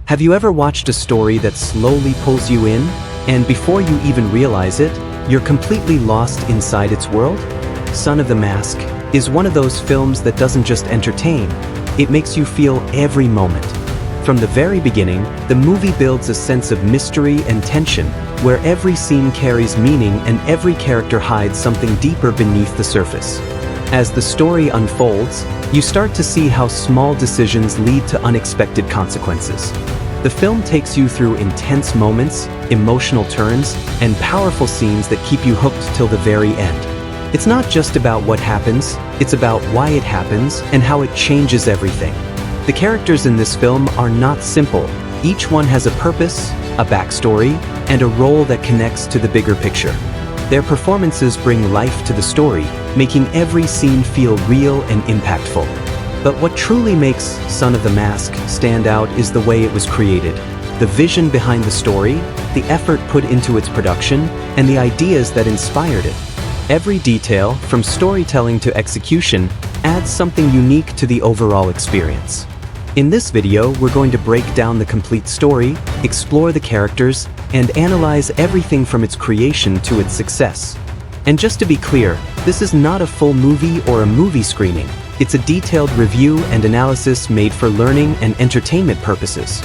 Have you ever watched a story that slowly pulls you in, and before you even realize it, you're completely lost inside its world? Son of the Mask is one of those films that doesn't just entertain, it makes you feel every moment. From the very beginning, the movie builds a sense of mystery and tension, where every scene carries meaning and every character hides something deeper beneath the surface. As the story unfolds, you start to see how small decisions lead to unexpected consequences. The film takes you through intense moments, emotional turns, and powerful scenes that keep you hooked till the very end. It's not just about what happens, it's about why it happens and how it changes everything. The characters in this film are not simple. Each one has a purpose, a backstory, and a role that connects to the bigger picture. Their performances bring life to the story, making every scene feel real and impactful. But what truly makes Son of the Mask stand out is the way it was created. The vision behind the story, the effort put into its production, and the ideas that inspired it. Every detail, from storytelling to execution, adds something unique to the overall experience. In this video, we're going to break down the complete story, explore the characters, and analyze everything from its creation to its success. And just to be clear, this is not a full movie or a movie screening. It's a detailed review and analysis made for learning and entertainment purposes.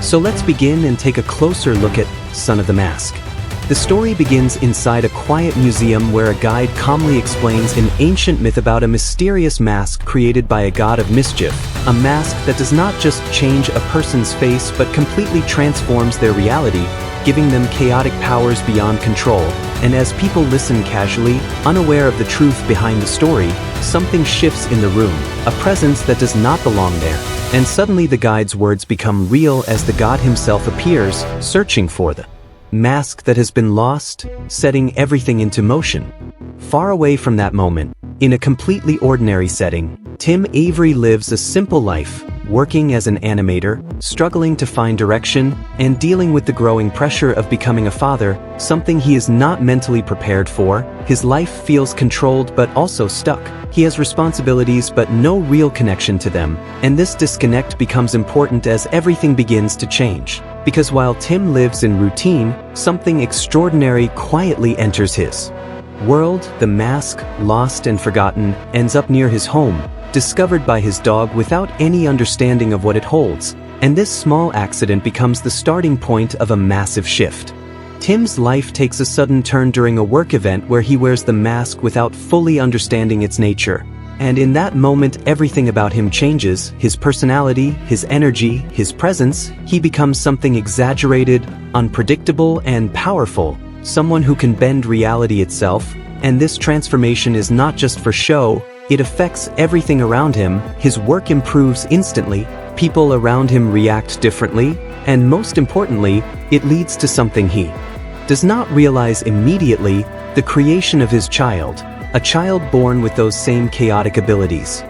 So let's begin and take a closer look at Son of the Mask. The story begins inside a quiet museum where a guide calmly explains an ancient myth about a mysterious mask created by a god of mischief, a mask that does not just change a person's face but completely transforms their reality, giving them chaotic powers beyond control. And as people listen casually, unaware of the truth behind the story, something shifts in the room, a presence that does not belong there. And suddenly the guide's words become real as the god himself appears, searching for the mask that has been lost, setting everything into motion. Far away from that moment, in a completely ordinary setting, Tim Avery lives a simple life, working as an animator, struggling to find direction, and dealing with the growing pressure of becoming a father, something he is not mentally prepared for. His life feels controlled but also stuck. He has responsibilities but no real connection to them, and this disconnect becomes important as everything begins to change. Because while Tim lives in routine, something extraordinary quietly enters his world. The mask, lost and forgotten, ends up near his home, discovered by his dog without any understanding of what it holds, and this small accident becomes the starting point of a massive shift. Tim's life takes a sudden turn during a work event where he wears the mask without fully understanding its nature. And in that moment, everything about him changes: his personality, his energy, his presence. He becomes something exaggerated, unpredictable, and powerful, someone who can bend reality itself. And this transformation is not just for show, it affects everything around him. His work improves instantly, people around him react differently, and most importantly, it leads to something he does not realize immediately: the creation of his child. A child born with those same chaotic abilities.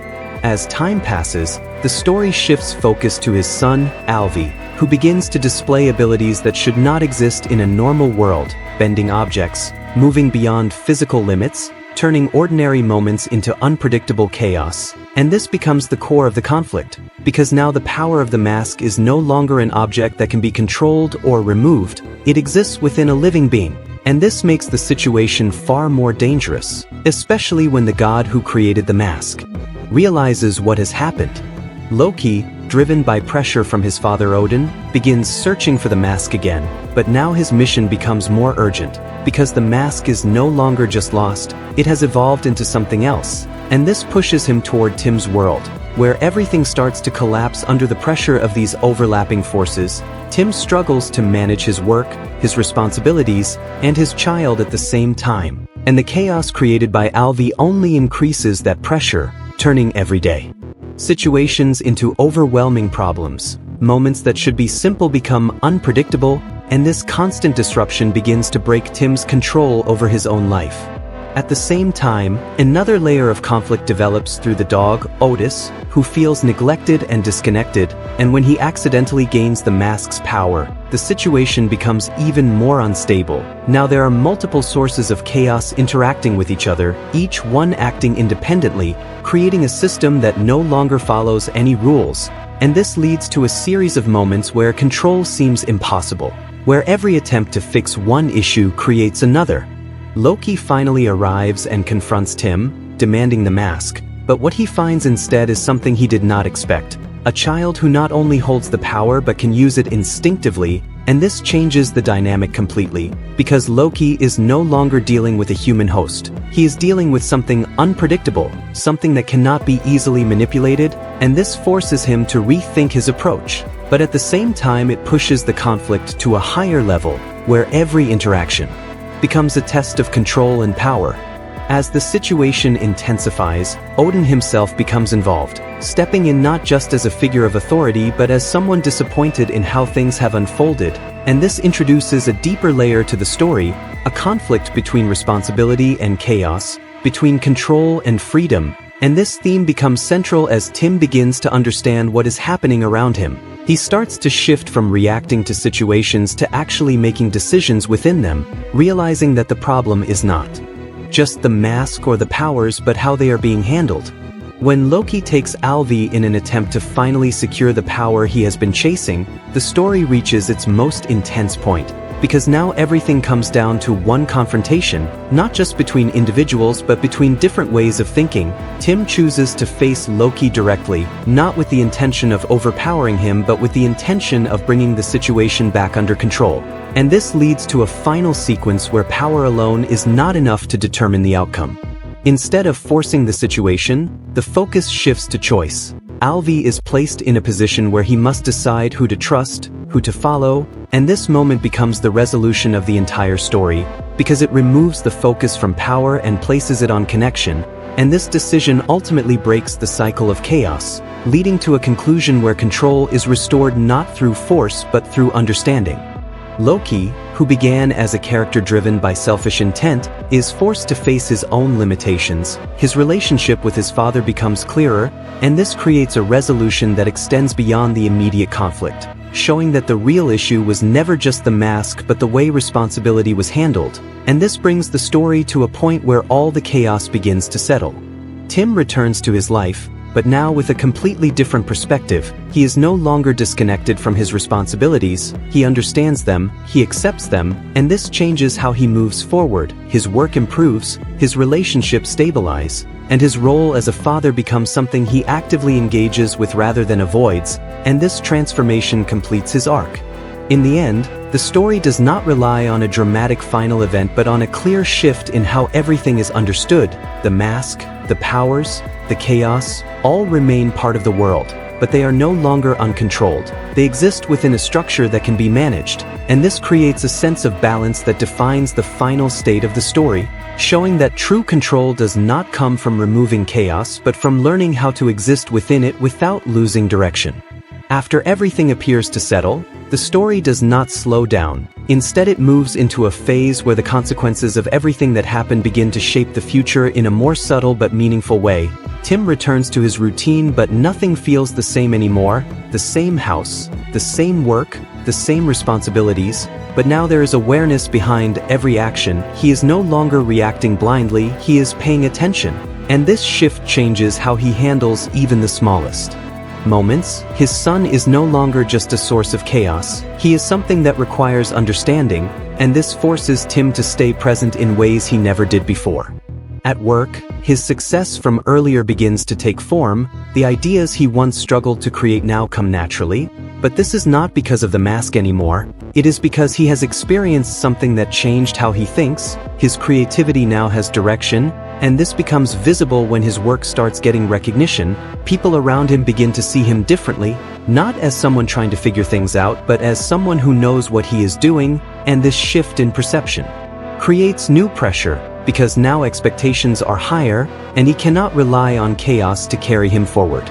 As time passes, the story shifts focus to his son, Alvy, who begins to display abilities that should not exist in a normal world, bending objects, moving beyond physical limits, turning ordinary moments into unpredictable chaos. And this becomes the core of the conflict, because now the power of the mask is no longer an object that can be controlled or removed, it exists within a living being. And this makes the situation far more dangerous, especially when the god who created the mask realizes what has happened. Loki, driven by pressure from his father Odin, begins searching for the mask again, but now his mission becomes more urgent, because the mask is no longer just lost, it has evolved into something else. And this pushes him toward Tim's world, where everything starts to collapse under the pressure of these overlapping forces. Tim struggles to manage his work, his responsibilities, and his child at the same time. And the chaos created by Alvy only increases that pressure, turning everyday situations into overwhelming problems. Moments that should be simple become unpredictable, and this constant disruption begins to break Tim's control over his own life. At the same time, another layer of conflict develops through the dog, Otis, who feels neglected and disconnected, and when he accidentally gains the mask's power, the situation becomes even more unstable. Now there are multiple sources of chaos interacting with each other, each one acting independently, creating a system that no longer follows any rules. And this leads to a series of moments where control seems impossible, where every attempt to fix one issue creates another. Loki finally arrives and confronts Tim, demanding the mask, but what he finds instead is something he did not expect. A child who not only holds the power but can use it instinctively, and this changes the dynamic completely, because Loki is no longer dealing with a human host. He is dealing with something unpredictable, something that cannot be easily manipulated, and this forces him to rethink his approach. But at the same time, it pushes the conflict to a higher level, where every interaction becomes a test of control and power. As the situation intensifies, Odin himself becomes involved, stepping in not just as a figure of authority but as someone disappointed in how things have unfolded, and this introduces a deeper layer to the story, a conflict between responsibility and chaos, between control and freedom, and this theme becomes central as Tim begins to understand what is happening around him. He starts to shift from reacting to situations to actually making decisions within them, realizing that the problem is not just the mask or the powers but how they are being handled. When Loki takes Alvi in an attempt to finally secure the power he has been chasing, the story reaches its most intense point, because now everything comes down to one confrontation, not just between individuals but between different ways of thinking. Tim chooses to face Loki directly, not with the intention of overpowering him but with the intention of bringing the situation back under control. And this leads to a final sequence where power alone is not enough to determine the outcome. Instead of forcing the situation, the focus shifts to choice. Alvi is placed in a position where he must decide who to trust, who to follow, and this moment becomes the resolution of the entire story, because it removes the focus from power and places it on connection, and this decision ultimately breaks the cycle of chaos, leading to a conclusion where control is restored not through force but through understanding. Loki, who began as a character driven by selfish intent, is forced to face his own limitations. His relationship with his father becomes clearer, and this creates a resolution that extends beyond the immediate conflict, showing that the real issue was never just the mask but the way responsibility was handled. And this brings the story to a point where all the chaos begins to settle. Tim returns to his life, but now with a completely different perspective. He is no longer disconnected from his responsibilities, he understands them, he accepts them, and this changes how he moves forward. His work improves, his relationships stabilize, and his role as a father becomes something he actively engages with rather than avoids, and this transformation completes his arc. In the end, the story does not rely on a dramatic final event but on a clear shift in how everything is understood. The mask, the powers, the chaos, all remain part of the world, but they are no longer uncontrolled. They exist within a structure that can be managed, and this creates a sense of balance that defines the final state of the story, showing that true control does not come from removing chaos but from learning how to exist within it without losing direction. After everything appears to settle, the story does not slow down. Instead, it moves into a phase where the consequences of everything that happened begin to shape the future in a more subtle but meaningful way. Tim returns to his routine, but nothing feels the same anymore. The same house, the same work, the same responsibilities, but now there is awareness behind every action. He is no longer reacting blindly, he is paying attention. And this shift changes how he handles even the smallest moments. His son is no longer just a source of chaos, he is something that requires understanding, and this forces Tim to stay present in ways he never did before. At work, his success from earlier begins to take form. The ideas he once struggled to create now come naturally, but this is not because of the mask anymore. It is because he has experienced something that changed how he thinks. His creativity now has direction, and this becomes visible when his work starts getting recognition. People around him begin to see him differently, not as someone trying to figure things out, but as someone who knows what he is doing, and this shift in perception creates new pressure, because now expectations are higher, and he cannot rely on chaos to carry him forward.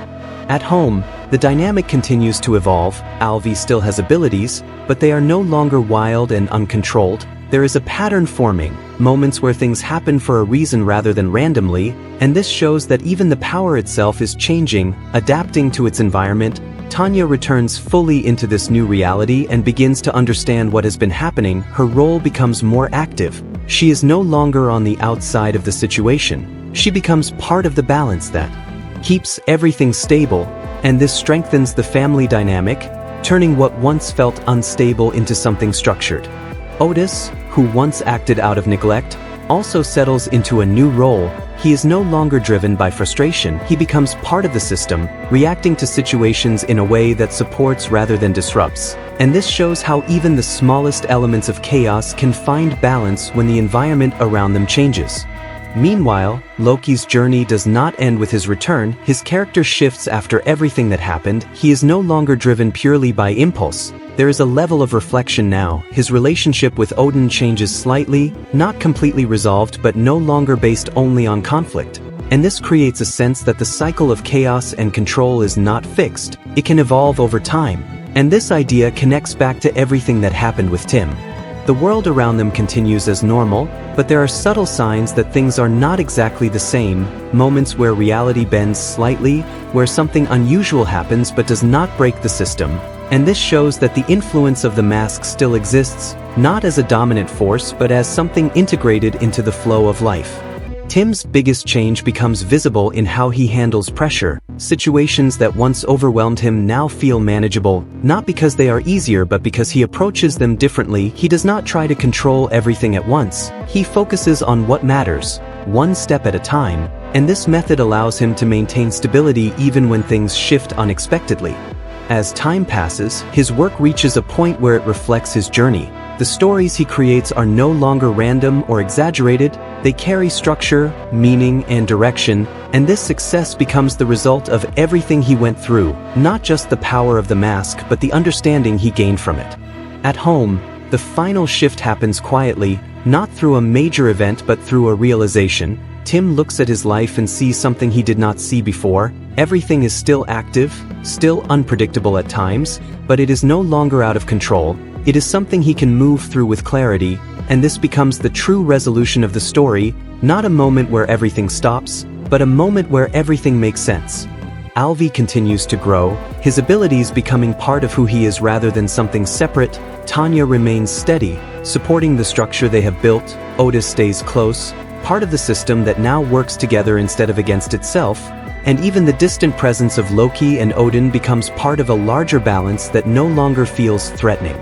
At home, the dynamic continues to evolve. Alvi still has abilities, but they are no longer wild and uncontrolled. There is a pattern forming, moments where things happen for a reason rather than randomly, and this shows that even the power itself is changing, adapting to its environment. Tanya returns fully into this new reality and begins to understand what has been happening. Her role becomes more active. She is no longer on the outside of the situation. She becomes part of the balance that keeps everything stable. and this strengthens the family dynamic, turning what once felt unstable into something structured. Otis, who once acted out of neglect, also settles into a new role. He is no longer driven by frustration, he becomes part of the system, reacting to situations in a way that supports rather than disrupts. And this shows how even the smallest elements of chaos can find balance when the environment around them changes. Meanwhile, Loki's journey does not end with his return. His character shifts after everything that happened. He is no longer driven purely by impulse. There is a level of reflection now. His relationship with Odin changes slightly, not completely resolved but no longer based only on conflict. And this creates a sense that the cycle of chaos and control is not fixed, it can evolve over time. And this idea connects back to everything that happened with Tim. The world around them continues as normal, but there are subtle signs that things are not exactly the same, moments where reality bends slightly, where something unusual happens but does not break the system. And this shows that the influence of the mask still exists, not as a dominant force but as something integrated into the flow of life. Tim's biggest change becomes visible in how he handles pressure. Situations that once overwhelmed him now feel manageable, not because they are easier but because he approaches them differently. He does not try to control everything at once. He focuses on what matters, one step at a time, and this method allows him to maintain stability even when things shift unexpectedly. As time passes, his work reaches a point where it reflects his journey. The stories he creates are no longer random or exaggerated, they carry structure, meaning, and direction, and this success becomes the result of everything he went through, not just the power of the mask but the understanding he gained from it. At home, the final shift happens quietly, not through a major event but through a realization. Tim looks at his life and sees something he did not see before. Everything is still active, still unpredictable at times, but it is no longer out of control. It is something he can move through with clarity, and this becomes the true resolution of the story, not a moment where everything stops, but a moment where everything makes sense. Alvi continues to grow, his abilities becoming part of who he is rather than something separate. Tanya remains steady, supporting the structure they have built. Otis stays close, part of the system that now works together instead of against itself, and even the distant presence of Loki and Odin becomes part of a larger balance that no longer feels threatening.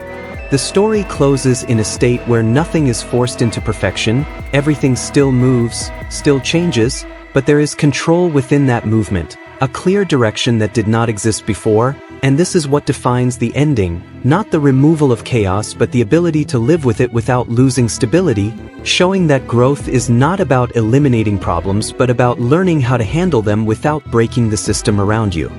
The story closes in a state where nothing is forced into perfection, everything still moves, still changes, but there is control within that movement, a clear direction that did not exist before, and this is what defines the ending, not the removal of chaos but the ability to live with it without losing stability, showing that growth is not about eliminating problems but about learning how to handle them without breaking the system around you.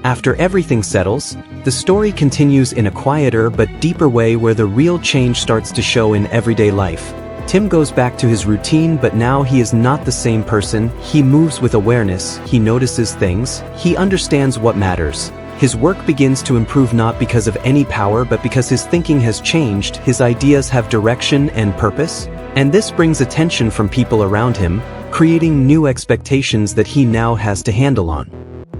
After everything settles, the story continues in a quieter but deeper way where the real change starts to show in everyday life. Tim goes back to his routine but now he is not the same person. He moves with awareness, he notices things, he understands what matters. His work begins to improve not because of any power but because his thinking has changed, his ideas have direction and purpose, and this brings attention from people around him, creating new expectations that he now has to handle on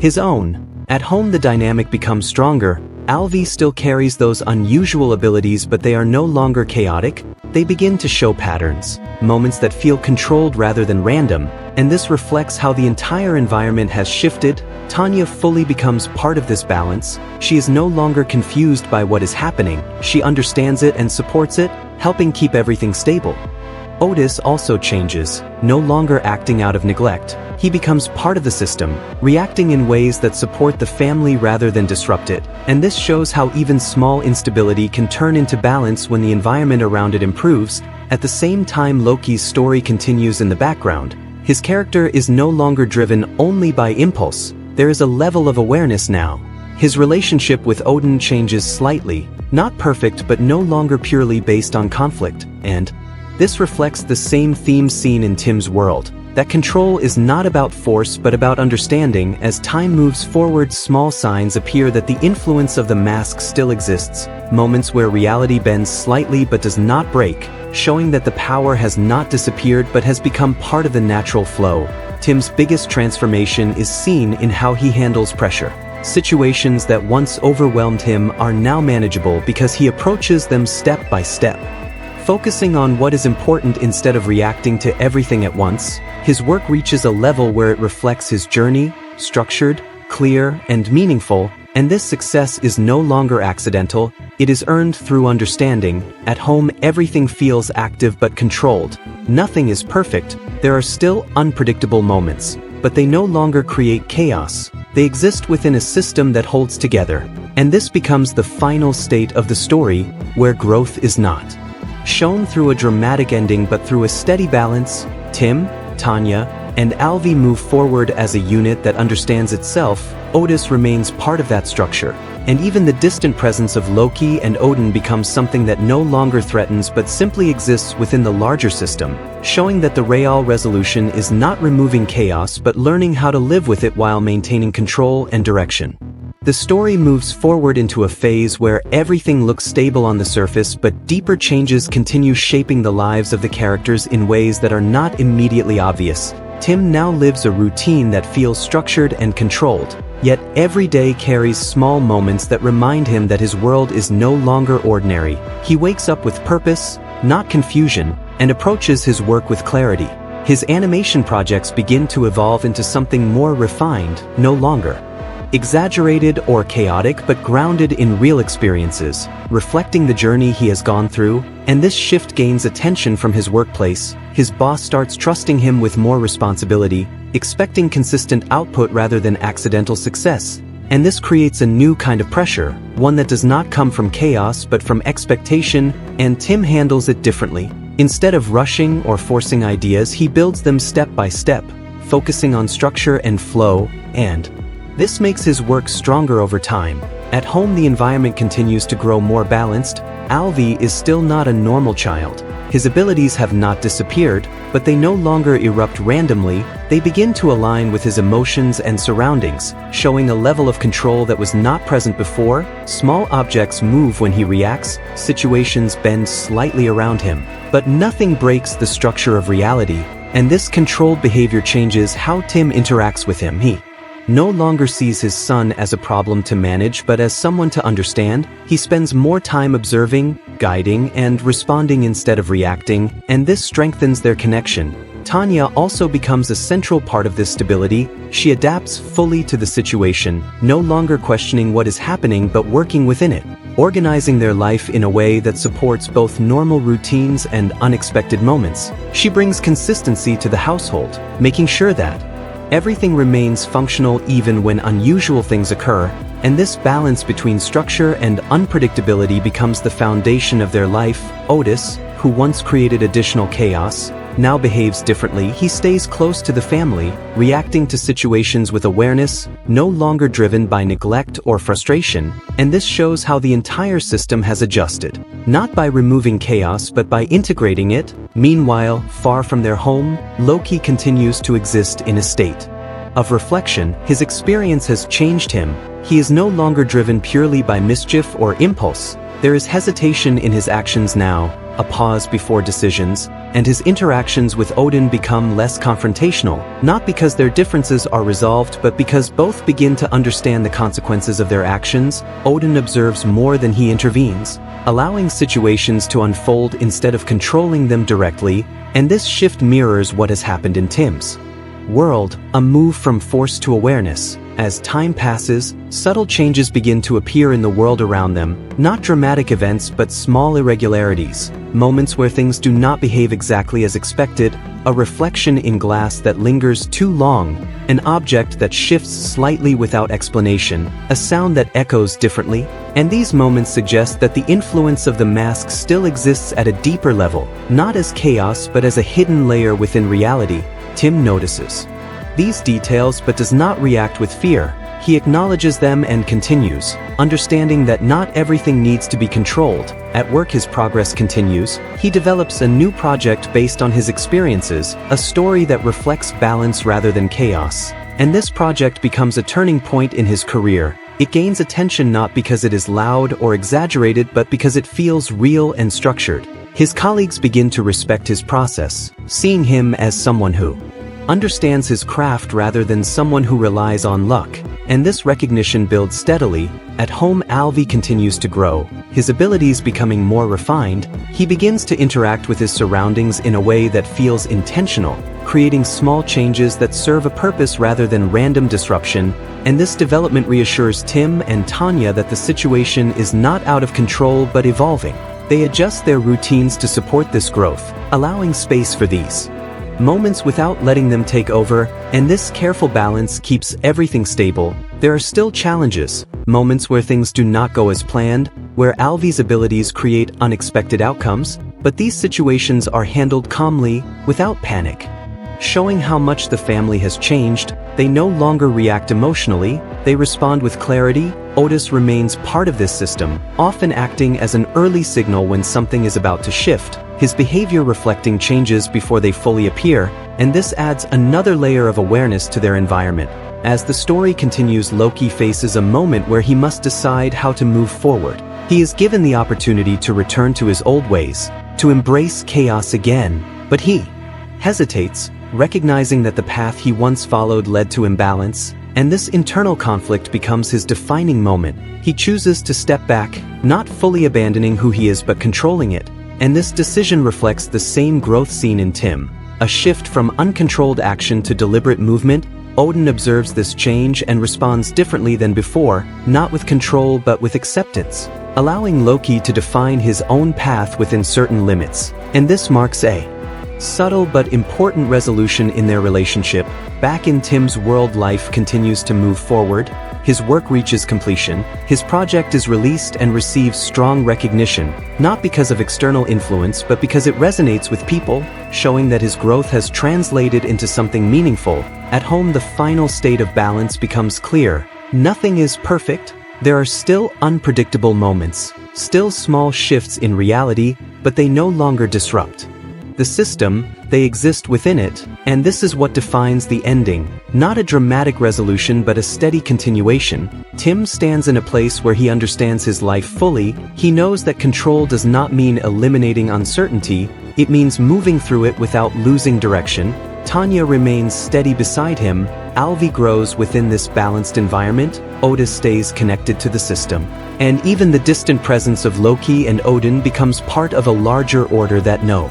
his own. At home the dynamic becomes stronger. Alvi still carries those unusual abilities but they are no longer chaotic. They begin to show patterns, moments that feel controlled rather than random, and this reflects how the entire environment has shifted. Tanya fully becomes part of this balance. She is no longer confused by what is happening, she understands it and supports it, helping keep everything stable. Otis also changes, no longer acting out of neglect. He becomes part of the system, reacting in ways that support the family rather than disrupt it, and this shows how even small instability can turn into balance when the environment around it improves. At the same time Loki's story continues in the background. His character is no longer driven only by impulse, there is a level of awareness now. His relationship with Odin changes slightly, not perfect but no longer purely based on conflict, and this reflects the same theme seen in Tim's world, that control is not about force but about understanding. As time moves forward, small signs appear that the influence of the mask still exists, moments where reality bends slightly but does not break, showing that the power has not disappeared but has become part of the natural flow. Tim's biggest transformation is seen in how he handles pressure. Situations that once overwhelmed him are now manageable because he approaches them step by step. Focusing on what is important instead of reacting to everything at once, his work reaches a level where it reflects his journey, structured, clear, and meaningful, and this success is no longer accidental, it is earned through understanding. At home, everything feels active but controlled. Nothing is perfect, there are still unpredictable moments, but they no longer create chaos. They exist within a system that holds together, and this becomes the final state of the story, where growth is not shown through a dramatic ending but through a steady balance. Tim, Tanya, and Alvi move forward as a unit that understands itself. Otis remains part of that structure, and even the distant presence of Loki and Odin becomes something that no longer threatens but simply exists within the larger system, showing that the Real resolution is not removing chaos but learning how to live with it while maintaining control and direction. The story moves forward into a phase where everything looks stable on the surface, but deeper changes continue shaping the lives of the characters in ways that are not immediately obvious. Tim now lives a routine that feels structured and controlled, yet every day carries small moments that remind him that his world is no longer ordinary. He wakes up with purpose, not confusion, and approaches his work with clarity. His animation projects begin to evolve into something more refined, no longer exaggerated or chaotic but grounded in real experiences, reflecting the journey he has gone through. And this shift gains attention from his workplace. His boss starts trusting him with more responsibility, expecting consistent output rather than accidental success. And this creates a new kind of pressure, one that does not come from chaos but from expectation, and Tim handles it differently. Instead of rushing or forcing ideas, he builds them step by step, focusing on structure and flow, and this makes his work stronger over time. At home, the environment continues to grow more balanced. Alvi is still not a normal child. His abilities have not disappeared, but they no longer erupt randomly. They begin to align with his emotions and surroundings, showing a level of control that was not present before. Small objects move when he reacts, situations bend slightly around him, but nothing breaks the structure of reality, and this controlled behavior changes how Tim interacts with him. He no longer sees his son as a problem to manage but as someone to understand. He spends more time observing, guiding, and responding instead of reacting, and this strengthens their connection. Tanya also becomes a central part of this stability. She adapts fully to the situation, no longer questioning what is happening but working within it, organizing their life in a way that supports both normal routines and unexpected moments. She brings consistency to the household, making sure that everything remains functional even when unusual things occur, and this balance between structure and unpredictability becomes the foundation of their life. Otis, who once created additional chaos, now behaves differently. He stays close to the family, reacting to situations with awareness, no longer driven by neglect or frustration, and this shows how the entire system has adjusted, not by removing chaos but by integrating it. Meanwhile, far from their home, Loki continues to exist in a state of reflection. His experience has changed him. He is no longer driven purely by mischief or impulse. There is hesitation in his actions now, a pause before decisions, and his interactions with Odin become less confrontational, not because their differences are resolved but because both begin to understand the consequences of their actions. Odin observes more than he intervenes, allowing situations to unfold instead of controlling them directly, and this shift mirrors what has happened in Tim's world, a move from force to awareness. As time passes, subtle changes begin to appear in the world around them, not dramatic events but small irregularities, moments where things do not behave exactly as expected, a reflection in glass that lingers too long, an object that shifts slightly without explanation, a sound that echoes differently, and these moments suggest that the influence of the mask still exists at a deeper level, not as chaos but as a hidden layer within reality. Tim notices these details but does not react with fear. He acknowledges them and continues, understanding that not everything needs to be controlled. At work, his progress continues. He develops a new project based on his experiences, a story that reflects balance rather than chaos. And this project becomes a turning point in his career. It gains attention not because it is loud or exaggerated but because it feels real and structured. His colleagues begin to respect his process, seeing him as someone who understands his craft rather than someone who relies on luck. and this recognition builds steadily. At home, Alvy continues to grow, his abilities becoming more refined. He begins to interact with his surroundings in a way that feels intentional, creating small changes that serve a purpose rather than random disruption, and this development reassures Tim and Tanya that the situation is not out of control but evolving. They adjust their routines to support this growth, allowing space for these moments without letting them take over, and this careful balance keeps everything stable. There are still challenges, moments where things do not go as planned, where Alvy's abilities create unexpected outcomes, but these situations are handled calmly, without panic. Showing how much the family has changed, they no longer react emotionally, they respond with clarity. Otis remains part of this system, often acting as an early signal when something is about to shift, his behavior reflecting changes before they fully appear, and this adds another layer of awareness to their environment. As the story continues, Loki faces a moment where he must decide how to move forward. He is given the opportunity to return to his old ways, to embrace chaos again, but he hesitates, recognizing that the path he once followed led to imbalance, and this internal conflict becomes his defining moment. He chooses to step back, not fully abandoning who he is but controlling it, and this decision reflects the same growth seen in Tim, a shift from uncontrolled action to deliberate movement. Odin observes this change and responds differently than before, not with control but with acceptance, allowing Loki to define his own path within certain limits, and this marks a subtle but important resolution in their relationship. Back in Tim's world, life continues to move forward. His work reaches completion, his project is released and receives strong recognition, not because of external influence but because it resonates with people, showing that his growth has translated into something meaningful. At home, the final state of balance becomes clear. Nothing is perfect, there are still unpredictable moments, still small shifts in reality, but they no longer disrupt the system, they exist within it, and this is what defines the ending. Not a dramatic resolution but a steady continuation. Tim stands in a place where he understands his life fully. He knows that control does not mean eliminating uncertainty, it means moving through it without losing direction. Tanya remains steady beside him. Alvy grows within this balanced environment. Otis stays connected to the system. And even the distant presence of Loki and Odin becomes part of a larger order that no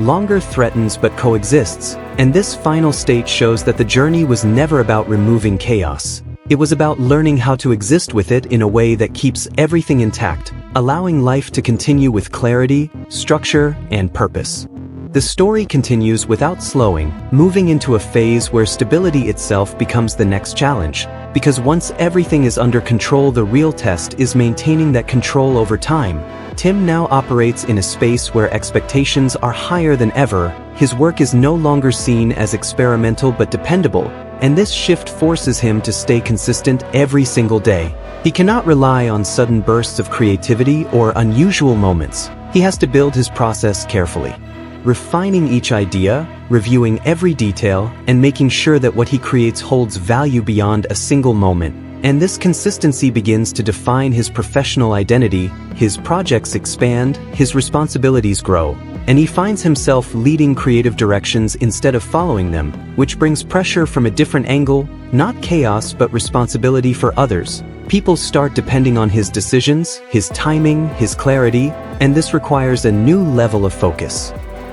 longer threatens but coexists, and this final state shows that the journey was never about removing chaos. It was about learning how to exist with it in a way that keeps everything intact, allowing life to continue with clarity, structure, and purpose. The story continues without slowing, moving into a phase where stability itself becomes the next challenge, because once everything is under control, the real test is maintaining that control over time. Tim now operates in a space where expectations are higher than ever. His work is no longer seen as experimental but dependable, and this shift forces him to stay consistent every single day. He cannot rely on sudden bursts of creativity or unusual moments. He has to build his process carefully, refining each idea, reviewing every detail, and making sure that what he creates holds value beyond a single moment. And this consistency begins to define his professional identity. His projects expand, his responsibilities grow, and he finds himself leading creative directions instead of following them, which brings pressure from a different angle, not chaos but responsibility for others. People start depending on his decisions, his timing, his clarity, and this requires a new level of focus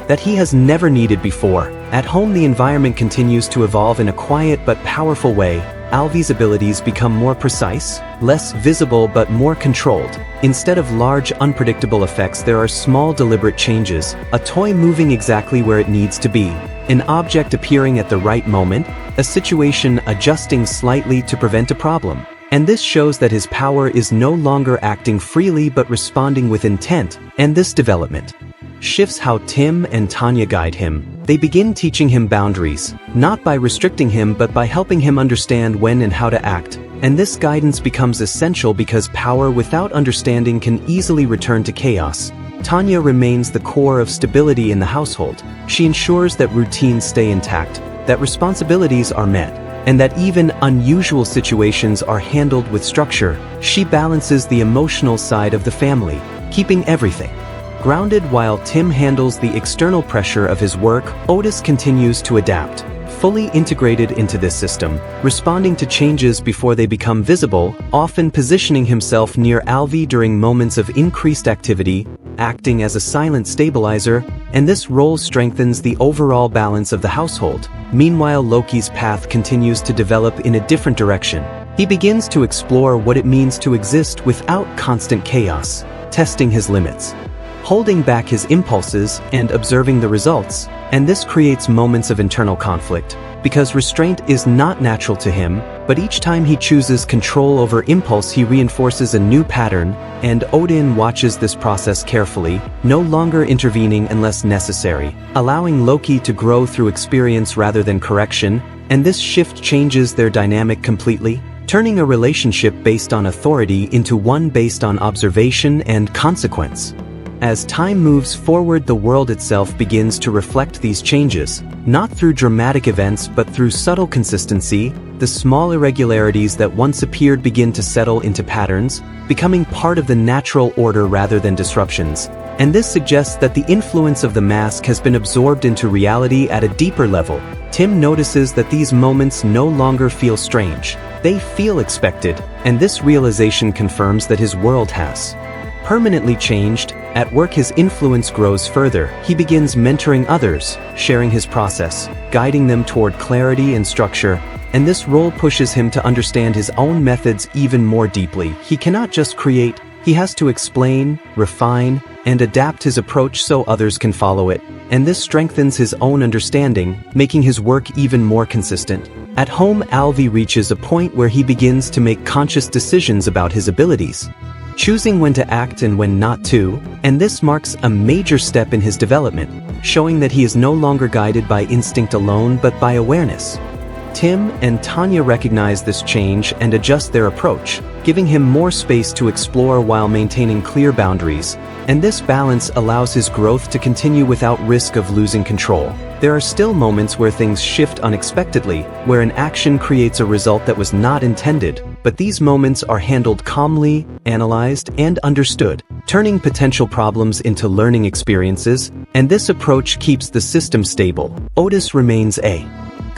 that he has never needed before. At home, the environment continues to evolve in a quiet but powerful way. Alvy's abilities become more precise, less visible but more controlled. Instead of large, unpredictable effects, there are small, deliberate changes, a toy moving exactly where it needs to be, an object appearing at the right moment, a situation adjusting slightly to prevent a problem. And this shows that his power is no longer acting freely but responding with intent, and this development shifts how Tim and Tanya guide him. They begin teaching him boundaries, not by restricting him but by helping him understand when and how to act. And this guidance becomes essential because power without understanding can easily return to chaos. Tanya remains the core of stability in the household. She ensures that routines stay intact, that responsibilities are met, and that even unusual situations are handled with structure. She balances the emotional side of the family, keeping everything grounded while Tim handles the external pressure of his work. Otis continues to adapt, fully integrated into this system, responding to changes before they become visible, often positioning himself near Alvi during moments of increased activity, acting as a silent stabilizer, and this role strengthens the overall balance of the household. Meanwhile, Loki's path continues to develop in a different direction. He begins to explore what it means to exist without constant chaos, testing his limits, holding back his impulses and observing the results, and this creates moments of internal conflict, because restraint is not natural to him, but each time he chooses control over impulse he reinforces a new pattern, and Odin watches this process carefully, no longer intervening unless necessary, allowing Loki to grow through experience rather than correction, and this shift changes their dynamic completely, turning a relationship based on authority into one based on observation and consequence. As time moves forward, the world itself begins to reflect these changes, not through dramatic events but through subtle consistency. The small irregularities that once appeared begin to settle into patterns, becoming part of the natural order rather than disruptions. And this suggests that the influence of the mask has been absorbed into reality at a deeper level. Tim notices that these moments no longer feel strange. They feel expected, and this realization confirms that his world has permanently changed. At work, his influence grows further. He begins mentoring others, sharing his process, guiding them toward clarity and structure, and this role pushes him to understand his own methods even more deeply. He cannot just create, he has to explain, refine, and adapt his approach so others can follow it, and this strengthens his own understanding, making his work even more consistent. At home, Alvi reaches a point where he begins to make conscious decisions about his abilities, choosing when to act and when not to, and this marks a major step in his development, showing that he is no longer guided by instinct alone but by awareness. Tim and Tanya recognize this change and adjust their approach, giving him more space to explore while maintaining clear boundaries, and this balance allows his growth to continue without risk of losing control. There are still moments where things shift unexpectedly, where an action creates a result that was not intended, but these moments are handled calmly, analyzed, and understood, turning potential problems into learning experiences, and this approach keeps the system stable. Otis remains a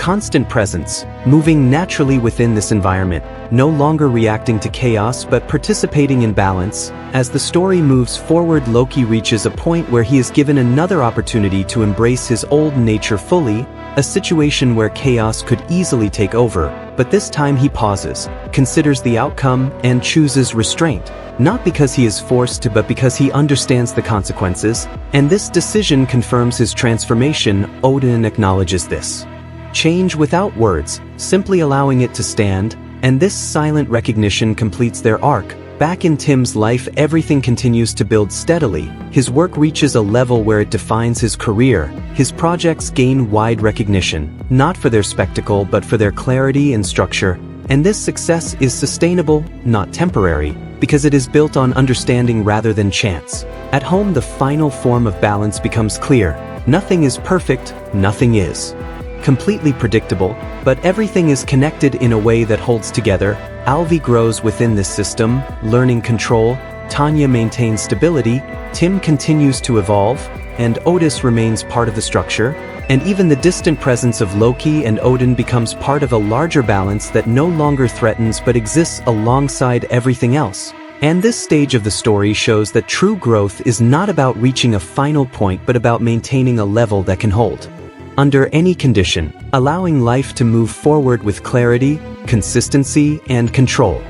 constant presence, moving naturally within this environment, no longer reacting to chaos but participating in balance. As the story moves forward, Loki reaches a point where he is given another opportunity to embrace his old nature fully, a situation where chaos could easily take over, but this time he pauses, considers the outcome, and chooses restraint, not because he is forced to but because he understands the consequences, and this decision confirms his transformation. Odin acknowledges this change without words, simply allowing it to stand, and this silent recognition completes their arc. Back in Tim's life, everything continues to build steadily. His work reaches a level where it defines his career. His projects gain wide recognition, not for their spectacle but for their clarity and structure, and this success is sustainable, not temporary, because it is built on understanding rather than chance. At home, the final form of balance becomes clear. Nothing is perfect, nothing is completely predictable, but everything is connected in a way that holds together. Alvi grows within this system, learning control, Tanya maintains stability, Tim continues to evolve, and Otis remains part of the structure, and even the distant presence of Loki and Odin becomes part of a larger balance that no longer threatens but exists alongside everything else. And this stage of the story shows that true growth is not about reaching a final point but about maintaining a level that can hold under any condition, allowing life to move forward with clarity, consistency, and control.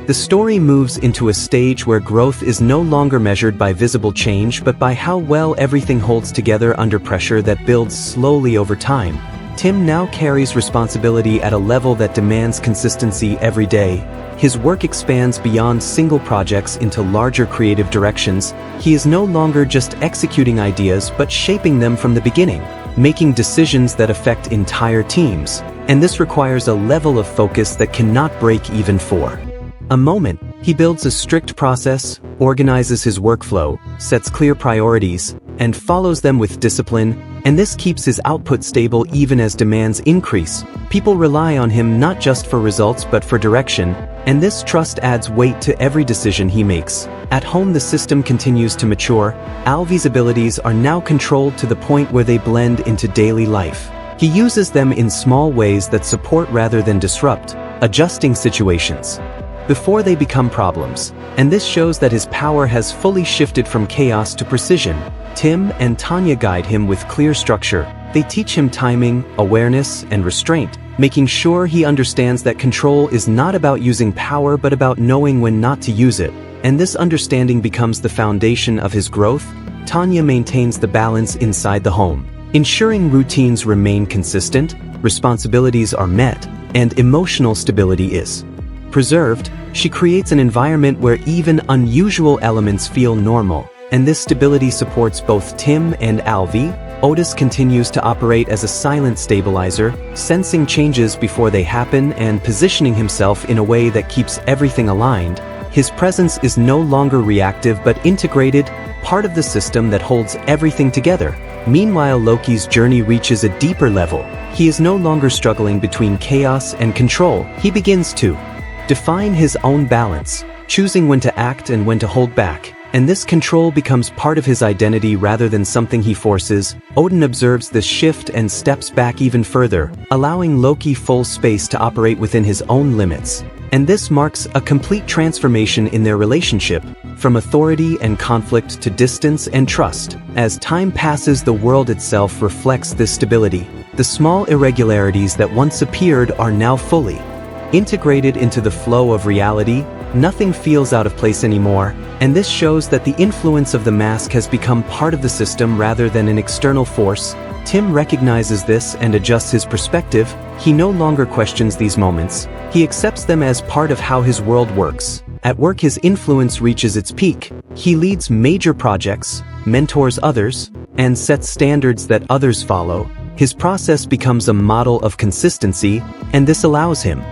The story moves into a stage where growth is no longer measured by visible change but by how well everything holds together under pressure that builds slowly over time. Tim now carries responsibility at a level that demands consistency every day. His work expands beyond single projects into larger creative directions. He is no longer just executing ideas but shaping them from the beginning, making decisions that affect entire teams, and this requires a level of focus that cannot break even for a moment. He builds a strict process, organizes his workflow, sets clear priorities, and follows them with discipline, and this keeps his output stable even as demands increase. People rely on him not just for results but for direction, and this trust adds weight to every decision he makes. At home, the system continues to mature. Alvi's abilities are now controlled to the point where they blend into daily life. He uses them in small ways that support rather than disrupt, adjusting situations before they become problems. And this shows that his power has fully shifted from chaos to precision. Tim and Tanya guide him with clear structure. They teach him timing, awareness, and restraint, making sure he understands that control is not about using power but about knowing when not to use it. And this understanding becomes the foundation of his growth. Tanya maintains the balance inside the home, ensuring routines remain consistent, responsibilities are met, and emotional stability is preserved. She creates an environment where even unusual elements feel normal, and this stability supports both Tim and Alvi. Otis continues to operate as a silent stabilizer, sensing changes before they happen and positioning himself in a way that keeps everything aligned. His presence is no longer reactive but integrated, part of the system that holds everything together. Meanwhile, Loki's journey reaches a deeper level. He is no longer struggling between chaos and control. He begins to define his own balance, choosing when to act and when to hold back. And this control becomes part of his identity rather than something he forces. Odin observes this shift and steps back even further, allowing Loki full space to operate within his own limits. And this marks a complete transformation in their relationship, from authority and conflict to distance and trust. As time passes, the world itself reflects this stability. The small irregularities that once appeared are now fully integrated into the flow of reality. Nothing feels out of place anymore, and this shows that the influence of the mask has become part of the system rather than an external force. Tim recognizes this and adjusts his perspective. He no longer questions these moments. He accepts them as part of how his world works. At work, his influence reaches its peak. He leads major projects, mentors others, and sets standards that others follow. His process becomes a model of consistency, and this allows him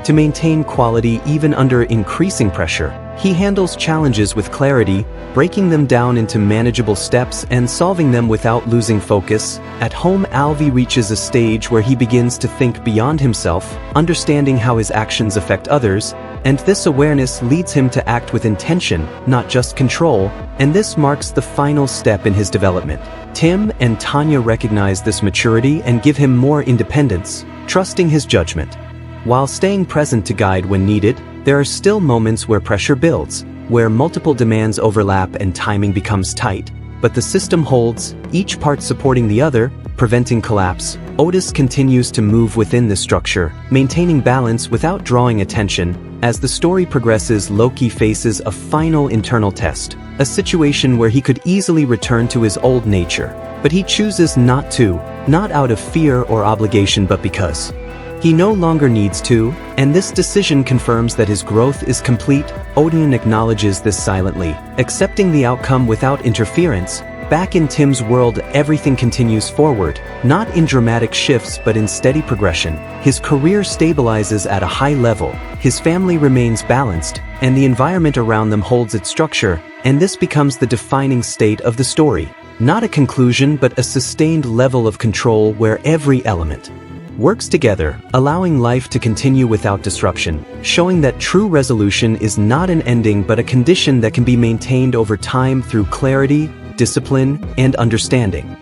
to maintain quality even under increasing pressure. He handles challenges with clarity, breaking them down into manageable steps and solving them without losing focus. At home, Alvi reaches a stage where he begins to think beyond himself, understanding how his actions affect others, and this awareness leads him to act with intention, not just control, and this marks the final step in his development. Tim and Tanya recognize this maturity and give him more independence, trusting his judgment. While staying present to guide when needed, there are still moments where pressure builds, where multiple demands overlap and timing becomes tight. But the system holds, each part supporting the other, preventing collapse. Otis continues to move within this structure, maintaining balance without drawing attention. As the story progresses, Loki faces a final internal test, a situation where he could easily return to his old nature. But he chooses not to, not out of fear or obligation but because he no longer needs to, and this decision confirms that his growth is complete. Odin acknowledges this silently, accepting the outcome without interference. Back in Tim's world, everything continues forward, not in dramatic shifts but in steady progression. His career stabilizes at a high level, his family remains balanced, and the environment around them holds its structure, and this becomes the defining state of the story. Not a conclusion but a sustained level of control where every element works together, allowing life to continue without disruption, showing that true resolution is not an ending but a condition that can be maintained over time through clarity, discipline, and understanding.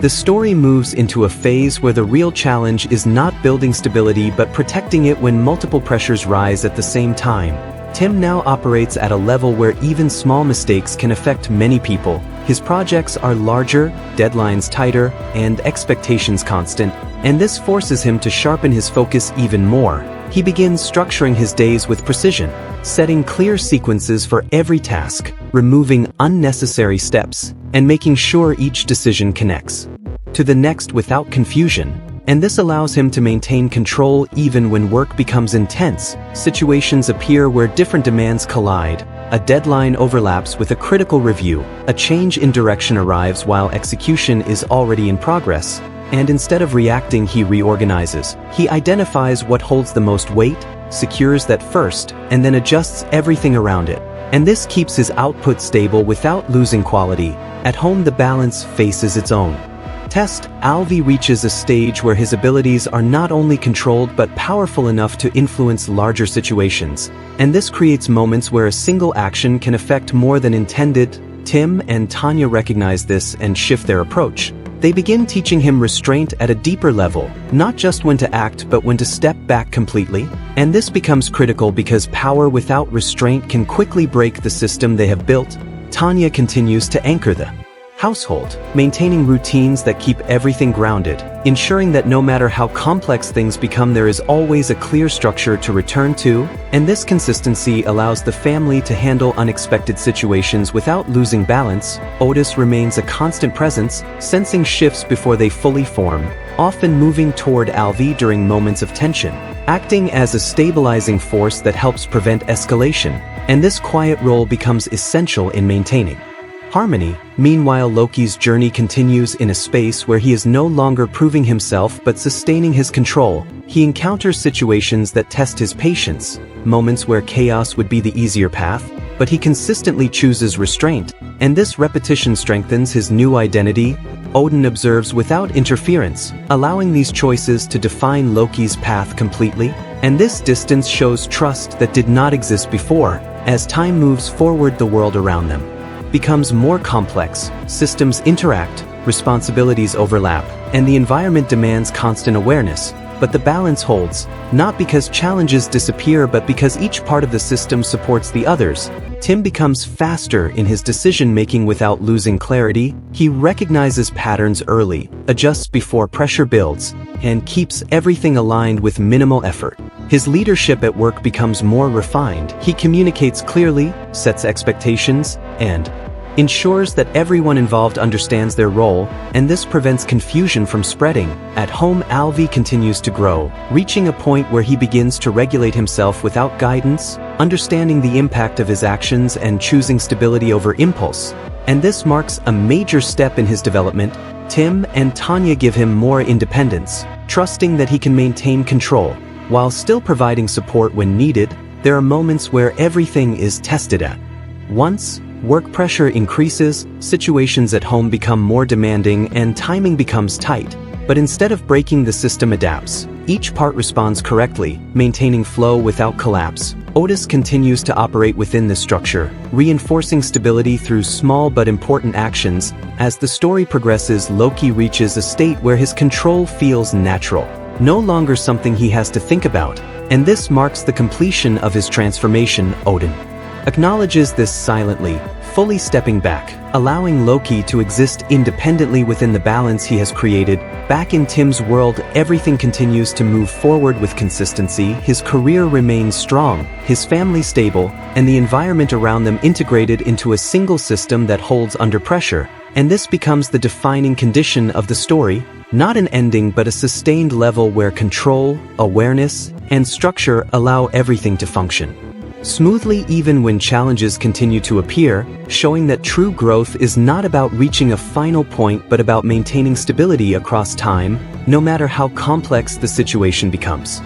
The story moves into a phase where the real challenge is not building stability but protecting it when multiple pressures rise at the same time. Tim now operates at a level where even small mistakes can affect many people. His projects are larger, deadlines tighter, and expectations constant, and this forces him to sharpen his focus even more. He begins structuring his days with precision, setting clear sequences for every task, removing unnecessary steps, and making sure each decision connects to the next without confusion. And this allows him to maintain control even when work becomes intense. Situations appear where different demands collide. A deadline overlaps with a critical review. A change in direction arrives while execution is already in progress. And instead of reacting, he reorganizes. He identifies what holds the most weight, secures that first, and then adjusts everything around it. And this keeps his output stable without losing quality. At home, the balance faces its own test. Alvi reaches a stage where his abilities are not only controlled but powerful enough to influence larger situations. And this creates moments where a single action can affect more than intended. Tim and Tanya recognize this and shift their approach. They begin teaching him restraint at a deeper level, not just when to act but when to step back completely. And this becomes critical because power without restraint can quickly break the system they have built. Tanya continues to anchor the household, maintaining routines that keep everything grounded, ensuring that no matter how complex things become, there is always a clear structure to return to, and this consistency allows the family to handle unexpected situations without losing balance. Otis remains a constant presence, sensing shifts before they fully form, often moving toward Alvy during moments of tension, acting as a stabilizing force that helps prevent escalation, and this quiet role becomes essential in maintaining harmony. Meanwhile, Loki's journey continues in a space where he is no longer proving himself but sustaining his control. He encounters situations that test his patience, moments where chaos would be the easier path, but he consistently chooses restraint, and this repetition strengthens his new identity. Odin observes without interference, allowing these choices to define Loki's path completely, and this distance shows trust that did not exist before. As time moves forward, the world around them becomes more complex, systems interact, responsibilities overlap, and the environment demands constant awareness. But the balance holds, not because challenges disappear but because each part of the system supports the others. Tim becomes faster in his decision-making without losing clarity. He recognizes patterns early, adjusts before pressure builds, and keeps everything aligned with minimal effort. His leadership at work becomes more refined. He communicates clearly, sets expectations, and ensures that everyone involved understands their role, and this prevents confusion from spreading. At home, Alvy continues to grow, reaching a point where he begins to regulate himself without guidance, understanding the impact of his actions and choosing stability over impulse. And this marks a major step in his development. Tim and Tanya give him more independence, trusting that he can maintain control, while still providing support when needed. There are moments where everything is tested at once. Work pressure increases, situations at home become more demanding, and timing becomes tight. But instead of breaking, the system adapts. Each part responds correctly, maintaining flow without collapse. Otis continues to operate within this structure, reinforcing stability through small but important actions. As the story progresses, Loki reaches a state where his control feels natural, no longer something he has to think about, and this marks the completion of his transformation. Odin acknowledges this silently, fully stepping back, allowing Loki to exist independently within the balance he has created. Back in Tim's world, everything continues to move forward with consistency. His career remains strong, his family stable, and the environment around them integrated into a single system that holds under pressure. And this becomes the defining condition of the story, not an ending but a sustained level where control, awareness, and structure allow everything to function smoothly even when challenges continue to appear, showing that true growth is not about reaching a final point but about maintaining stability across time, no matter how complex the situation becomes.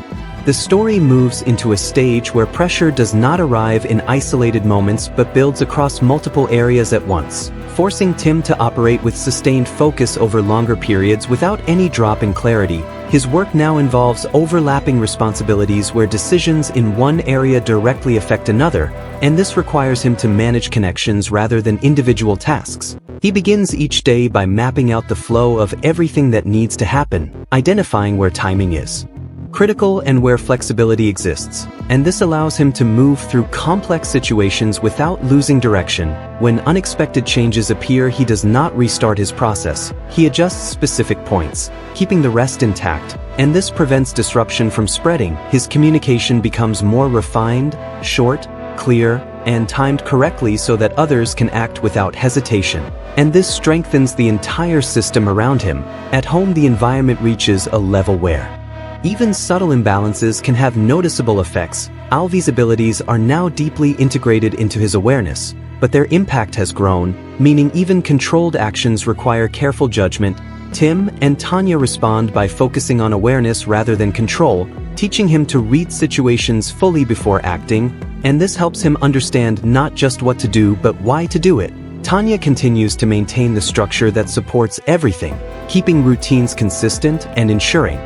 The story moves into a stage where pressure does not arrive in isolated moments but builds across multiple areas at once, forcing Tim to operate with sustained focus over longer periods without any drop in clarity. His work now involves overlapping responsibilities where decisions in one area directly affect another, and this requires him to manage connections rather than individual tasks. He begins each day by mapping out the flow of everything that needs to happen, identifying where timing is critical and where flexibility exists, and this allows him to move through complex situations without losing direction. When unexpected changes appear, he does not restart his process. He adjusts specific points, keeping the rest intact, and this prevents disruption from spreading. His communication becomes more refined, short, clear, and timed correctly so that others can act without hesitation. And this strengthens the entire system around him. At home, the environment reaches a level where even subtle imbalances can have noticeable effects. Alvy's abilities are now deeply integrated into his awareness, but their impact has grown, meaning even controlled actions require careful judgment. Tim and Tanya respond by focusing on awareness rather than control, teaching him to read situations fully before acting, and this helps him understand not just what to do but why to do it. Tanya continues to maintain the structure that supports everything, keeping routines consistent and ensuring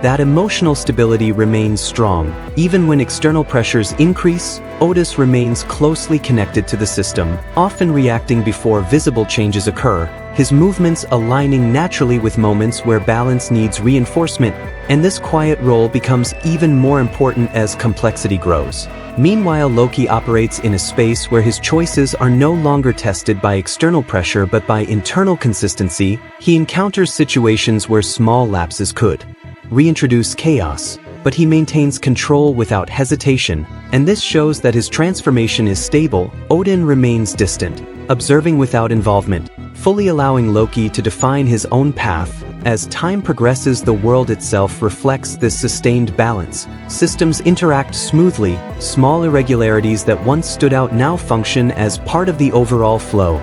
that emotional stability remains strong. Even when external pressures increase, Otis remains closely connected to the system, often reacting before visible changes occur. his movements aligning naturally with moments where balance needs reinforcement, and this quiet role becomes even more important as complexity grows. Meanwhile, Loki operates in a space where his choices are no longer tested by external pressure but by internal consistency. He encounters situations where small lapses could reintroduce chaos, but he maintains control without hesitation, and this shows that his transformation is stable. Odin remains distant, observing without involvement, fully allowing Loki to define his own path. As time progresses, the world itself reflects this sustained balance. Systems interact smoothly, small irregularities that once stood out now function as part of the overall flow.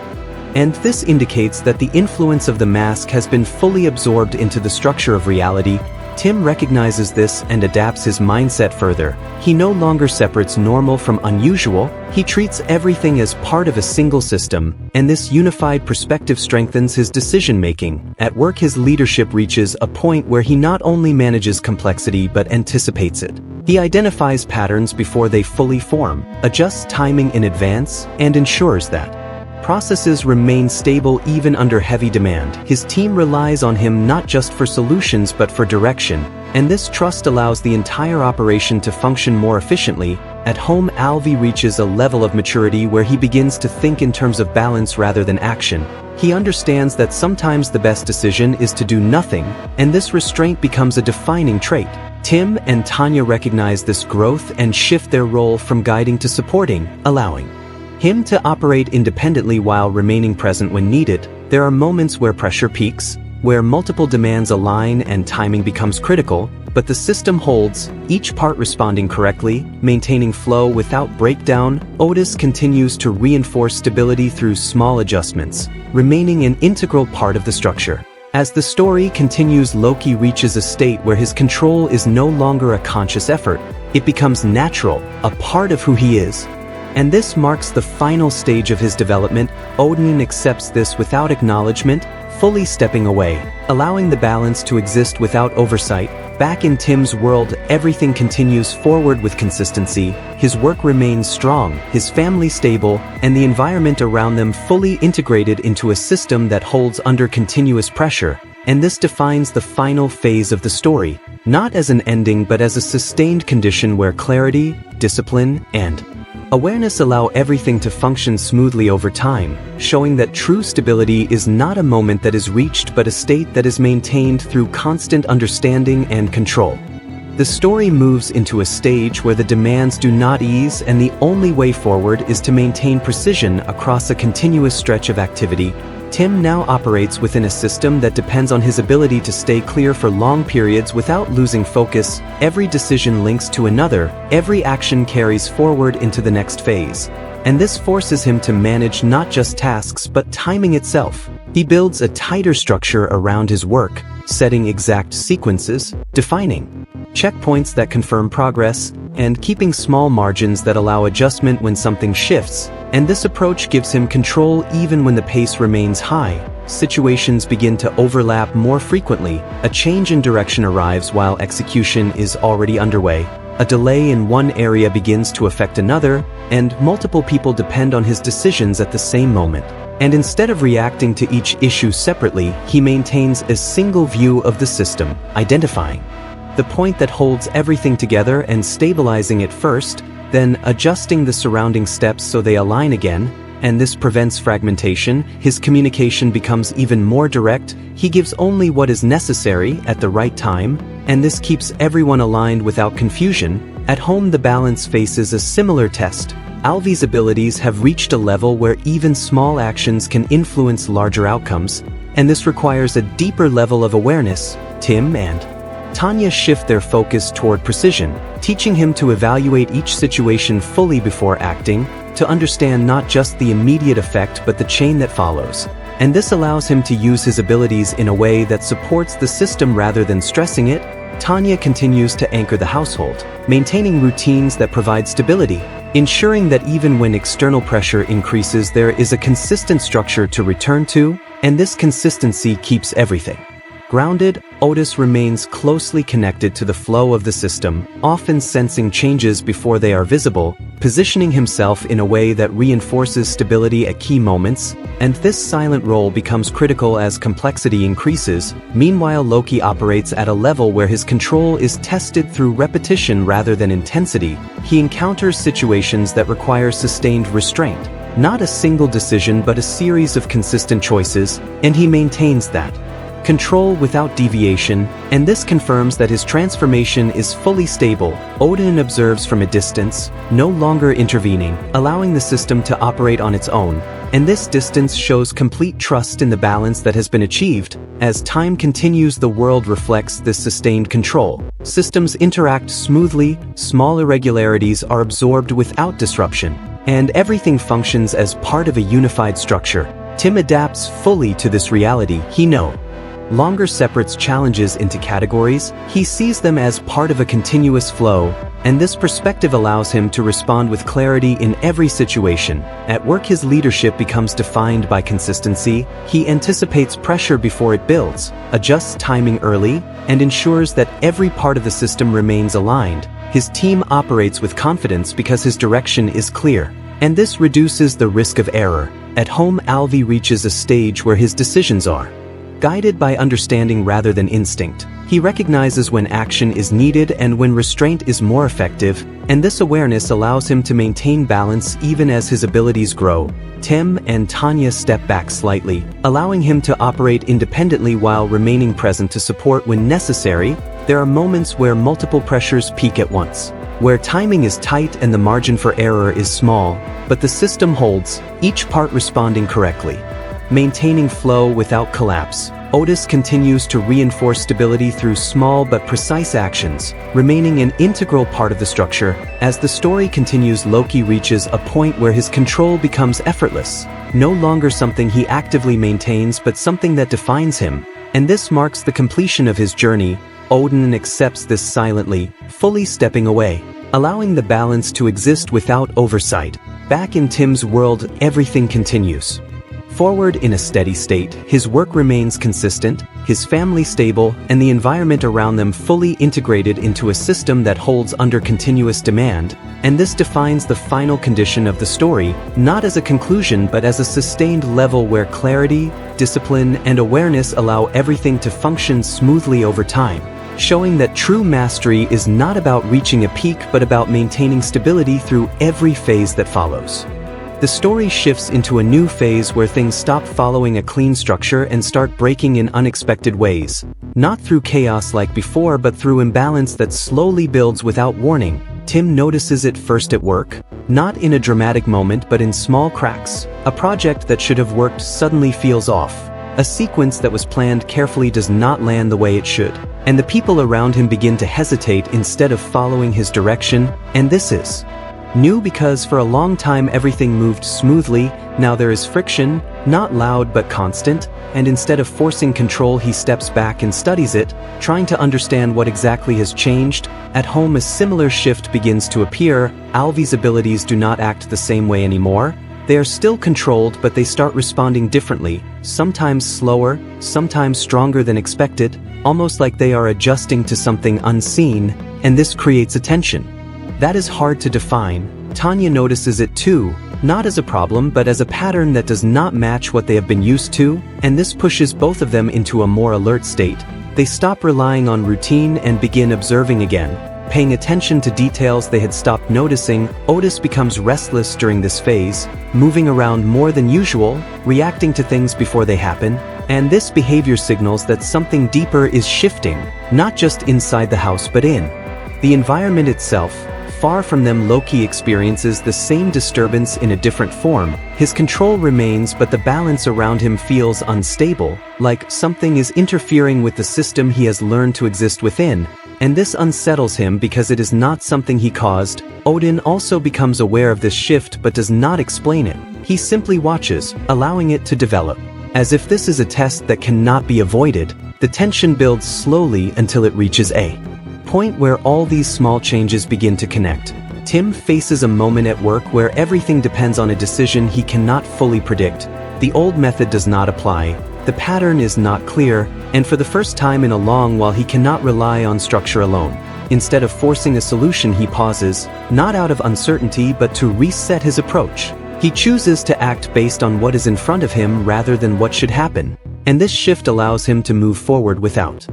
And this indicates that the influence of the mask has been fully absorbed into the structure of reality. Tim recognizes this and adapts his mindset further. He no longer separates normal from unusual, he treats everything as part of a single system, and this unified perspective strengthens his decision-making. At work, his leadership reaches a point where he not only manages complexity but anticipates it. He identifies patterns before they fully form, adjusts timing in advance, and ensures that processes remain stable even under heavy demand. His team relies on him not just for solutions but for direction, and this trust allows the entire operation to function more efficiently. At home, Alvi reaches a level of maturity where he begins to think in terms of balance rather than action. He understands that sometimes the best decision is to do nothing, and this restraint becomes a defining trait. Tim and Tanya recognize this growth and shift their role from guiding to supporting, allowing him to operate independently while remaining present when needed. There are moments where pressure peaks, where multiple demands align and timing becomes critical, but the system holds, each part responding correctly, maintaining flow without breakdown. Otis continues to reinforce stability through small adjustments, remaining an integral part of the structure. As the story continues, Loki reaches a state where his control is no longer a conscious effort. It becomes natural, a part of who he is. And this marks the final stage of his development. Odin accepts this without acknowledgement, fully stepping away, allowing the balance to exist without oversight. Back in Tim's world, everything continues forward with consistency. His work remains strong, his family stable, and the environment around them fully integrated into a system that holds under continuous pressure. And this defines the final phase of the story, not as an ending but as a sustained condition where clarity, discipline, and awareness allow everything to function smoothly over time, showing that true stability is not a moment that is reached but a state that is maintained through constant understanding and control. The story moves into a stage where the demands do not ease and the only way forward is to maintain precision across a continuous stretch of activity. Tim now operates within a system that depends on his ability to stay clear for long periods without losing focus. Every decision links to another, every action carries forward into the next phase. And this forces him to manage not just tasks but timing itself. He builds a tighter structure around his work, setting exact sequences, defining checkpoints that confirm progress, and keeping small margins that allow adjustment when something shifts. And this approach gives him control even when the pace remains high. Situations begin to overlap more frequently, a change in direction arrives while execution is already underway. A delay in one area begins to affect another, and multiple people depend on his decisions at the same moment. And instead of reacting to each issue separately, he maintains a single view of the system, identifying the point that holds everything together and stabilizing it first, then adjusting the surrounding steps so they align again, and this prevents fragmentation. His communication becomes even more direct. He gives only what is necessary at the right time, and this keeps everyone aligned without confusion. At home, the balance faces a similar test. Alvi's abilities have reached a level where even small actions can influence larger outcomes, and this requires a deeper level of awareness. Tim and Tanya shift their focus toward precision, teaching him to evaluate each situation fully before acting, to understand not just the immediate effect but the chain that follows. And this allows him to use his abilities in a way that supports the system rather than stressing it. Tanya continues to anchor the household, maintaining routines that provide stability, ensuring that even when external pressure increases there is a consistent structure to return to, and this consistency keeps everything grounded. Otis remains closely connected to the flow of the system, often sensing changes before they are visible, positioning himself in a way that reinforces stability at key moments, and this silent role becomes critical as complexity increases. Meanwhile, Loki operates at a level where his control is tested through repetition rather than intensity. He encounters situations that require sustained restraint, not a single decision but a series of consistent choices, and he maintains that control without deviation, and this confirms that his transformation is fully stable. Odin observes from a distance, no longer intervening, allowing the system to operate on its own, and this distance shows complete trust in the balance that has been achieved. As time continues, the world reflects this sustained control. Systems interact smoothly, small irregularities are absorbed without disruption, and everything functions as part of a unified structure. Tim adapts fully to this reality. He no longer separates challenges into categories, he sees them as part of a continuous flow, and this perspective allows him to respond with clarity in every situation. At work, his leadership becomes defined by consistency. He anticipates pressure before it builds, adjusts timing early, and ensures that every part of the system remains aligned. His team operates with confidence because his direction is clear, and this reduces the risk of error. At home, Alvi reaches a stage where his decisions are guided by understanding rather than instinct. He recognizes when action is needed and when restraint is more effective, and this awareness allows him to maintain balance even as his abilities grow. Tim and Tanya step back slightly, allowing him to operate independently while remaining present to support when necessary. There are moments where multiple pressures peak at once, where timing is tight and the margin for error is small, but the system holds, each part responding correctly. Maintaining flow without collapse, Otis continues to reinforce stability through small but precise actions, remaining an integral part of the structure. As the story continues, Loki reaches a point where his control becomes effortless, no longer something he actively maintains but something that defines him, and this marks the completion of his journey. Odin accepts this silently, fully stepping away, allowing the balance to exist without oversight. Back in Tim's world, everything continues forward in a steady state. His work remains consistent, his family stable, and the environment around them fully integrated into a system that holds under continuous demand, and this defines the final condition of the story, not as a conclusion but as a sustained level where clarity, discipline, and awareness allow everything to function smoothly over time, showing that true mastery is not about reaching a peak but about maintaining stability through every phase that follows. The story shifts into a new phase where things stop following a clean structure and start breaking in unexpected ways, not through chaos like before but through imbalance that slowly builds without warning. Tim notices it first at work, not in a dramatic moment but in small cracks. A project that should have worked suddenly feels off. A sequence that was planned carefully does not land the way it should, and the people around him begin to hesitate instead of following his direction, and this is new because for a long time everything moved smoothly. Now there is friction, not loud but constant, and instead of forcing control he steps back and studies it, trying to understand what exactly has changed. At home, a similar shift begins to appear. Alvi's abilities do not act the same way anymore. They are still controlled but they start responding differently, sometimes slower, sometimes stronger than expected, almost like they are adjusting to something unseen, and this creates a tension that is hard to define. Tanya notices it too, not as a problem but as a pattern that does not match what they have been used to, and this pushes both of them into a more alert state. They stop relying on routine and begin observing again, paying attention to details they had stopped noticing. Otis becomes restless during this phase, moving around more than usual, reacting to things before they happen, and this behavior signals that something deeper is shifting, not just inside the house but in the environment itself. Far from them, Loki experiences the same disturbance in a different form. His control remains but the balance around him feels unstable, like something is interfering with the system he has learned to exist within, and this unsettles him because it is not something he caused. Odin also becomes aware of this shift but does not explain it. He simply watches, allowing it to develop. As if this is a test that cannot be avoided, the tension builds slowly until it reaches a point where all these small changes begin to connect. Tim faces a moment at work where everything depends on a decision he cannot fully predict. The old method does not apply. The pattern is not clear, and for the first time in a long while he cannot rely on structure alone. Instead of forcing a solution, he pauses, not out of uncertainty but to reset his approach. He chooses to act based on what is in front of him rather than what should happen, and this shift allows him to move forward without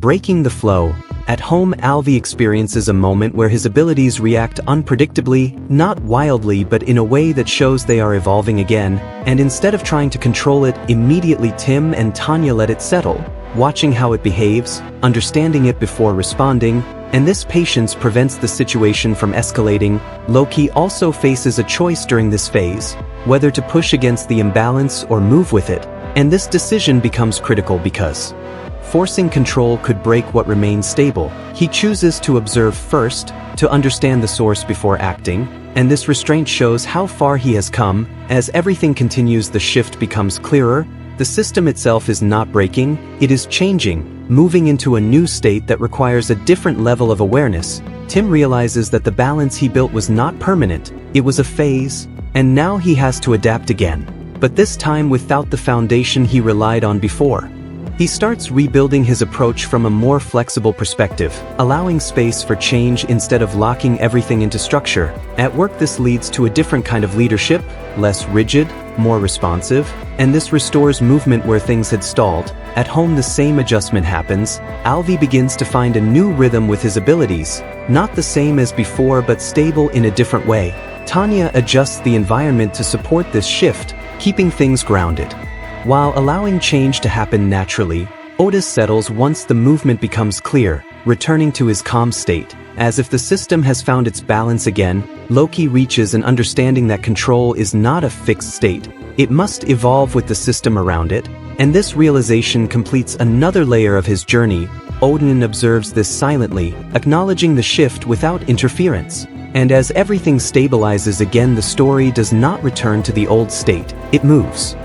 breaking the flow. At home, Alvy experiences a moment where his abilities react unpredictably, not wildly but in a way that shows they are evolving again, and instead of trying to control it immediately, Tim and Tanya let it settle, watching how it behaves, understanding it before responding, and this patience prevents the situation from escalating. Loki also faces a choice during this phase, whether to push against the imbalance or move with it, and this decision becomes critical because forcing control could break what remains stable. He chooses to observe first, to understand the source before acting, and this restraint shows how far he has come. As everything continues, the shift becomes clearer. The system itself is not breaking, it is changing, moving into a new state that requires a different level of awareness. Tim realizes that the balance he built was not permanent, it was a phase, and now he has to adapt again. But this time without the foundation he relied on before. He starts rebuilding his approach from a more flexible perspective, allowing space for change instead of locking everything into structure. At work, this leads to a different kind of leadership, less rigid, more responsive, and this restores movement where things had stalled. At home, the same adjustment happens. Alvy begins to find a new rhythm with his abilities, not the same as before but stable in a different way. Tanya adjusts the environment to support this shift, keeping things grounded. While allowing change to happen naturally, Otis settles once the movement becomes clear, returning to his calm state. As if the system has found its balance again, Loki reaches an understanding that control is not a fixed state. It must evolve with the system around it, and this realization completes another layer of his journey. Odin observes this silently, acknowledging the shift without interference. And as everything stabilizes again, the story does not return to the old state, it moves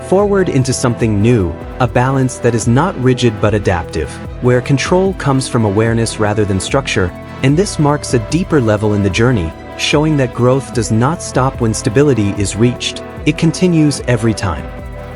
forward into something new, a balance that is not rigid but adaptive, where control comes from awareness rather than structure, and this marks a deeper level in the journey, showing that growth does not stop when stability is reached, it continues every time.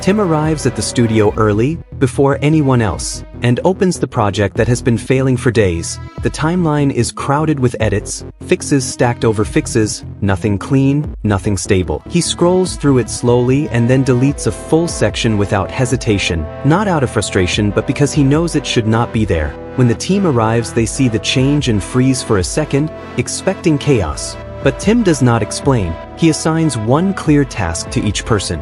Tim arrives at the studio early, before anyone else, and opens the project that has been failing for days. The timeline is crowded with edits, fixes stacked over fixes, nothing clean, nothing stable. He scrolls through it slowly and then deletes a full section without hesitation, not out of frustration but because he knows it should not be there. When the team arrives, they see the change and freeze for a second, expecting chaos. But Tim does not explain, he assigns one clear task to each person.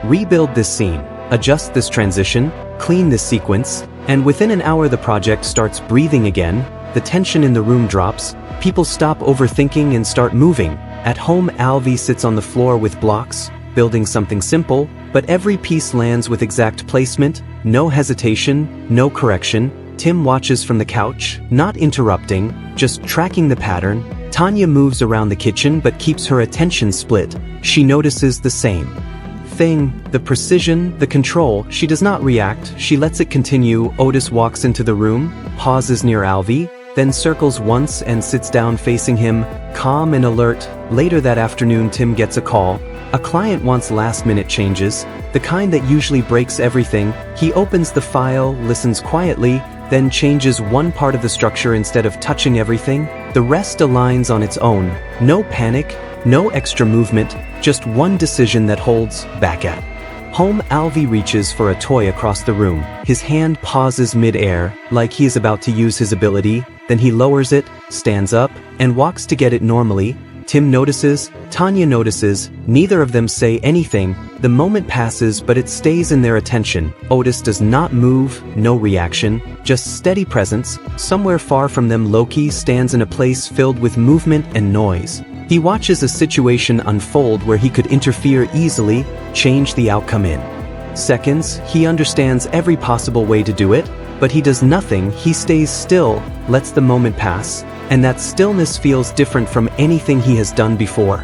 Rebuild this scene, adjust this transition, clean this sequence, and within an hour the project starts breathing again, the tension in the room drops, people stop overthinking and start moving. At home, Alvy sits on the floor with blocks, building something simple, but every piece lands with exact placement, no hesitation, no correction. Tim watches from the couch, not interrupting, just tracking the pattern. Tanya moves around the kitchen but keeps her attention split. She notices the same thing, the precision, the control. She does not react, she lets it continue. Otis walks into the room, pauses near Alvy, then circles once and sits down facing him, calm and alert. Later that afternoon, Tim gets a call. A client wants last-minute changes, the kind that usually breaks everything. He opens the file, listens quietly, then changes one part of the structure instead of touching everything. The rest aligns on its own. No panic, no extra movement, just one decision that holds back. At home, Alvy reaches for a toy across the room. His hand pauses mid-air, like he is about to use his ability, then he lowers it, stands up, and walks to get it normally. Tim notices, Tanya notices, neither of them say anything. The moment passes but it stays in their attention. Otis does not move, no reaction, just steady presence. Somewhere far from them, Loki stands in a place filled with movement and noise. He watches a situation unfold where he could interfere easily, change the outcome in seconds. He understands every possible way to do it, but he does nothing. He stays still, lets the moment pass, and that stillness feels different from anything he has done before.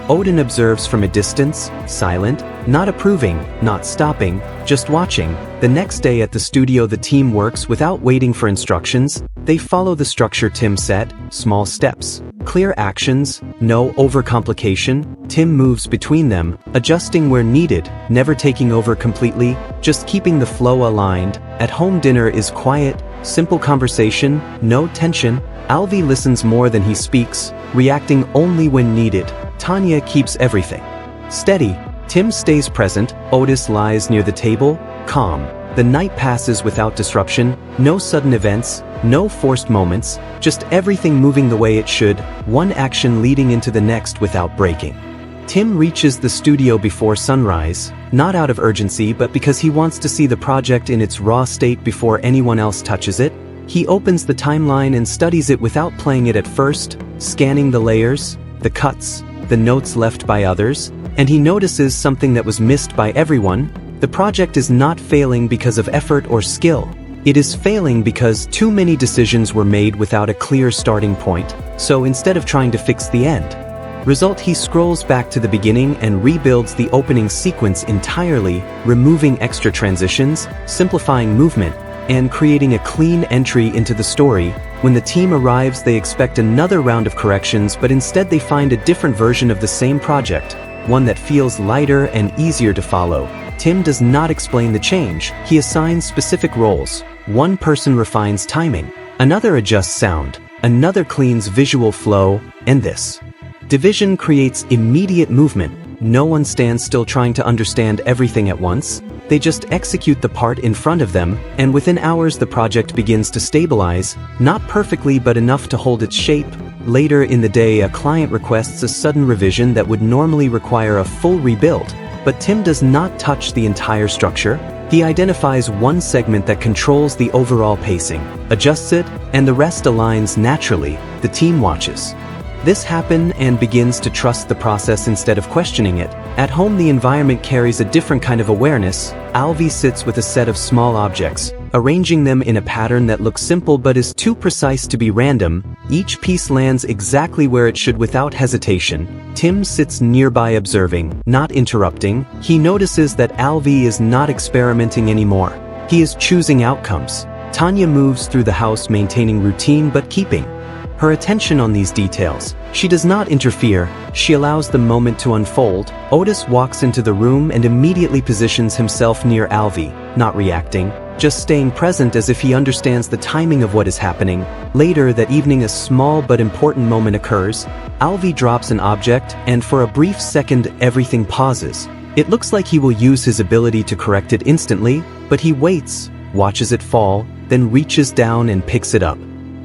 Odin observes from a distance, silent, not approving, not stopping, just watching. The next day at the studio, the team works without waiting for instructions. They follow the structure Tim set, small steps, Clear actions, no overcomplication. Tim moves between them, adjusting where needed, never taking over completely, just keeping the flow aligned. At home dinner is quiet, simple conversation, no tension. Alvi listens more than he speaks, reacting only when needed. Tanya keeps everything steady. Tim stays present. Otis lies near the table, calm. The night passes without disruption, no sudden events, no forced moments, just everything moving the way it should, one action leading into the next without breaking. Tim reaches the studio before sunrise, not out of urgency but because he wants to see the project in its raw state before anyone else touches it. He opens the timeline and studies it without playing it at first, scanning the layers, the cuts, the notes left by others, and he notices something that was missed by everyone. The project is not failing because of effort or skill. It is failing because too many decisions were made without a clear starting point, so instead of trying to fix the end result, he scrolls back to the beginning and rebuilds the opening sequence entirely, removing extra transitions, simplifying movement, and creating a clean entry into the story. When the team arrives, they expect another round of corrections, but instead they find a different version of the same project, one that feels lighter and easier to follow. Tim does not explain the change, he assigns specific roles. One person refines timing, another adjusts sound, another cleans visual flow, and this division creates immediate movement. No one stands still trying to understand everything at once. They just execute the part in front of them, and within hours the project begins to stabilize, not perfectly but enough to hold its shape. Later in the day, a client requests a sudden revision that would normally require a full rebuild, but Tim does not touch the entire structure. He identifies one segment that controls the overall pacing, adjusts it, and the rest aligns naturally. The team watches this happen and begins to trust the process instead of questioning it. At home, the environment carries a different kind of awareness. Alvi sits with a set of small objects, arranging them in a pattern that looks simple but is too precise to be random. Each piece lands exactly where it should without hesitation. Tim sits nearby observing, not interrupting. He notices that Alvi is not experimenting anymore. He is choosing outcomes. Tanya moves through the house, maintaining routine but keeping her attention on these details. She does not interfere, she allows the moment to unfold. Otis walks into the room and immediately positions himself near Alvi, not reacting, just staying present as if he understands the timing of what is happening. Later that evening, a small but important moment occurs. Alvi drops an object, and for a brief second everything pauses. It looks like he will use his ability to correct it instantly, but he waits, watches it fall, then reaches down and picks it up.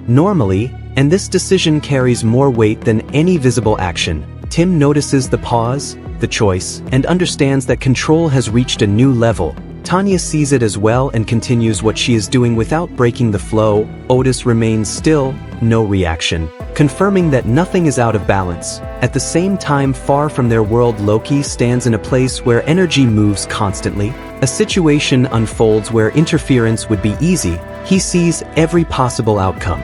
Normally, and this decision carries more weight than any visible action. Tim notices the pause, the choice, and understands that control has reached a new level. Tanya sees it as well and continues what she is doing without breaking the flow. Otis remains still, no reaction, confirming that nothing is out of balance. At the same time, far from their world, Loki stands in a place where energy moves constantly. A situation unfolds where interference would be easy. He sees every possible outcome,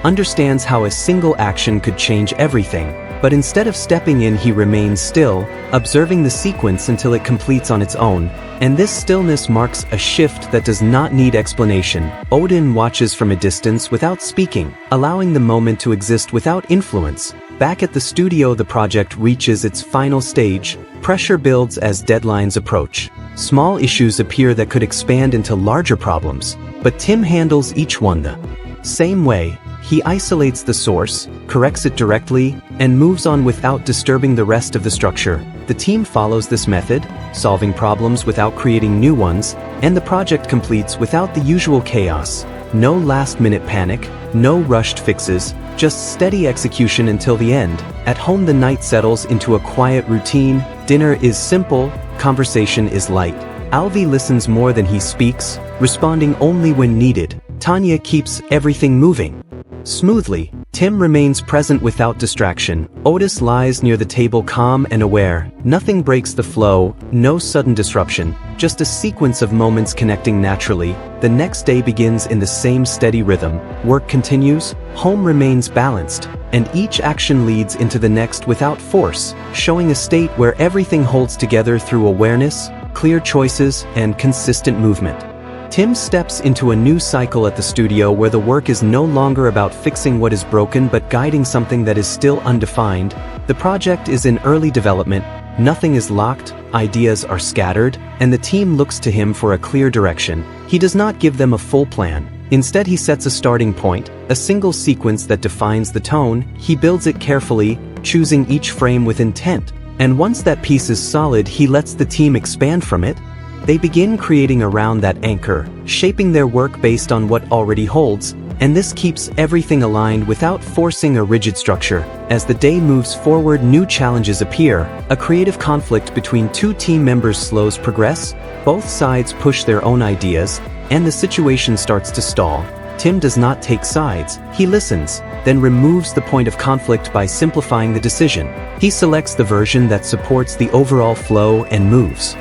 understands how a single action could change everything, but instead of stepping in, he remains still, observing the sequence until it completes on its own. And this stillness marks a shift that does not need explanation. Odin watches from a distance without speaking, allowing the moment to exist without influence. Back at the studio, the project reaches its final stage. Pressure builds as deadlines approach. Small issues appear that could expand into larger problems, but Tim handles each one the same way. He isolates the source, corrects it directly, and moves on without disturbing the rest of the structure. The team follows this method, solving problems without creating new ones, and the project completes without the usual chaos. No last-minute panic, no rushed fixes, just steady execution until the end. At home, the night settles into a quiet routine. Dinner is simple, conversation is light. Alvi listens more than he speaks, responding only when needed. Tanya keeps everything moving smoothly. Tim remains present without distraction. Otis lies near the table, calm and aware. Nothing breaks the flow, no sudden disruption, just a sequence of moments connecting naturally. The next day begins in the same steady rhythm. Work continues, home remains balanced, and each action leads into the next without force, showing a state where everything holds together through awareness, clear choices, and consistent movement. Tim steps into a new cycle at the studio where the work is no longer about fixing what is broken but guiding something that is still undefined. The project is in early development, nothing is locked, ideas are scattered, and the team looks to him for a clear direction. He does not give them a full plan. Instead, he sets a starting point, a single sequence that defines the tone. He builds it carefully, choosing each frame with intent. And once that piece is solid, he lets the team expand from it. They begin creating around that anchor, shaping their work based on what already holds, and this keeps everything aligned without forcing a rigid structure. As the day moves forward, new challenges appear. A creative conflict between two team members slows progress, both sides push their own ideas, and the situation starts to stall. Tim does not take sides, he listens, then removes the point of conflict by simplifying the decision. He selects the version that supports the overall flow and moves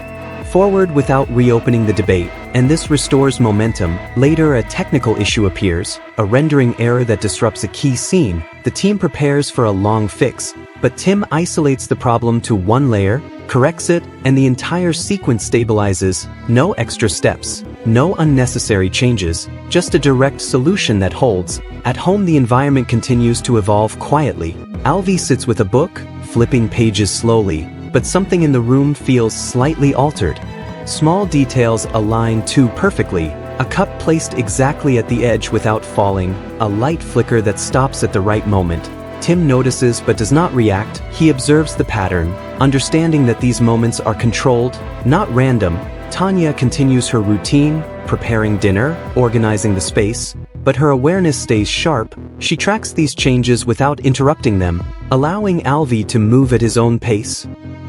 forward without reopening the debate, and this restores momentum. Later, a technical issue appears, a rendering error that disrupts a key scene. The team prepares for a long fix, but Tim isolates the problem to one layer, corrects it, and the entire sequence stabilizes. No extra steps, no unnecessary changes, just a direct solution that holds. At home, the environment continues to evolve quietly. Alvi sits with a book, flipping pages slowly, but something in the room feels slightly altered. Small details align too perfectly, a cup placed exactly at the edge without falling, a light flicker that stops at the right moment. Tim notices but does not react. He observes the pattern, understanding that these moments are controlled, not random. Tanya continues her routine, preparing dinner, organizing the space, but her awareness stays sharp. She tracks these changes without interrupting them, allowing Alvi to move at his own pace.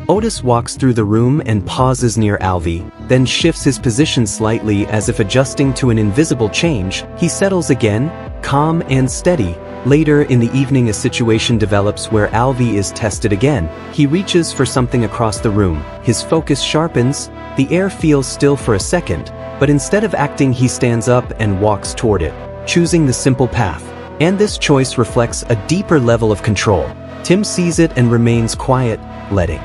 Otis walks through the room and pauses near Alvi, then shifts his position slightly as if adjusting to an invisible change. He settles again, calm and steady. Later in the evening, a situation develops where Alvi is tested again. He reaches for something across the room. His focus sharpens. The air feels still for a second, but instead of acting, he stands up and walks toward it, choosing the simple path. And this choice reflects a deeper level of control. Tim sees it and remains quiet, letting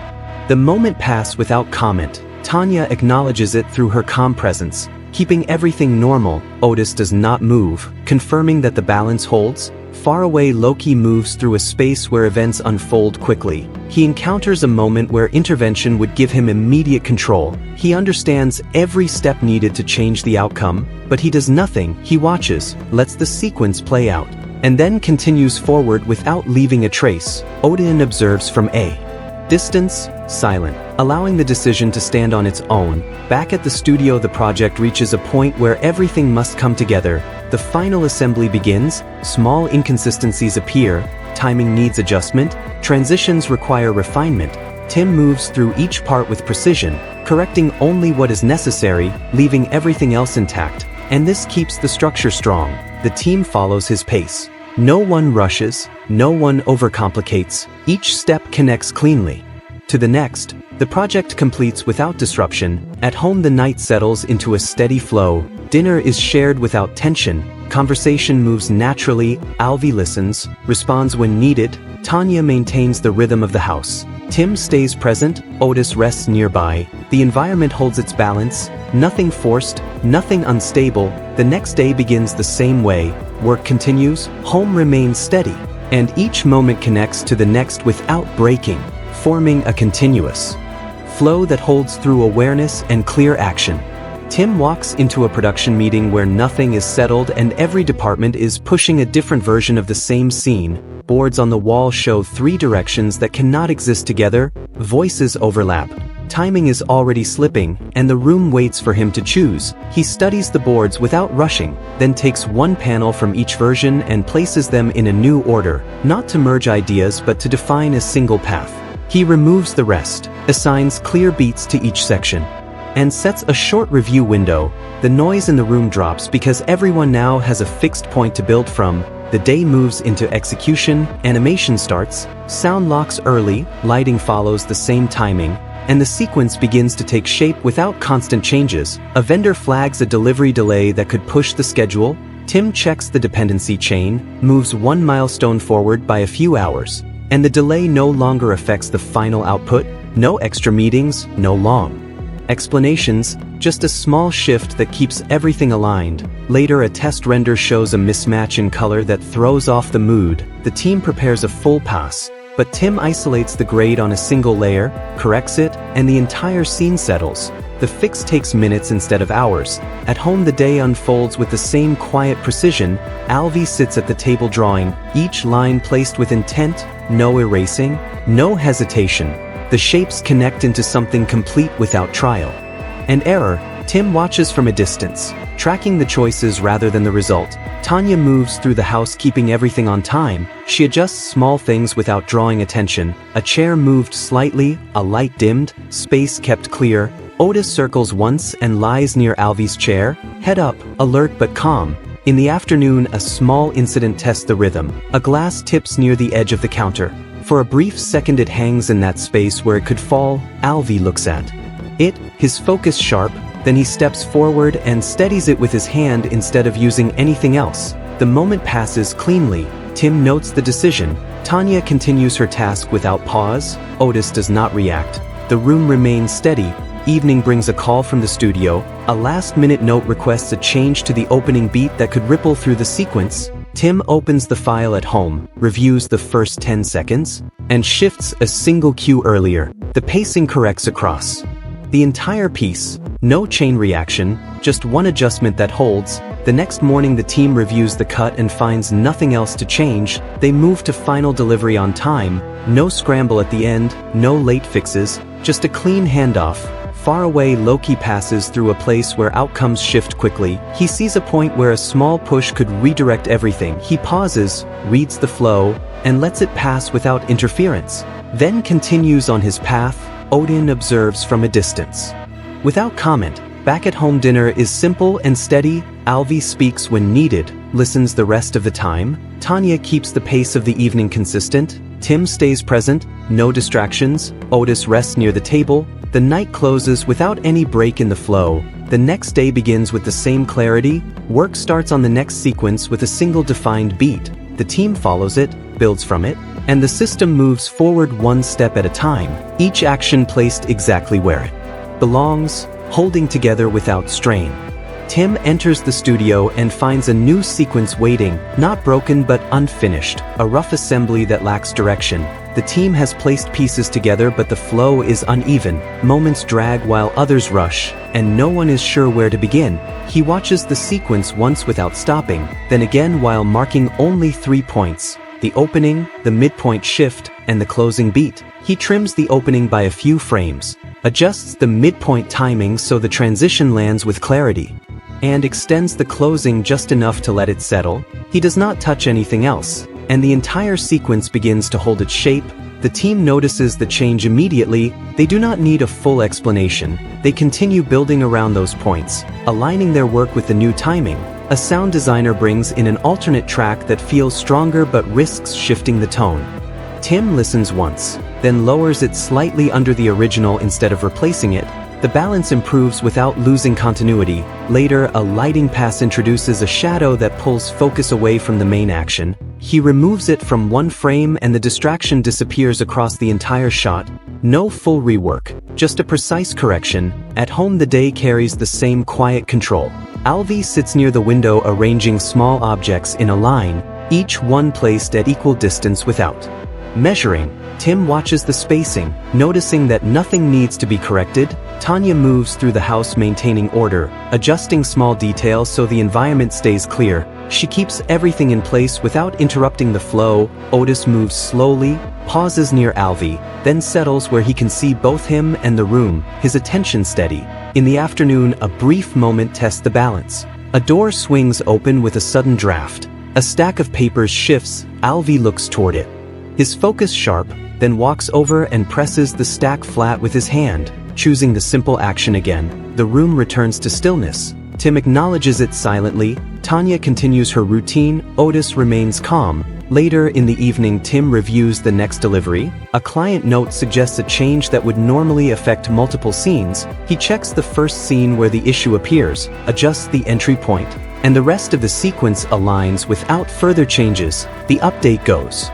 the moment pass without comment. Tanya acknowledges it through her calm presence, keeping everything normal. Otis does not move, confirming that the balance holds. Far away, Loki moves through a space where events unfold quickly. He encounters a moment where intervention would give him immediate control. He understands every step needed to change the outcome, but he does nothing. He watches, lets the sequence play out, and then continues forward without leaving a trace. Odin observes from a distance, silent, allowing the decision to stand on its own. Back at the studio, the project reaches a point where everything must come together. The final assembly begins. Small inconsistencies appear, timing needs adjustment, transitions require refinement. Tim moves through each part with precision, correcting only what is necessary, leaving everything else intact, and this keeps the structure strong. The team follows his pace. No one rushes, no one overcomplicates, each step connects cleanly to the next. The project completes without disruption. At home, the night settles into a steady flow. Dinner is shared without tension. Conversation moves naturally. Alvi listens, responds when needed. Tanya maintains the rhythm of the house. Tim stays present. Otis rests nearby. The environment holds its balance. Nothing forced, nothing unstable. The next day begins the same way. Work continues, home remains steady, and each moment connects to the next without breaking, forming a continuous flow that holds through awareness and clear action. Tim walks into a production meeting where nothing is settled and every department is pushing a different version of the same scene. Boards on the wall show three directions that cannot exist together. Voices overlap. Timing is already slipping, and the room waits for him to choose. He studies the boards without rushing, then takes one panel from each version and places them in a new order, not to merge ideas but to define a single path. He removes the rest, assigns clear beats to each section, and sets a short review window. The noise in the room drops because everyone now has a fixed point to build from. The day moves into execution, animation starts, sound locks early, lighting follows the same timing, and the sequence begins to take shape without constant changes. A vendor flags a delivery delay that could push the schedule. Tim checks the dependency chain, moves one milestone forward by a few hours, and the delay no longer affects the final output. No extra meetings, no long explanations, just a small shift that keeps everything aligned. Later, a test render shows a mismatch in color that throws off the mood. The team prepares a full pass, but Tim isolates the grade on a single layer, corrects it, and the entire scene settles. The fix takes minutes instead of hours. At home, the day unfolds with the same quiet precision. Alvi sits at the table drawing, each line placed with intent, no erasing, no hesitation. The shapes connect into something complete without trial and error. Tim watches from a distance, tracking the choices rather than the result. Tanya moves through the house, keeping everything on time. She adjusts small things without drawing attention. A chair moved slightly, a light dimmed, space kept clear. Otis circles once and lies near Alvi's chair, head up, alert but calm. In the afternoon, a small incident tests the rhythm. A glass tips near the edge of the counter. For a brief second it hangs in that space where it could fall. Alvi looks at it, his focus sharp, then he steps forward and steadies it with his hand instead of using anything else. The moment passes cleanly. Tim notes the decision. Tanya continues her task without pause. Otis does not react. The room remains steady. Evening brings a call from the studio. A last-minute note requests a change to the opening beat that could ripple through the sequence. Tim opens the file at home, reviews the first 10 seconds, and shifts a single cue earlier. The pacing corrects across the entire piece. No chain reaction, just one adjustment that holds. The next morning the team reviews the cut and finds nothing else to change. They move to final delivery on time. No scramble at the end, no late fixes, just a clean handoff. Far away, Loki passes through a place where outcomes shift quickly. He sees a point where a small push could redirect everything. He pauses, reads the flow, and lets it pass without interference. Then continues on his path. Odin observes from a distance. Without comment, back at home dinner is simple and steady. Alvi speaks when needed, listens the rest of the time. Tanya keeps the pace of the evening consistent. Tim stays present, no distractions. Otis rests near the table. The night closes without any break in the flow. The next day begins with the same clarity. Work starts on the next sequence with a single defined beat. The team follows it, builds from it, and the system moves forward one step at a time, each action placed exactly where it belongs, holding together without strain. Tim enters the studio and finds a new sequence waiting, not broken but unfinished, a rough assembly that lacks direction. The team has placed pieces together but the flow is uneven, moments drag while others rush, and no one is sure where to begin. He watches the sequence once without stopping, then again while marking only 3 points: the opening, the midpoint shift, and the closing beat. He trims the opening by a few frames, adjusts the midpoint timing so the transition lands with clarity, and extends the closing just enough to let it settle. He does not touch anything else, and the entire sequence begins to hold its shape. The team notices the change immediately. They do not need a full explanation. They continue building around those points, aligning their work with the new timing. A sound designer brings in an alternate track that feels stronger but risks shifting the tone. Tim listens once, then lowers it slightly under the original instead of replacing it. The balance improves without losing continuity. Later, a lighting pass introduces a shadow that pulls focus away from the main action. He removes it from one frame and the distraction disappears across the entire shot. No full rework, just a precise correction. At home, the day carries the same quiet control. Alvi sits near the window arranging small objects in a line, each one placed at equal distance without measuring. Tim watches the spacing, noticing that nothing needs to be corrected. Tanya moves through the house maintaining order, adjusting small details so the environment stays clear. She keeps everything in place without interrupting the flow. Otis moves slowly, pauses near Alvi, then settles where he can see both him and the room, his attention steady. In the afternoon, a brief moment tests the balance. A door swings open with a sudden draft. A stack of papers shifts. Alvi looks toward it, his focus sharp, then walks over and presses the stack flat with his hand, choosing the simple action again. The room returns to stillness. Tim acknowledges it silently. Tanya continues her routine. Otis remains calm. Later in the evening, Tim reviews the next delivery. A client note suggests a change that would normally affect multiple scenes. He checks the first scene where the issue appears, adjusts the entry point, and the rest of the sequence aligns without further changes. The update goes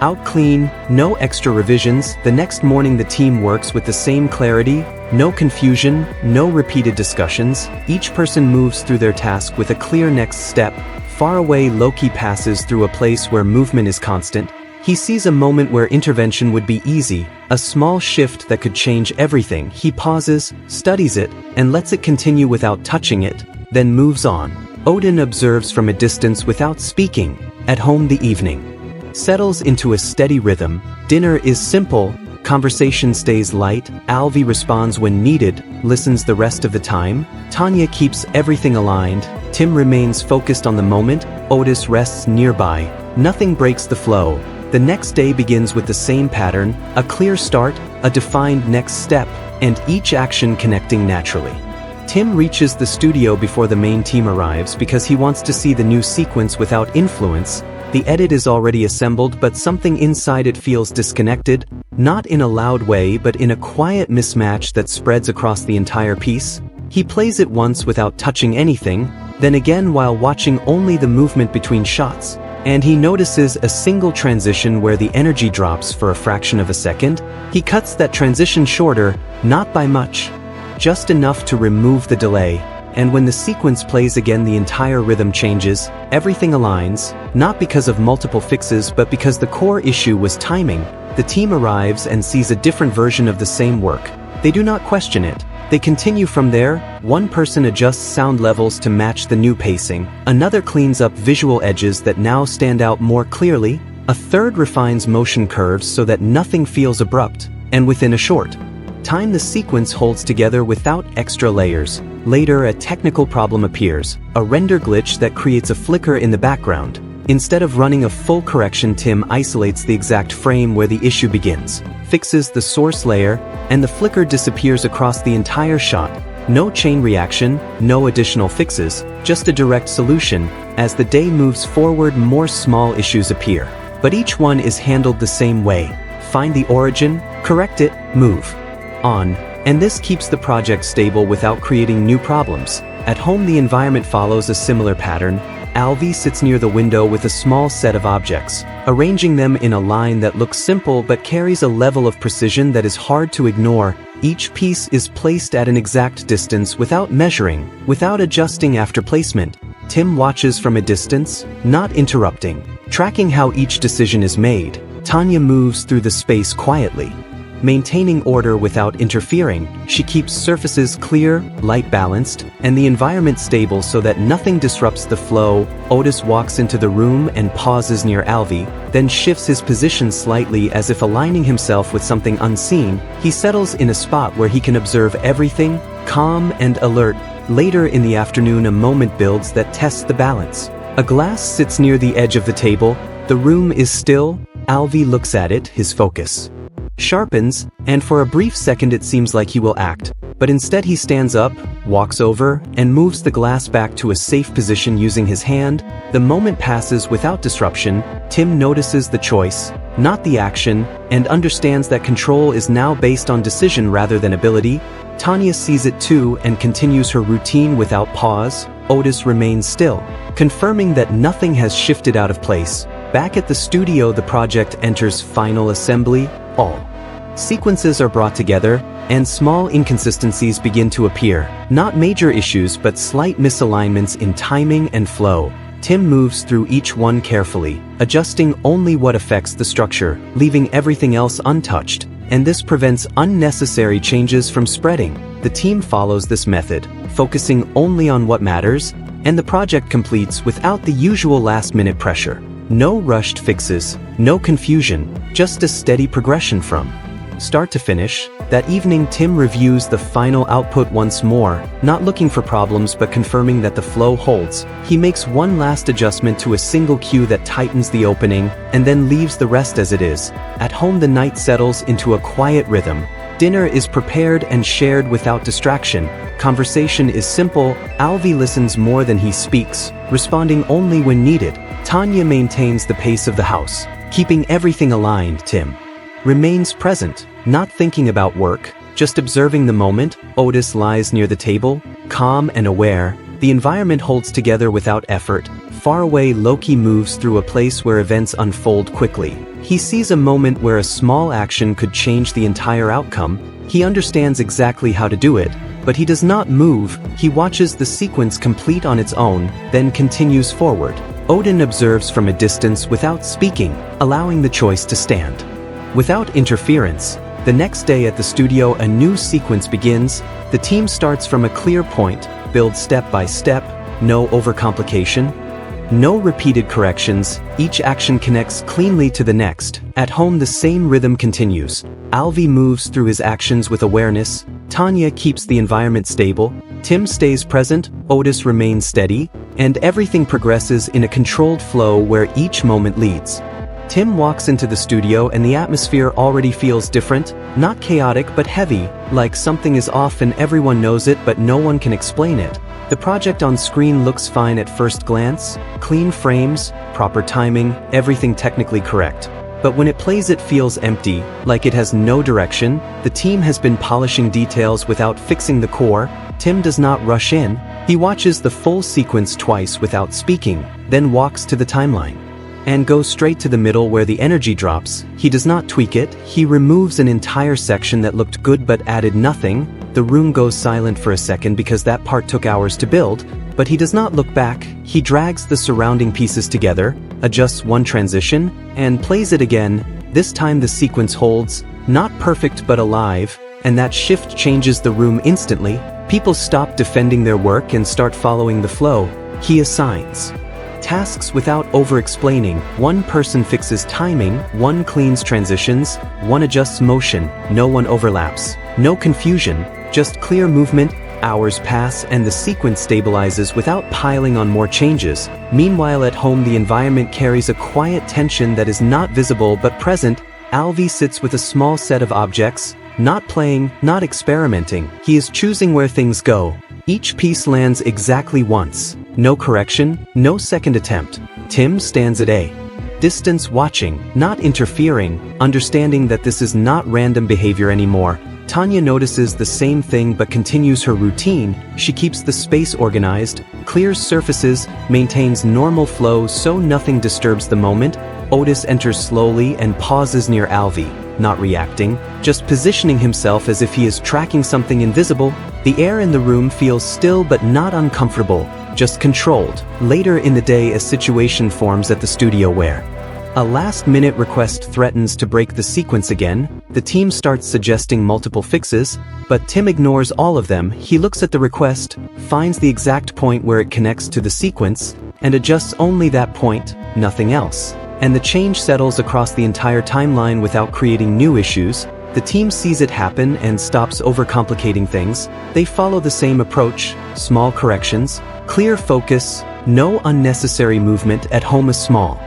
out clean, no extra revisions. The next morning the team works with the same clarity, No confusion, no repeated discussions, each person moves through their task with a clear next step. Far away, Loki passes through a place where movement is constant. He sees a moment where intervention would be easy, a small shift that could change everything. He pauses, studies it, and lets it continue without touching it, then moves on. Odin observes from a distance without speaking. At home, the evening settles into a steady rhythm. Dinner is simple, conversation stays light, Alvi responds when needed, listens the rest of the time. Tanya keeps everything aligned. Tim remains focused on the moment. Otis rests nearby. Nothing breaks the flow. The next day begins with the same pattern, a clear start, a defined next step, and each action connecting naturally. Tim reaches the studio before the main team arrives because he wants to see the new sequence without influence. The edit is already assembled, but something inside it feels disconnected, not in a loud way but in a quiet mismatch that spreads across the entire piece. He plays it once without touching anything, then again while watching only the movement between shots, and he notices a single transition where the energy drops for a fraction of a second. He cuts that transition shorter, not by much, just enough to remove the delay. And when the sequence plays again, the entire rhythm changes, everything aligns, not because of multiple fixes but because the core issue was timing. The team arrives and sees a different version of the same work. They do not question it. They continue from there. One person adjusts sound levels to match the new pacing. Another cleans up visual edges that now stand out more clearly. A third refines motion curves so that nothing feels abrupt. And within a short time, the sequence holds together without extra layers. Later, a technical problem appears, a render glitch that creates a flicker in the background. Instead of running a full correction, Tim isolates the exact frame where the issue begins, fixes the source layer, and the flicker disappears across the entire shot. No chain reaction, no additional fixes, just a direct solution. As the day moves forward, more small issues appear, but each one is handled the same way. Find the origin, correct it, move on. And this keeps the project stable without creating new problems. At home, the environment follows a similar pattern. Alvi sits near the window with a small set of objects, arranging them in a line that looks simple but carries a level of precision that is hard to ignore. Each piece is placed at an exact distance without measuring, without adjusting after placement. Tim watches from a distance, not interrupting, tracking how each decision is made. Tanya moves through the space quietly, maintaining order without interfering. She keeps surfaces clear, light balanced, and the environment stable so that nothing disrupts the flow. Otis walks into the room and pauses near Alvi, then shifts his position slightly as if aligning himself with something unseen. He settles in a spot where he can observe everything, calm and alert. Later in the afternoon, a moment builds that tests the balance. A glass sits near the edge of the table. The room is still. Alvi looks at it, his focus sharpens, and for a brief second it seems like he will act. But instead he stands up, walks over, and moves the glass back to a safe position using his hand. The moment passes without disruption. Tim notices the choice, not the action, and understands that control is now based on decision rather than ability. Tanya sees it too and continues her routine without pause. Otis remains still, confirming that nothing has shifted out of place. Back at the studio, the project enters final assembly. All sequences are brought together, and small inconsistencies begin to appear. Not major issues, but slight misalignments in timing and flow. Tim moves through each one carefully, adjusting only what affects the structure, leaving everything else untouched, and this prevents unnecessary changes from spreading. The team follows this method, focusing only on what matters, and the project completes without the usual last-minute pressure. No rushed fixes, no confusion, just a steady progression from start to finish. That evening, Tim reviews the final output once more, not looking for problems but confirming that the flow holds. He makes one last adjustment to a single cue that tightens the opening, and then leaves the rest as it is. At home, the night settles into a quiet rhythm. Dinner is prepared and shared without distraction. Conversation is simple. Alvi listens more than he speaks, responding only when needed. Tanya maintains the pace of the house, keeping everything aligned. Tim remains present, not thinking about work, just observing the moment. Otis lies near the table, calm and aware. The environment holds together without effort. Far away, Loki moves through a place where events unfold quickly. He sees a moment where a small action could change the entire outcome. He understands exactly how to do it, but he does not move. He watches the sequence complete on its own, then continues forward. Odin observes from a distance without speaking, allowing the choice to stand. Without interference, the next day at the studio a new sequence begins. The team starts from a clear point, builds step by step, no overcomplication, no repeated corrections, each action connects cleanly to the next. At home the same rhythm continues. Alvi moves through his actions with awareness, Tanya keeps the environment stable, Tim stays present, Otis remains steady, and everything progresses in a controlled flow where each moment leads. Tim walks into the studio and the atmosphere already feels different, not chaotic but heavy, like something is off and everyone knows it but no one can explain it. The project on screen looks fine at first glance, clean frames, proper timing, everything technically correct. But when it plays it feels empty, like it has no direction. The team has been polishing details without fixing the core. Tim does not rush in. He watches the full sequence twice without speaking, then walks to the timeline and goes straight to the middle where the energy drops. He does not tweak it, he removes an entire section that looked good but added nothing. The room goes silent for a second because that part took hours to build, but he does not look back. He drags the surrounding pieces together, adjusts one transition, and plays it again. This time the sequence holds, not perfect but alive, and that shift changes the room instantly. People stop defending their work and start following the flow. He assigns tasks without over-explaining. One person fixes timing, one cleans transitions, one adjusts motion, no one overlaps. No confusion, just clear movement. Hours pass and the sequence stabilizes without piling on more changes. Meanwhile at home the environment carries a quiet tension that is not visible but present. Alvi sits with a small set of objects, not playing, not experimenting. He is choosing where things go. Each piece lands exactly once. No correction, no second attempt. Tim stands at a distance watching, not interfering, understanding that this is not random behavior anymore. Tanya notices the same thing but continues her routine. She keeps the space organized, clears surfaces, maintains normal flow so nothing disturbs the moment. Otis enters slowly and pauses near Alvi, not reacting, just positioning himself as if he is tracking something invisible. The air in the room feels still but not uncomfortable, just controlled. Later in the day a situation forms at the studio where a last-minute request threatens to break the sequence again. The team starts suggesting multiple fixes, but Tim ignores all of them. He looks at the request, finds the exact point where it connects to the sequence, and adjusts only that point, nothing else. And the change settles across the entire timeline without creating new issues. The team sees it happen and stops overcomplicating things. They follow the same approach, small corrections, clear focus, no unnecessary movement. At home a small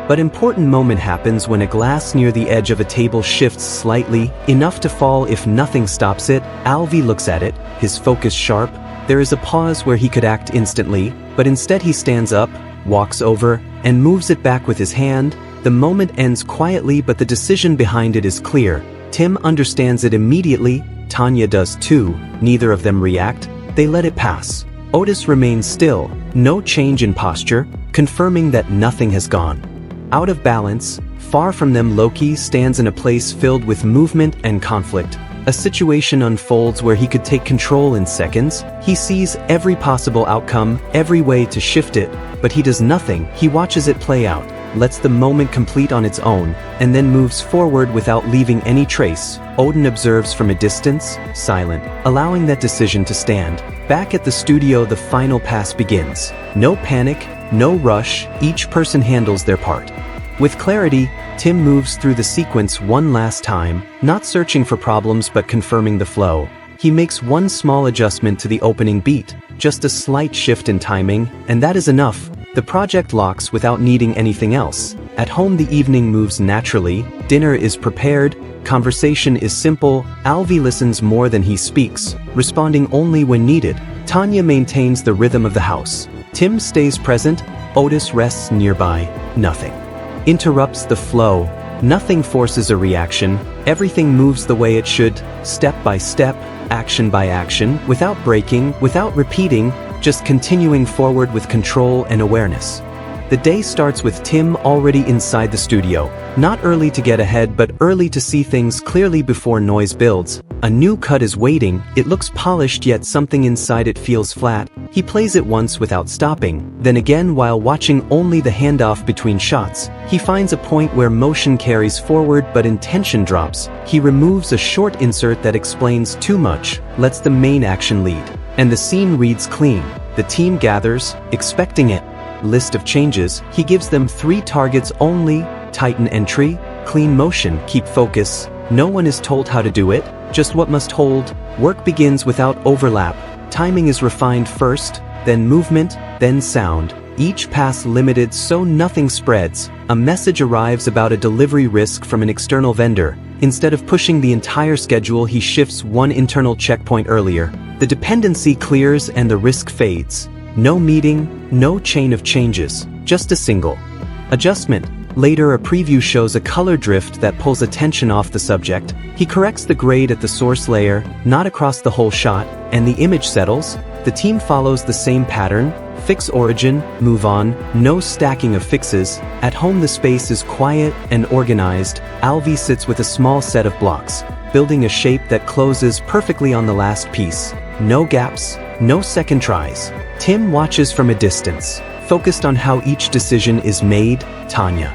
but important moment happens when a glass near the edge of a table shifts slightly, enough to fall if nothing stops it. Alvi looks at it, his focus sharp. There is a pause where he could act instantly, but instead he stands up, walks over, and moves it back with his hand. The moment ends quietly but the decision behind it is clear. Tim understands it immediately, Tanya does too. Neither of them react, they let it pass. Otis remains still, no change in posture, confirming that nothing has gone out of balance. Far from them Loki stands in a place filled with movement and conflict. A situation unfolds where he could take control in seconds. He sees every possible outcome, every way to shift it, but he does nothing. He watches it play out, lets the moment complete on its own, and then moves forward without leaving any trace. Odin observes from a distance, silent, allowing that decision to stand. Back at the studio the final pass begins. No panic, no rush, each person handles their part. With clarity, Tim moves through the sequence one last time, not searching for problems but confirming the flow. He makes one small adjustment to the opening beat, just a slight shift in timing, and that is enough. The project locks without needing anything else. At home the evening moves naturally, dinner is prepared, conversation is simple. Alvi listens more than he speaks, responding only when needed. Tanya maintains the rhythm of the house. Tim stays present, Otis rests nearby. Nothing interrupts the flow. Nothing forces a reaction. Everything moves the way it should, step by step, action by action, without breaking, without repeating, just continuing forward with control and awareness. The day starts with Tim already inside the studio. Not early to get ahead, but early to see things clearly before noise builds. A new cut is waiting. It looks polished, yet something inside it feels flat. He plays it once without stopping, then again while watching only the handoff between shots. He finds a point where motion carries forward but intention drops. He removes a short insert that explains too much, lets the main action lead, and the scene reads clean. The team gathers, expecting it. List of changes. He gives them 3 targets only: tighten entry, clean motion, keep focus. No one is told how to do it, just what must hold. Work begins without overlap. Timing is refined first, then movement, then sound. Each pass limited so nothing spreads. A message arrives about a delivery risk from an external vendor. Instead of pushing the entire schedule, he shifts one internal checkpoint earlier. The dependency clears and the risk fades. No meeting, no chain of changes, just a single adjustment. Later, a preview shows a color drift that pulls attention off the subject. He corrects the grade at the source layer, not across the whole shot, and the image settles. The team follows the same pattern: fix origin, move on, no stacking of fixes. At home, the space is quiet and organized. Alvi sits with a small set of blocks, building a shape that closes perfectly on the last piece. No gaps, no second tries. Tim watches from a distance, focused on how each decision is made. Tanya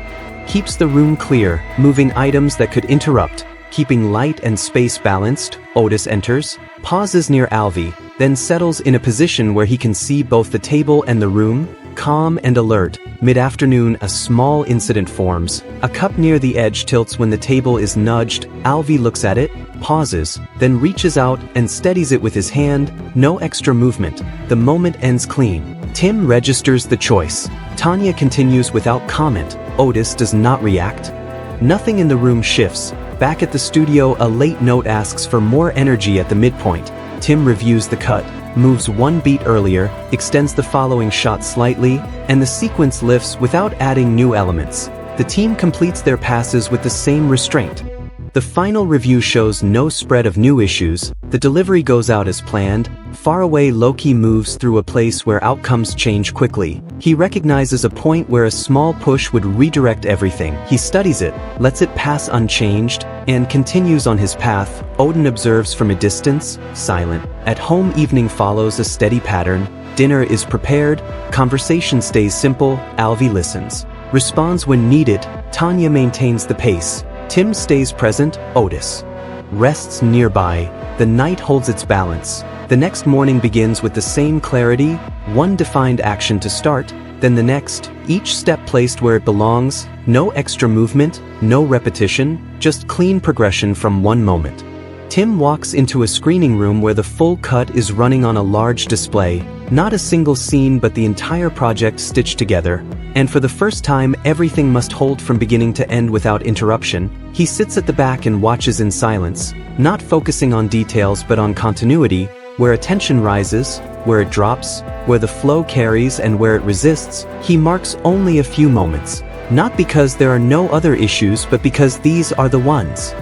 keeps the room clear, moving items that could interrupt, keeping light and space balanced. Otis enters, pauses near Alvi, then settles in a position where he can see both the table and the room, calm and alert. Mid-afternoon, a small incident forms. A cup near the edge tilts when the table is nudged. Alvi looks at it, pauses, then reaches out and steadies it with his hand. No extra movement. The moment ends clean. Tim registers the choice. Tanya continues without comment. Otis does not react. Nothing in the room shifts. Back at the studio, a late note asks for more energy at the midpoint. Tim reviews the cut, moves one beat earlier, extends the following shot slightly, and the sequence lifts without adding new elements. The team completes their passes with the same restraint. The final review shows no spread of new issues. The delivery goes out as planned. Far away, Loki moves through a place where outcomes change quickly. He recognizes a point where a small push would redirect everything. He studies it, lets it pass unchanged, and continues on his path. Odin observes from a distance, silent. At home, evening follows a steady pattern. Dinner is prepared. Conversation stays simple. Alvi listens, responds when needed. Tanya maintains the pace. Tim stays present. Otis rests nearby. The night holds its balance. The next morning begins with the same clarity, one defined action to start, then the next, each step placed where it belongs. No extra movement, no repetition, just clean progression from one moment. Tim walks into a screening room where the full cut is running on a large display. Not a single scene, but the entire project stitched together. And for the first time, everything must hold from beginning to end without interruption. He sits at the back and watches in silence, not focusing on details but on continuity, where attention rises, where it drops, where the flow carries and where it resists. He marks only a few moments, not because there are no other issues, but because these are the ones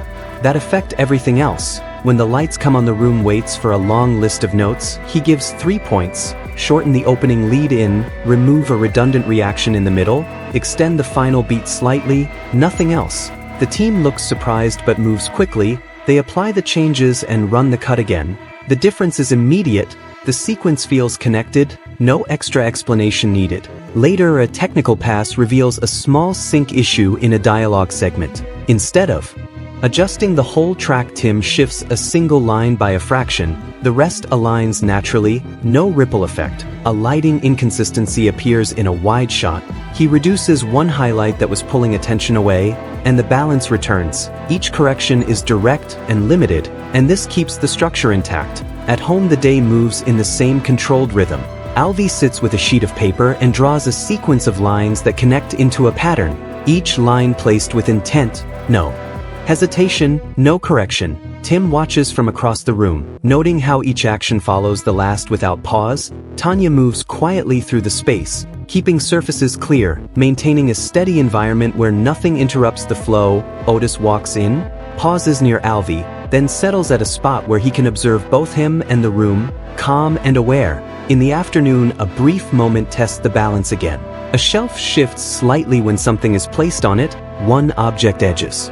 that affect everything else. When the lights come on, the room waits for a long list of notes. He gives 3 points: shorten the opening lead in, remove a redundant reaction in the middle, extend the final beat slightly. Nothing else. The team looks surprised but moves quickly. They apply the changes and run the cut again. The difference is immediate. The sequence feels connected, no extra explanation needed. Later, a technical pass reveals a small sync issue in a dialogue segment. Instead of adjusting the whole track, Tim shifts a single line by a fraction. The rest aligns naturally, no ripple effect. A lighting inconsistency appears in a wide shot. He reduces one highlight that was pulling attention away, and the balance returns. Each correction is direct and limited, and this keeps the structure intact. At home, the day moves in the same controlled rhythm. Alvi sits with a sheet of paper and draws a sequence of lines that connect into a pattern. Each line placed with intent, no hesitation, no correction. Tim watches from across the room, noting how each action follows the last without pause. Tanya moves quietly through the space, keeping surfaces clear, maintaining a steady environment where nothing interrupts the flow. Otis walks in, pauses near Alvi, then settles at a spot where he can observe both him and the room, calm and aware. In the afternoon, a brief moment tests the balance again. A shelf shifts slightly when something is placed on it, one object edges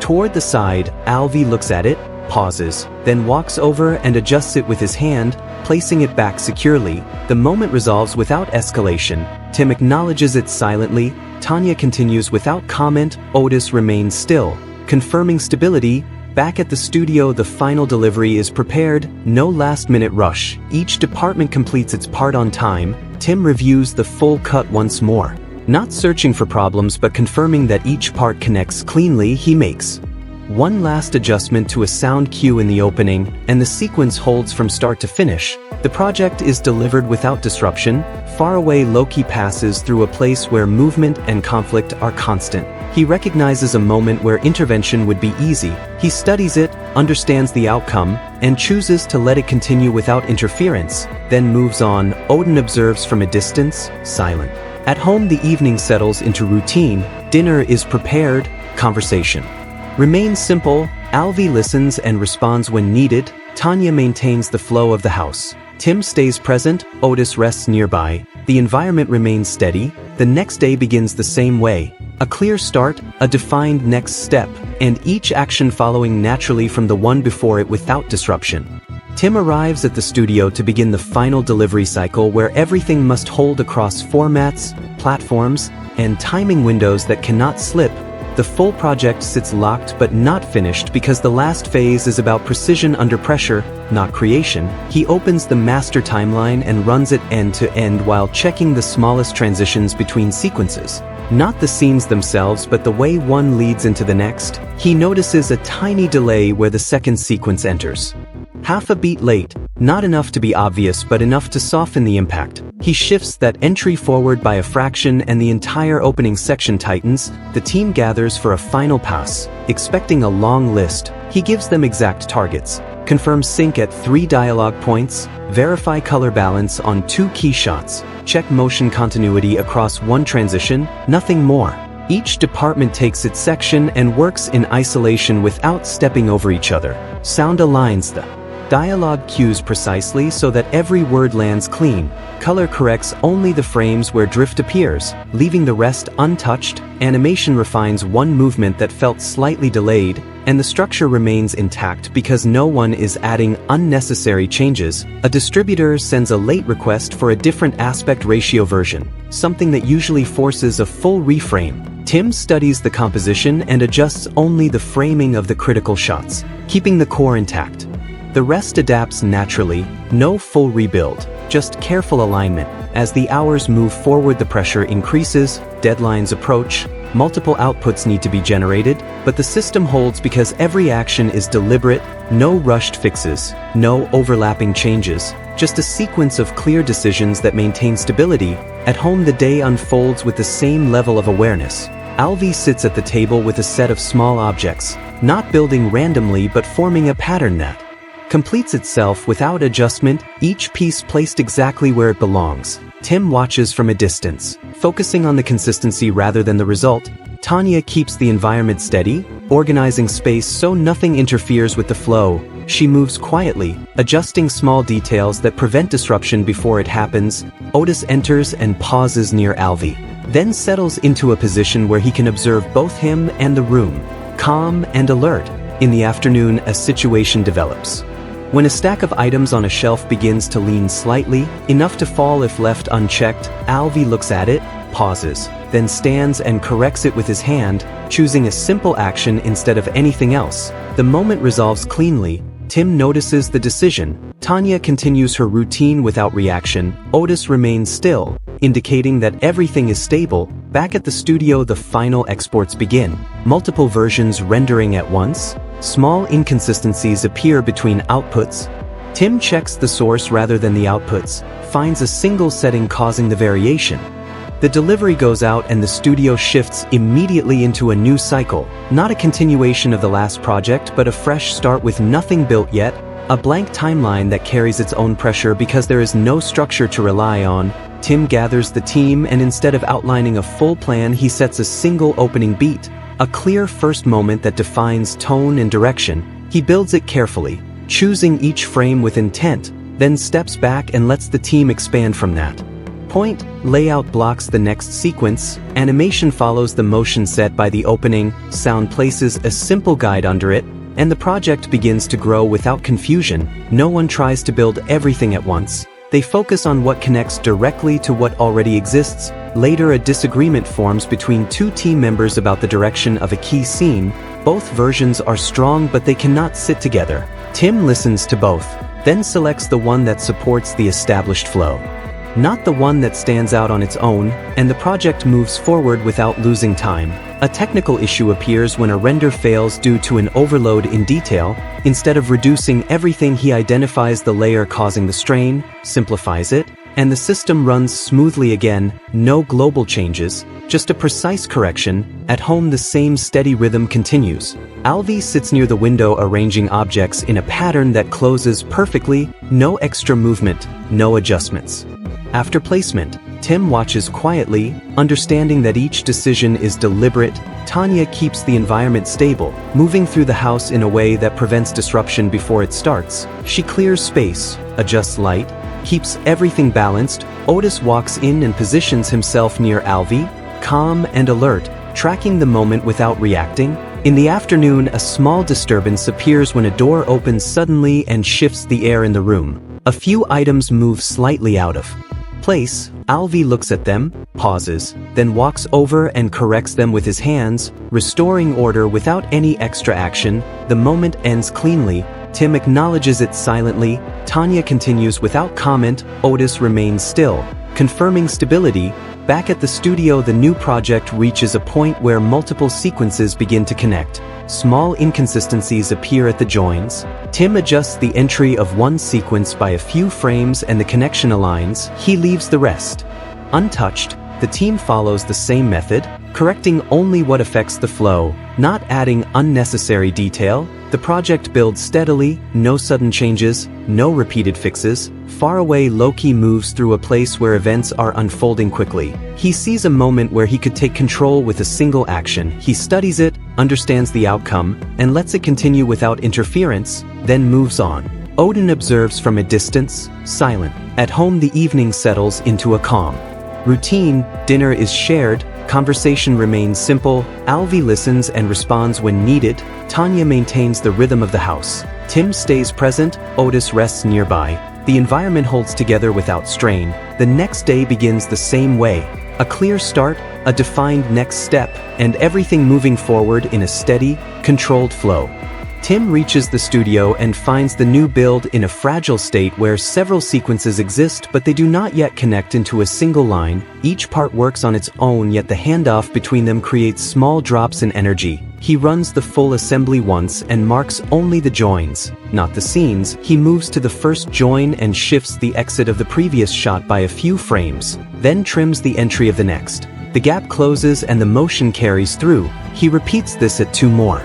toward the side. Alvi looks at it, pauses, then walks over and adjusts it with his hand, placing it back securely. The moment resolves without escalation. Tim acknowledges it silently. Tanya continues without comment. Otis remains still, confirming stability. Back at the studio, the final delivery is prepared. No last-minute rush. Each department completes its part on time. Tim reviews the full cut once more. Not searching for problems but confirming that each part connects cleanly, he makes one last adjustment to a sound cue in the opening, and the sequence holds from start to finish. The project is delivered without disruption. Far away, Loki passes through a place where movement and conflict are constant. He recognizes a moment where intervention would be easy. He studies it, understands the outcome, and chooses to let it continue without interference, then moves on. Odin observes from a distance, silent. At home, the evening settles into routine. Dinner is prepared. Conversation remains simple. Alvi listens and responds when needed. Tanya maintains the flow of the house. Tim stays present. Otis rests nearby. The environment remains steady. The next day begins the same way. A clear start, a defined next step, and each action following naturally from the one before it without disruption. Tim arrives at the studio to begin the final delivery cycle, where everything must hold across formats, platforms, and timing windows that cannot slip. The full project sits locked but not finished because the last phase is about precision under pressure, not creation. He opens the master timeline and runs it end to end while checking the smallest transitions between sequences. Not the scenes themselves, but the way one leads into the next. He notices a tiny delay where the second sequence enters. Half a beat late, not enough to be obvious but enough to soften the impact. He shifts that entry forward by a fraction and the entire opening section tightens. The team gathers for a final pass, expecting a long list. He gives them exact targets, confirms sync at 3 dialogue points, verify color balance on 2 key shots, check motion continuity across 1 transition, nothing more. Each department takes its section and works in isolation without stepping over each other. Sound aligns the dialogue cues precisely so that every word lands clean. Color corrects only the frames where drift appears, leaving the rest untouched. Animation refines one movement that felt slightly delayed, and the structure remains intact because no one is adding unnecessary changes. A distributor sends a late request for a different aspect ratio version, something that usually forces a full reframe. Tim studies the composition and adjusts only the framing of the critical shots, keeping the core intact. The rest adapts naturally, no full rebuild, just careful alignment. As the hours move forward, the pressure increases, deadlines approach, multiple outputs need to be generated, but the system holds because every action is deliberate. No rushed fixes, no overlapping changes, just a sequence of clear decisions that maintain stability. At home, the day unfolds with the same level of awareness. Alvi sits at the table with a set of small objects, not building randomly but forming a pattern that completes itself without adjustment, each piece placed exactly where it belongs. Tim watches from a distance, focusing on the consistency rather than the result. Tanya keeps the environment steady, organizing space so nothing interferes with the flow. She moves quietly, adjusting small details that prevent disruption before it happens. Otis enters and pauses near Alvi, then settles into a position where he can observe both him and the room, calm and alert. In the afternoon, a situation develops. When a stack of items on a shelf begins to lean slightly, enough to fall if left unchecked, Alvi looks at it, pauses, then stands and corrects it with his hand, choosing a simple action instead of anything else. The moment resolves cleanly. Tim notices the decision. Tanya continues her routine without reaction. Otis remains still, indicating that everything is stable. Back at the studio, the final exports begin. Multiple versions rendering at once. Small inconsistencies appear between outputs. Tim checks the source rather than the outputs, finds a single setting causing the variation. The delivery goes out and the studio shifts immediately into a new cycle. Not a continuation of the last project, but a fresh start with nothing built yet. A blank timeline that carries its own pressure because there is no structure to rely on. Tim gathers the team and instead of outlining a full plan, he sets a single opening beat. A clear first moment that defines tone and direction. He builds it carefully, choosing each frame with intent, then steps back and lets the team expand from that. point, layout blocks the next sequence, animation follows the motion set by the opening, sound places a simple guide under it, and the project begins to grow without confusion. No one tries to build everything at once. They focus on what connects directly to what already exists. Later, a disagreement forms between two team members about the direction of a key scene. Both versions are strong, but they cannot sit together. Tim listens to both, then selects the one that supports the established flow, not the one that stands out on its own, and the project moves forward without losing time. A technical issue appears when a render fails due to an overload in detail. Instead of reducing everything, he identifies the layer causing the strain, simplifies it, and the system runs smoothly again. No global changes, just a precise correction. At home, the same steady rhythm continues. Alvi sits near the window arranging objects in a pattern that closes perfectly. No extra movement, no adjustments. After placement, Tim watches quietly, understanding that each decision is deliberate. Tanya keeps the environment stable, moving through the house in a way that prevents disruption before it starts. She clears space, adjusts light, keeps everything balanced. Otis walks in and positions himself near Alvi, calm and alert, tracking the moment without reacting. In the afternoon, a small disturbance appears when a door opens suddenly and shifts the air in the room. A few items move slightly out of place. Alvi looks at them, pauses, then walks over and corrects them with his hands, restoring order without any extra action. The moment ends cleanly. Tim acknowledges it silently. Tanya continues without comment. Otis remains still, confirming stability. Back at the studio, the new project reaches a point where multiple sequences begin to connect. Small inconsistencies appear at the joins. Tim adjusts the entry of one sequence by a few frames and the connection aligns. He leaves the rest untouched. The team follows the same method, correcting only what affects the flow, not adding unnecessary detail. The project builds steadily, no sudden changes, no repeated fixes. Far away, Loki moves through a place where events are unfolding quickly. He sees a moment where he could take control with a single action. He studies it, understands the outcome, and lets it continue without interference, then moves on. Odin observes from a distance, silent. At home, the evening settles into a calm routine. Dinner is shared, conversation remains simple. Alvi listens and responds when needed. Tanya maintains the rhythm of the house. Tim stays present, Otis rests nearby. The environment holds together without strain. The next day begins the same way. A clear start, a defined next step, and everything moving forward in a steady, controlled flow. Tim reaches the studio and finds the new build in a fragile state where several sequences exist, but they do not yet connect into a single line. Each part works on its own, yet the handoff between them creates small drops in energy. He runs the full assembly once and marks only the joins, not the scenes. He moves to the first join and shifts the exit of the previous shot by a few frames, then trims the entry of the next. The gap closes and the motion carries through. He repeats this at 2 more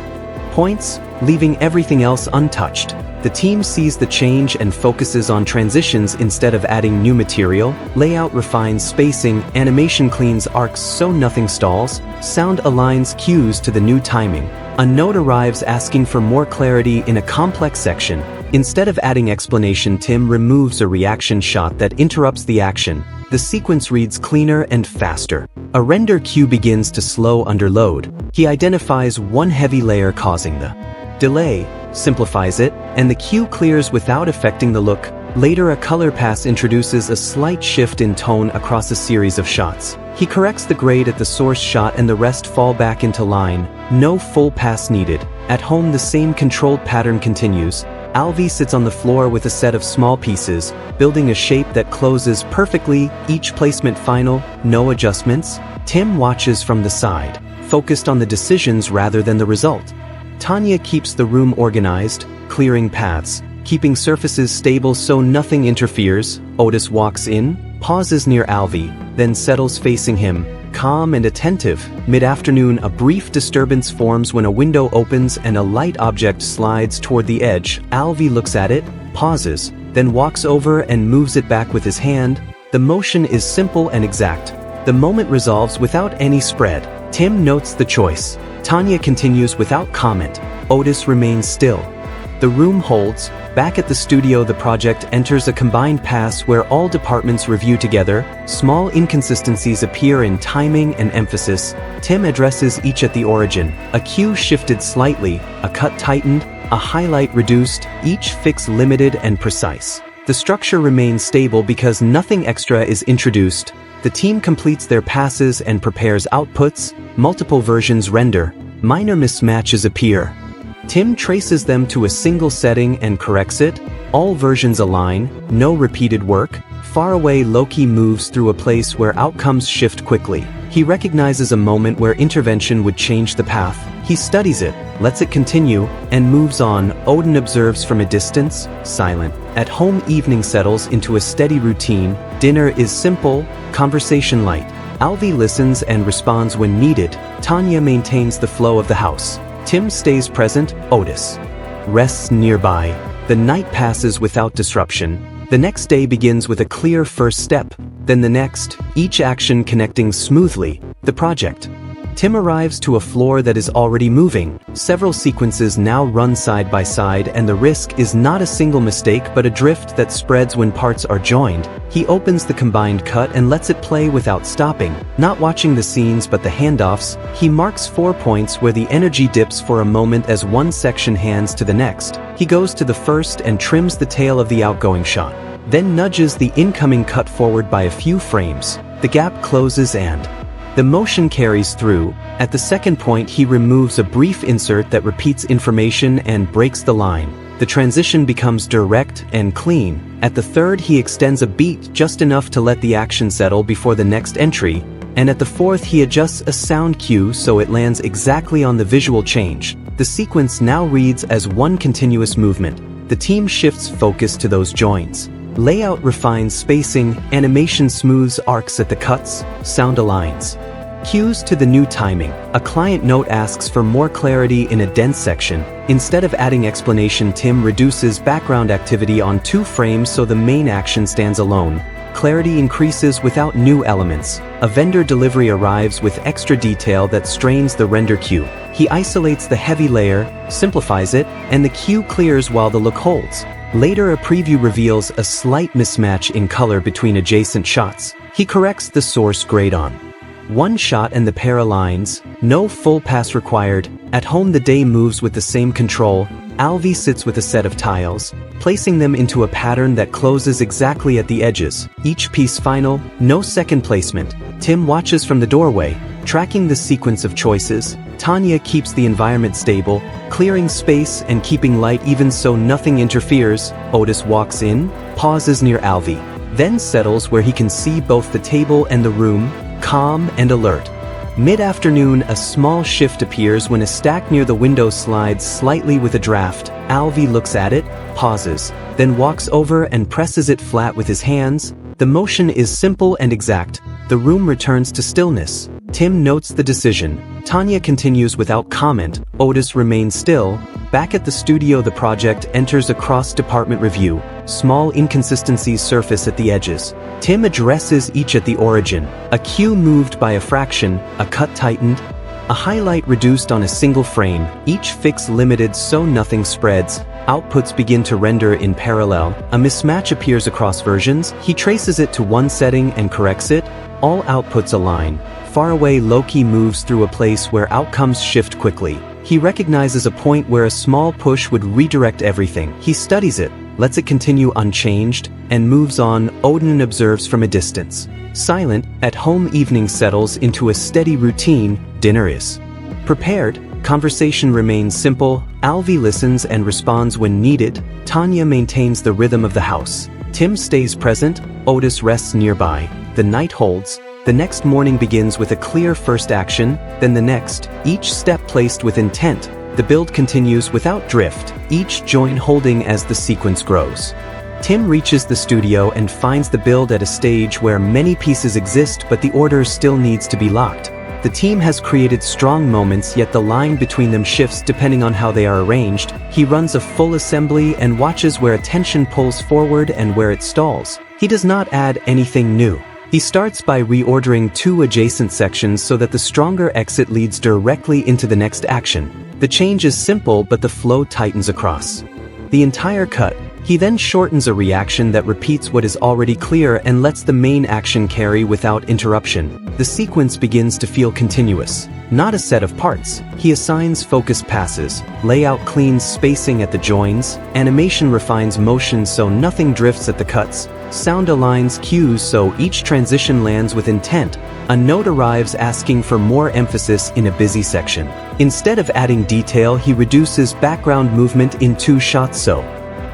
points, leaving everything else untouched. The team sees the change and focuses on transitions instead of adding new material. Layout refines spacing, animation cleans arcs so nothing stalls, sound aligns cues to the new timing. A note arrives asking for more clarity in a complex section. Instead of adding explanation, Tim removes a reaction shot that interrupts the action. The sequence reads cleaner and faster. A render cue begins to slow under load. He identifies one heavy layer causing the delay, simplifies it, and the cue clears without affecting the look. Later, a color pass introduces a slight shift in tone across a series of shots. He corrects the grade at the source shot and the rest fall back into line. No full pass needed. At home, the same controlled pattern continues. Alvi sits on the floor with a set of small pieces, building a shape that closes perfectly, each placement final, no adjustments. Tim watches from the side, focused on the decisions rather than the result. Tanya keeps the room organized, clearing paths, keeping surfaces stable so nothing interferes. Otis walks in, pauses near Alvi, then settles facing him, calm and attentive. Mid-afternoon, a brief disturbance forms when a window opens and a light object slides toward the edge. Alvi looks at it, pauses, then walks over and moves it back with his hand. The motion is simple and exact. The moment resolves without any spread. Tim notes the choice. Tanya continues without comment. Otis remains still. The room holds. Back at the studio, the project enters a combined pass where all departments review together. Small inconsistencies appear in timing and emphasis. Tim addresses each at the origin. A cue shifted slightly, a cut tightened, a highlight reduced, each fix limited and precise. The structure remains stable because nothing extra is introduced. The team completes their passes and prepares outputs. Multiple versions render. Minor mismatches appear. Tim traces them to a single setting and corrects it. All versions align, no repeated work. Far away, Loki moves through a place where outcomes shift quickly. He recognizes a moment where intervention would change the path. He studies it, lets it continue, and moves on. Odin observes from a distance, silent. At home, evening settles into a steady routine. Dinner is simple, conversation light. Alvi listens and responds when needed. Tanya maintains the flow of the house. Tim stays present. Otis rests nearby. The night passes without disruption. The next day begins with a clear first step, then the next, each action connecting smoothly. The project. Tim arrives to a floor that is already moving. Several sequences now run side by side, and the risk is not a single mistake but a drift that spreads when parts are joined. He opens the combined cut and lets it play without stopping. Not watching the scenes but the handoffs, he marks 4 points where the energy dips for a moment as one section hands to the next. He goes to the first and trims the tail of the outgoing shot, then nudges the incoming cut forward by a few frames. The gap closes and the motion carries through. At the second point, he removes a brief insert that repeats information and breaks the line. The transition becomes direct and clean. At the third, he extends a beat just enough to let the action settle before the next entry. And at the fourth, he adjusts a sound cue so it lands exactly on the visual change. The sequence now reads as one continuous movement. The team shifts focus to those joins. Layout refines spacing, animation smooths arcs at the cuts, sound aligns. Cues to the new timing. A client note asks for more clarity in a dense section. Instead of adding explanation, Tim reduces background activity on 2 frames so the main action stands alone. Clarity increases without new elements. A vendor delivery arrives with extra detail that strains the render queue. He isolates the heavy layer, simplifies it, and the queue clears while the look holds. Later, a preview reveals a slight mismatch in color between adjacent shots. He corrects the source grade on one shot and the pair aligns. No full pass required. At home, the day moves with the same control. Alvi sits with a set of tiles, placing them into a pattern that closes exactly at the edges. Each piece final, no second placement. Tim watches from the doorway, tracking the sequence of choices. Tanya keeps the environment stable, clearing space and keeping light even so nothing interferes. Otis walks in, pauses near Alvi, then settles where he can see both the table and the room, calm and alert. Mid-afternoon, a small shift appears when a stack near the window slides slightly with a draft. Alvi looks at it, pauses, then walks over and presses it flat with his hands. The motion is simple and exact. The room returns to stillness. Tim notes the decision. Tanya continues without comment. Otis remains still. Back at the studio, the project enters a cross-department review. Small inconsistencies surface at the edges. Tim addresses each at the origin. A cue moved by a fraction, a cut tightened, a highlight reduced on a single frame, each fix limited so nothing spreads. Outputs begin to render in parallel. A mismatch appears across versions. He traces it to one setting and corrects it. All outputs align. Far away, Loki moves through a place where outcomes shift quickly. He recognizes a point where a small push would redirect everything. He studies it, lets it continue unchanged, and moves on. Odin observes from a distance. Silent, at home, evening settles into a steady routine. Dinner is prepared. Conversation remains simple. Alvi listens and responds when needed. Tanya maintains the rhythm of the house. Tim stays present. Otis rests nearby. The night holds. The next morning begins with a clear first action, then the next, each step placed with intent. The build continues without drift, each joint holding as the sequence grows. Tim reaches the studio and finds the build at a stage where many pieces exist but the order still needs to be locked. The team has created strong moments, yet the line between them shifts depending on how they are arranged. He runs a full assembly and watches where attention pulls forward and where it stalls. He does not add anything new. He starts by reordering 2 adjacent sections so that the stronger exit leads directly into the next action. The change is simple but the flow tightens across. the entire cut. He then shortens a reaction that repeats what is already clear and lets the main action carry without interruption. The sequence begins to feel continuous, not a set of parts. He assigns focus passes, layout cleans spacing at the joins, animation refines motion so nothing drifts at the cuts, sound aligns cues so each transition lands with intent. A note arrives asking for more emphasis in a busy section. Instead of adding detail, he reduces background movement in 2 shots so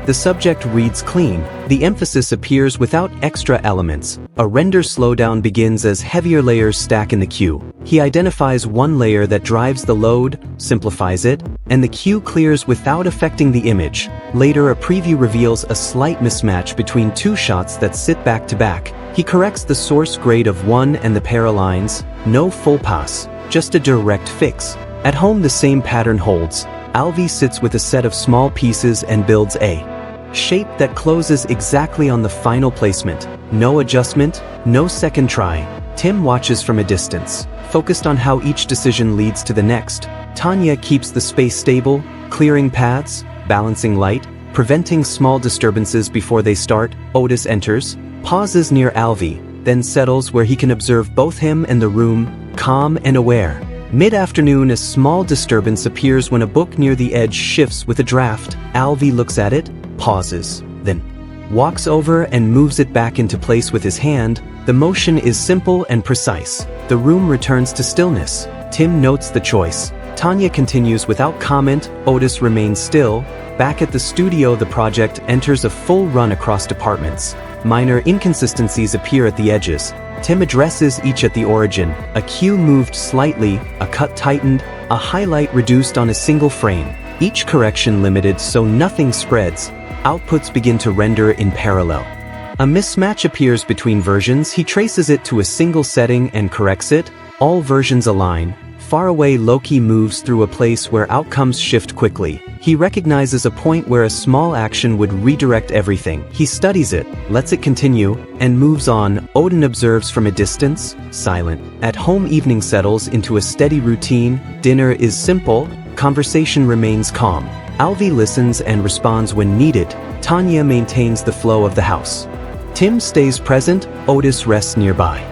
the subject reads clean, the emphasis appears without extra elements. A render slowdown begins as heavier layers stack in the queue. He identifies one layer that drives the load, simplifies it, and the queue clears without affecting the image. Later, a preview reveals a slight mismatch between 2 shots that sit back to back. He corrects the source grade of one and the pair aligns, no full pass, just a direct fix. At home, the same pattern holds. Alvi sits with a set of small pieces and builds a shape that closes exactly on the final placement. No adjustment, no second try. Tim watches from a distance, focused on how each decision leads to the next. Tanya keeps the space stable, clearing paths, balancing light, preventing small disturbances before they start. Otis enters, pauses near Alvi, then settles where he can observe both him and the room, calm and aware. Mid-afternoon, a small disturbance appears when a book near the edge shifts with a draft. Alvi looks at it, pauses, then walks over and moves it back into place with his hand. The motion is simple and precise. The room returns to stillness. Tim notes the choice. Tanya continues without comment. Otis remains still. Back at the studio, the project enters a full run across departments. Minor inconsistencies appear at the edges. Tim addresses each at the origin. A cue moved slightly, a cut tightened, a highlight reduced on a single frame. Each correction limited so nothing spreads. Outputs begin to render in parallel. A mismatch appears between versions. He traces it to a single setting and corrects it. All versions align. Far away, Loki moves through a place where outcomes shift quickly. He recognizes a point where a small action would redirect everything. He studies it, lets it continue, and moves on. Odin observes from a distance, silent. At home, evening settles into a steady routine. Dinner is simple, conversation remains calm. Alvi listens and responds when needed. Tanya maintains the flow of the house. Tim stays present, Otis rests nearby.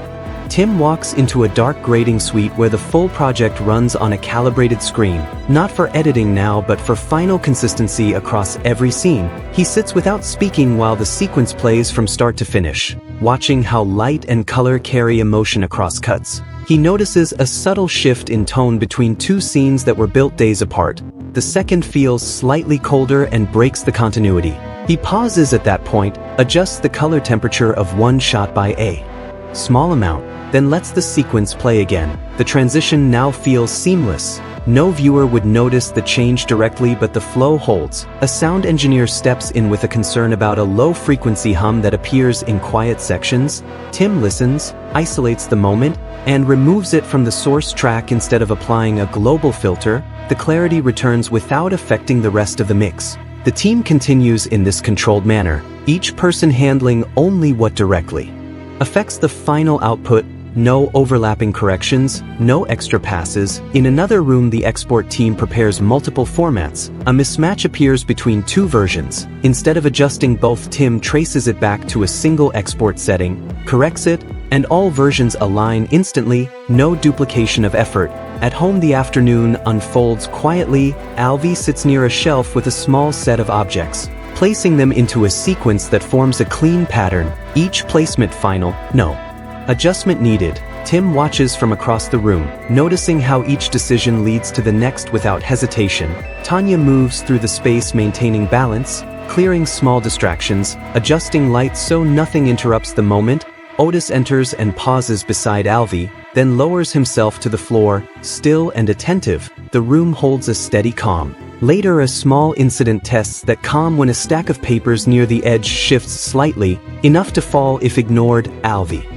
Tim walks into a dark grading suite where the full project runs on a calibrated screen, not for editing now but for final consistency across every scene. He sits without speaking while the sequence plays from start to finish, watching how light and color carry emotion across cuts. He notices a subtle shift in tone between 2 scenes that were built days apart. The second feels slightly colder and breaks the continuity. He pauses at that point, adjusts the color temperature of one shot by a small amount, then lets the sequence play again. The transition now feels seamless. No viewer would notice the change directly, but the flow holds. A sound engineer steps in with a concern about a low-frequency hum that appears in quiet sections. Tim listens, isolates the moment, and removes it from the source track instead of applying a global filter. The clarity returns without affecting the rest of the mix. The team continues in this controlled manner, each person handling only what directly affects the final output. No overlapping corrections, no extra passes. In another room, the export team prepares multiple formats. A mismatch appears between 2 versions. Instead of adjusting both, Tim traces it back to a single export setting, corrects it, and all versions align instantly. No duplication of effort. At home, the afternoon unfolds quietly. Alvi sits near a shelf with a small set of objects, placing them into a sequence that forms a clean pattern. Each placement final, no adjustment needed. Tim watches from across the room, noticing how each decision leads to the next without hesitation. Tanya moves through the space, maintaining balance, clearing small distractions, adjusting light so nothing interrupts the moment. Otis enters and pauses beside Alvi, then lowers himself to the floor, still and attentive. The room holds a steady calm. Later, a small incident tests that calm when a stack of papers near the edge shifts slightly, enough to fall if ignored. Alvi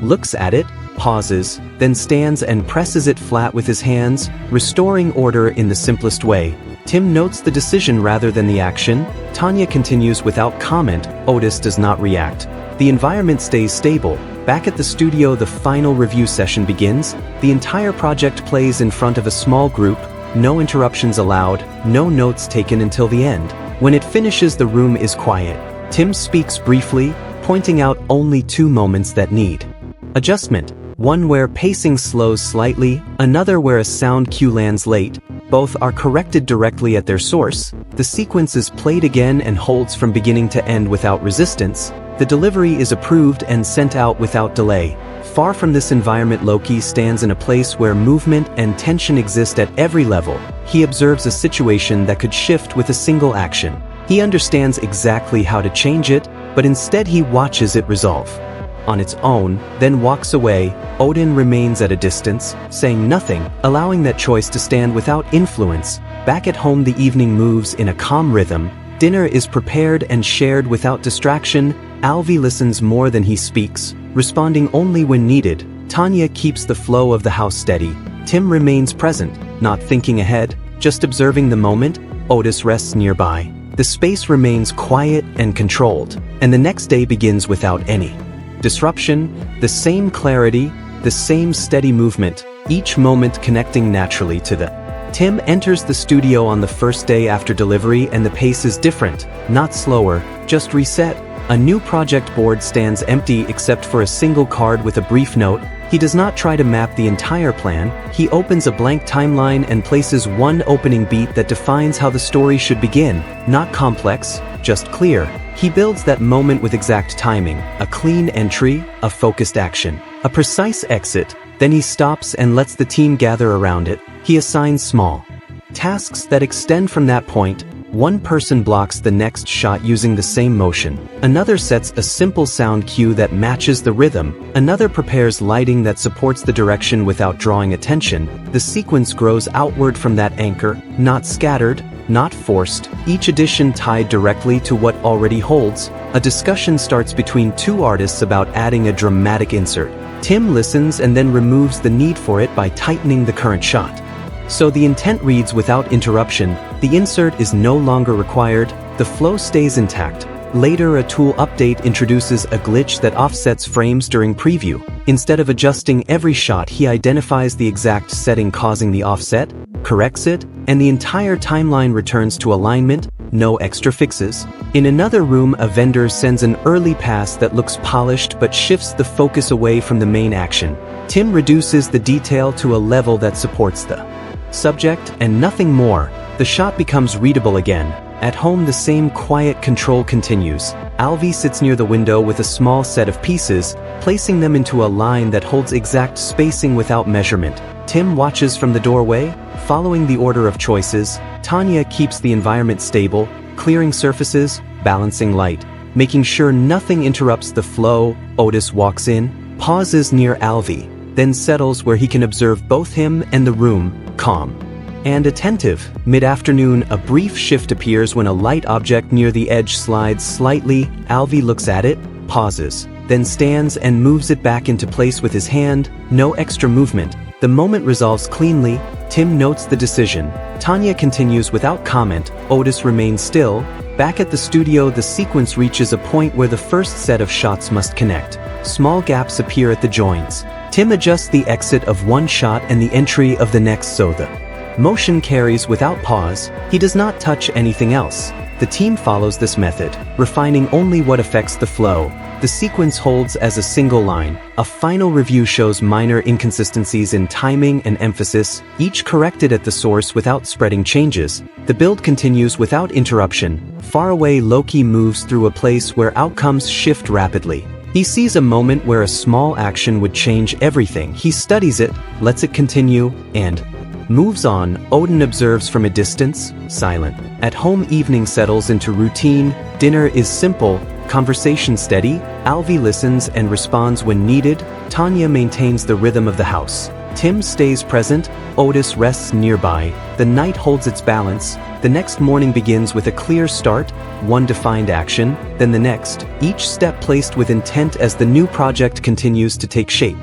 looks at it, pauses, then stands and presses it flat with his hands, restoring order in the simplest way. Tim notes the decision rather than the action. Tanya continues without comment. Otis does not react. The environment stays stable. Back at the studio, the final review session begins. The entire project plays in front of a small group. No interruptions allowed, no notes taken until the end. When it finishes, the room is quiet. Tim speaks briefly, pointing out only 2 moments that need adjustment. One where pacing slows slightly, another where a sound cue lands late. Both are corrected directly at their source. The sequence is played again and holds from beginning to end without resistance. The delivery is approved and sent out without delay. Far from this environment, Loki stands in a place where movement and tension exist at every level. He observes a situation that could shift with a single action. He understands exactly how to change it, but instead he watches it resolve on its own, then walks away. Odin remains at a distance, saying nothing, allowing that choice to stand without influence. Back at home, the evening moves in a calm rhythm. Dinner is prepared and shared without distraction. Alvi listens more than he speaks, responding only when needed. Tanya keeps the flow of the house steady. Tim remains present, not thinking ahead, just observing the moment. Otis rests nearby. The space remains quiet and controlled, and the next day begins without any disruption. The same clarity, the same steady movement, each moment connecting naturally to the Tim enters the studio on the first day after delivery, and the pace is different, not slower, just reset. A new project board stands empty except for a single card with a brief note. He does not try to map the entire plan. He opens a blank timeline and places one opening beat that defines how the story should begin. Not complex, just clear. He builds that moment with exact timing, a clean entry, a focused action, a precise exit. Then he stops and lets the team gather around it. He assigns small tasks that extend from that point. One person blocks the next shot using the same motion. Another sets a simple sound cue that matches the rhythm. Another prepares lighting that supports the direction without drawing attention. The sequence grows outward from that anchor, not scattered, not forced, each addition tied directly to what already holds. A discussion starts between 2 artists about adding a dramatic insert. Tim listens and then removes the need for it by tightening the current shot. So the intent reads without interruption. The insert is no longer required. The flow stays intact. Later, a tool update introduces a glitch that offsets frames during preview. Instead of adjusting every shot, he identifies the exact setting causing the offset, corrects it, and the entire timeline returns to alignment. No extra fixes. In another room, a vendor sends an early pass that looks polished but shifts the focus away from the main action. Tim reduces the detail to a level that supports the subject and nothing more. The shot becomes readable again. At home, the same quiet control continues. Alvi sits near the window with a small set of pieces, placing them into a line that holds exact spacing without measurement. Tim watches from the doorway, following the order of choices. Tanya keeps the environment stable, clearing surfaces, balancing light, making sure nothing interrupts the flow. Otis walks in, pauses near Alvi, then settles where he can observe both him and the room, calm and attentive. Mid-afternoon, a brief shift appears when a light object near the edge slides slightly. Alvi looks at it, pauses, then stands and moves it back into place with his hand. No extra movement. The moment resolves cleanly. Tim notes the decision. Tanya continues without comment. Otis remains still. Back at the studio, the sequence reaches a point where the first set of shots must connect. Small gaps appear at the joins. Tim adjusts the exit of one shot and the entry of the next so the motion carries without pause. He does not touch anything else. The team follows this method, refining only what affects the flow. The sequence holds as a single line. A final review shows minor inconsistencies in timing and emphasis, each corrected at the source without spreading changes. The build continues without interruption. Far away, Loki moves through a place where outcomes shift rapidly. He sees a moment where a small action would change everything. He studies it, lets it continue, and moves on. Odin observes from a distance, silent. At home, evening settles into routine. Dinner is simple, conversation steady. Alvi listens and responds when needed. Tanya maintains the rhythm of the house. Tim stays present. Otis rests nearby. The night holds its balance. The next morning begins with a clear start, one defined action, then the next, each step placed with intent as the new project continues to take shape.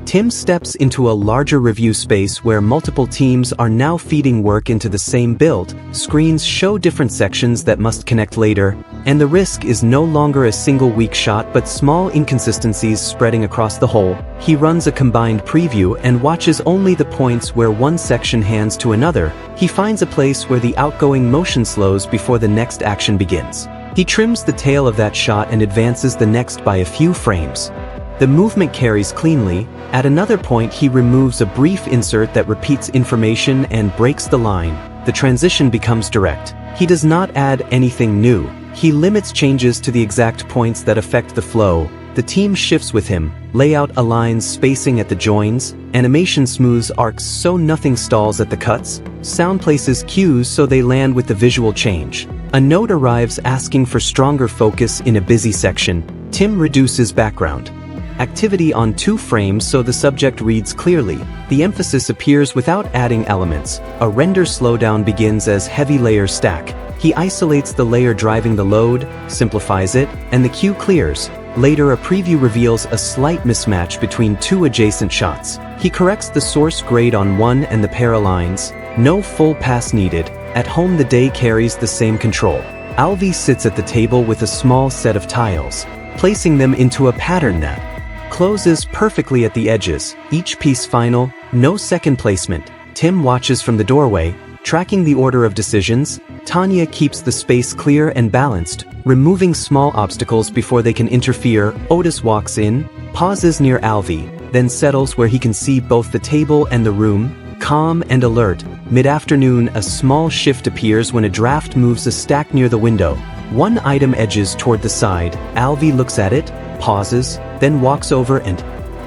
Tim steps into a larger review space where multiple teams are now feeding work into the same build. Screens show different sections that must connect later, and the risk is no longer a single weak shot but small inconsistencies spreading across the whole. He runs a combined preview and watches only the points where one section hands to another. He finds a place where the outgoing motion slows before the next action begins. He trims the tail of that shot and advances the next by a few frames. The movement carries cleanly. At another point he removes a brief insert that repeats information and breaks the line. The transition becomes direct. He does not add anything new. He limits changes to the exact points that affect the flow. The team shifts with him. Layout aligns spacing at the joins. Animation smooths arcs so nothing stalls at the cuts. Sound places cues so they land with the visual change. A note arrives asking for stronger focus in a busy section. Tim reduces background activity on 2 frames so the subject reads clearly. The emphasis appears without adding elements. A render slowdown begins as heavy layers stack. He isolates the layer driving the load, simplifies it, and the cue clears. Later a preview reveals a slight mismatch between 2 adjacent shots. He corrects the source grade on one and the pair aligns. No full pass needed. At home the day carries the same control. Alvi sits at the table with a small set of tiles, placing them into a pattern that closes perfectly at the edges, each piece final, no second placement. Tim watches from the doorway, tracking the order of decisions. Tanya keeps the space clear and balanced, removing small obstacles before they can interfere. Otis walks in, pauses near Alvi, then settles where he can see both the table and the room, calm and alert. Mid-afternoon, a small shift appears when a draft moves a stack near the window. One item edges toward the side. Alvi looks at it, pauses, then walks over and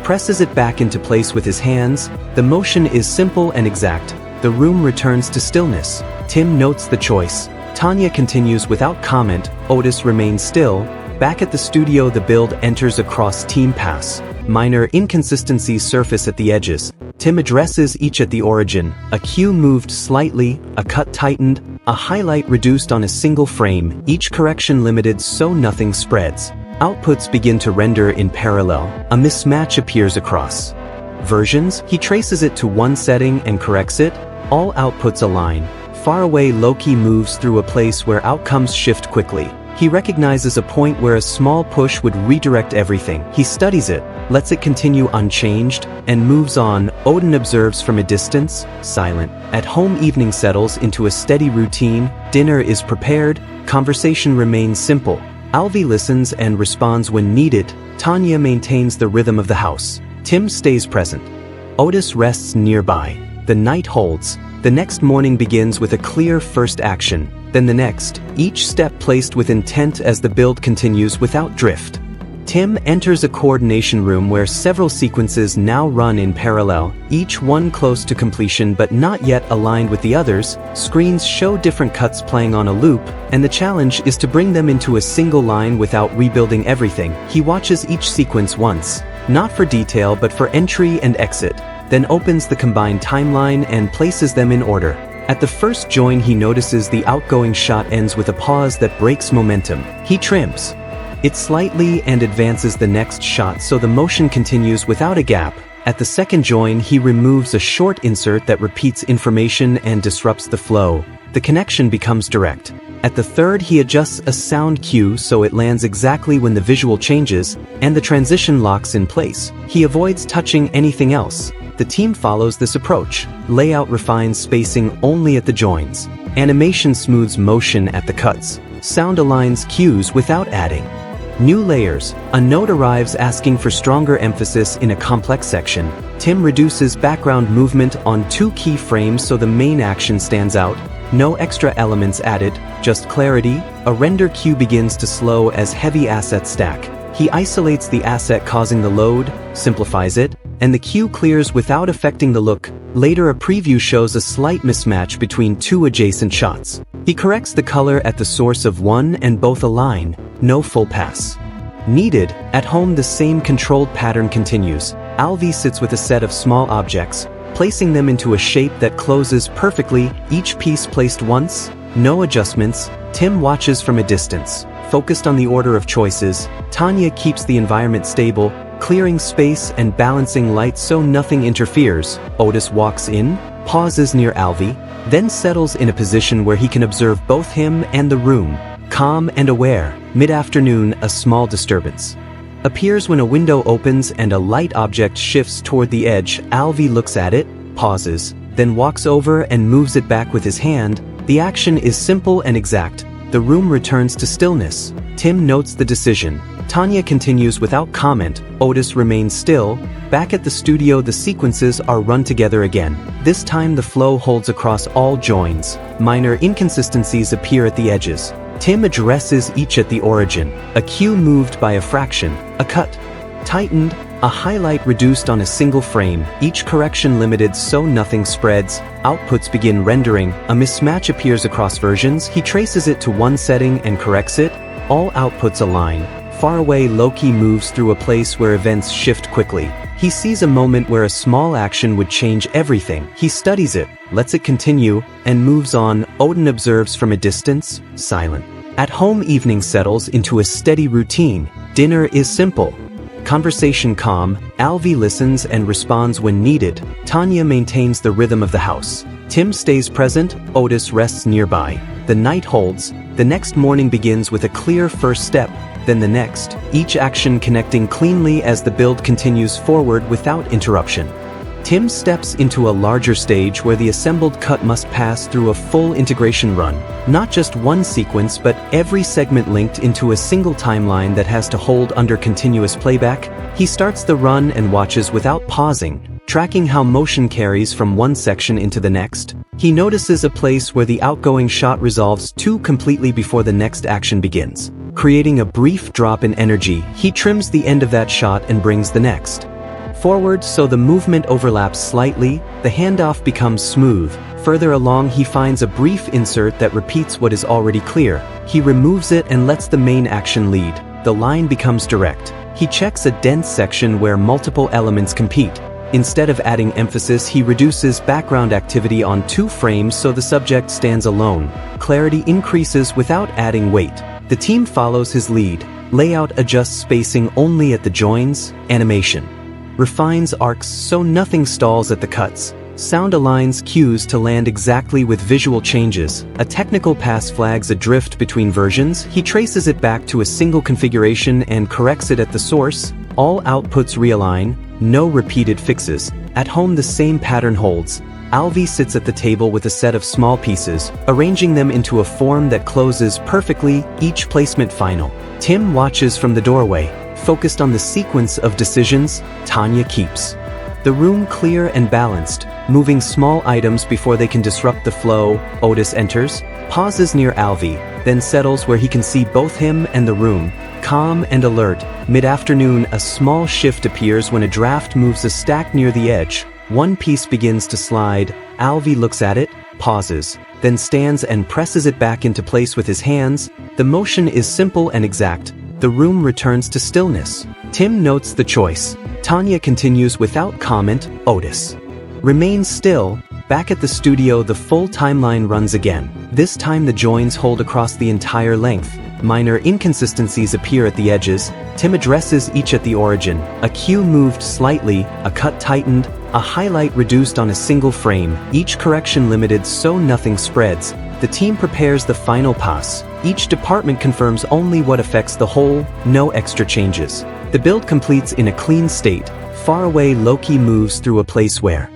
presses it back into place with his hands. The motion is simple and exact. The room returns to stillness. Tim notes the choice. Tanya continues without comment. Otis remains still. Back at the studio the build enters across team pass. Minor inconsistencies surface at the edges. Tim addresses each at the origin. A cue moved slightly, a cut tightened, a highlight reduced on a single frame, each correction limited so nothing spreads. Outputs begin to render in parallel. A mismatch appears across versions. He traces it to one setting and corrects it. All outputs align. Far away Loki moves through a place where outcomes shift quickly. He recognizes a point where a small push would redirect everything. He studies it, lets it continue unchanged, and moves on. Odin observes from a distance, silent. At home evening settles into a steady routine. Dinner is prepared. Conversation remains simple. Alvi listens and responds when needed. Tanya maintains the rhythm of the house. Tim stays present. Otis rests nearby. The night holds. The next morning begins with a clear first action, then the next, each step placed with intent as the build continues without drift. Tim enters a coordination room where several sequences now run in parallel, each one close to completion but not yet aligned with the others. Screens show different cuts playing on a loop, and the challenge is to bring them into a single line without rebuilding everything. He watches each sequence once, not for detail but for entry and exit, then opens the combined timeline and places them in order. At the first join he notices the outgoing shot ends with a pause that breaks momentum. He trims it slightly and advances the next shot so the motion continues without a gap. At the second join he removes a short insert that repeats information and disrupts the flow. The connection becomes direct. At the third he adjusts a sound cue so it lands exactly when the visual changes, and the transition locks in place. He avoids touching anything else. The team follows this approach. Layout refines spacing only at the joins. Animation smooths motion at the cuts. Sound aligns cues without adding new layers. A note arrives asking for stronger emphasis in a complex section. Tim reduces background movement on 2 key frames so the main action stands out. No extra elements added, just clarity. A render cue begins to slow as heavy assets stack. He isolates the asset causing the load, simplifies it, and the cue clears without affecting the look. Later a preview shows a slight mismatch between 2 adjacent shots. He corrects the color at the source of one and both align. No full pass needed. At home the same controlled pattern continues. Alvi sits with a set of small objects, placing them into a shape that closes perfectly, each piece placed once, no adjustments. Tim watches from a distance, focused on the order of choices. Tanya keeps the environment stable, Clearing space and balancing light so nothing interferes, Otis walks in, pauses near Alvy, then settles in a position where he can observe both him and the room, calm and aware. Mid-afternoon, a small disturbance appears when a window opens and a light object shifts toward the edge. Alvy looks at it, pauses, then walks over and moves it back with his hand. The action is simple and exact. The room returns to stillness. Tim notes the decision. Tanya continues without comment. Otis remains still. Back at the studio, the sequences are run together again. This time the flow holds across all joins. Minor inconsistencies appear at the edges. Tim addresses each at the origin. A cue moved by a fraction, a cut tightened, a highlight reduced on a single frame, each correction limited so nothing spreads. Outputs begin rendering. A mismatch appears across versions. He traces it to one setting and corrects it. All outputs align. Far away, Loki moves through a place where events shift quickly. He sees a moment where a small action would change everything. He studies it, lets it continue, and moves on. Odin observes from a distance, silent. At home, evening settles into a steady routine. Dinner is simple. Conversation calm. Alvy listens and responds when needed. Tanya maintains the rhythm of the house. Tim stays present. Otis rests nearby. The night holds. The next morning begins with a clear first step, then the next, each action connecting cleanly as the build continues forward without interruption. Tim steps into a larger stage where the assembled cut must pass through a full integration run. Not just one sequence, but every segment linked into a single timeline that has to hold under continuous playback. He starts the run and watches without pausing, tracking how motion carries from one section into the next. He notices a place where the outgoing shot resolves too completely before the next action begins, creating a brief drop in energy. He trims the end of that shot and brings the next forward so the movement overlaps slightly. The handoff becomes smooth. Further along, he finds a brief insert that repeats what is already clear. He removes it and lets the main action lead. The line becomes direct. He checks a dense section where multiple elements compete. Instead of adding emphasis, he reduces background activity on 2 frames so the subject stands alone. Clarity increases without adding weight. The team follows his lead. Layout adjusts spacing only at the joins. Animation refines arcs so nothing stalls at the cuts. Sound aligns cues to land exactly with visual changes. A technical pass flags a drift between versions. He traces it back to a single configuration and corrects it at the source. All outputs realign, no repeated fixes. At home, the same pattern holds. Alvy sits at the table with a set of small pieces, arranging them into a form that closes perfectly, each placement final. Tim watches from the doorway, focused on the sequence of decisions. Tanya keeps the room clear and balanced, moving small items before they can disrupt the flow. Otis enters, pauses near Alvy, then settles where he can see both him and the room, calm and alert. Mid-afternoon, a small shift appears when a draft moves a stack near the edge. One piece begins to slide. Alvy looks at it, pauses, then stands and presses it back into place with his hands. The motion is simple and exact. The room returns to stillness. Tim notes the choice. Tanya continues without comment. Otis remains still. Back at the studio, the full timeline runs again. This time the joins hold across the entire length. Minor inconsistencies appear at the edges. Tim addresses each at the origin. A cue moved slightly, a cut tightened, a highlight reduced on a single frame, each correction limited so nothing spreads. The team prepares the final pass. Each department confirms only what affects the whole, no extra changes. The build completes in a clean state. Far away, Loki moves through a place where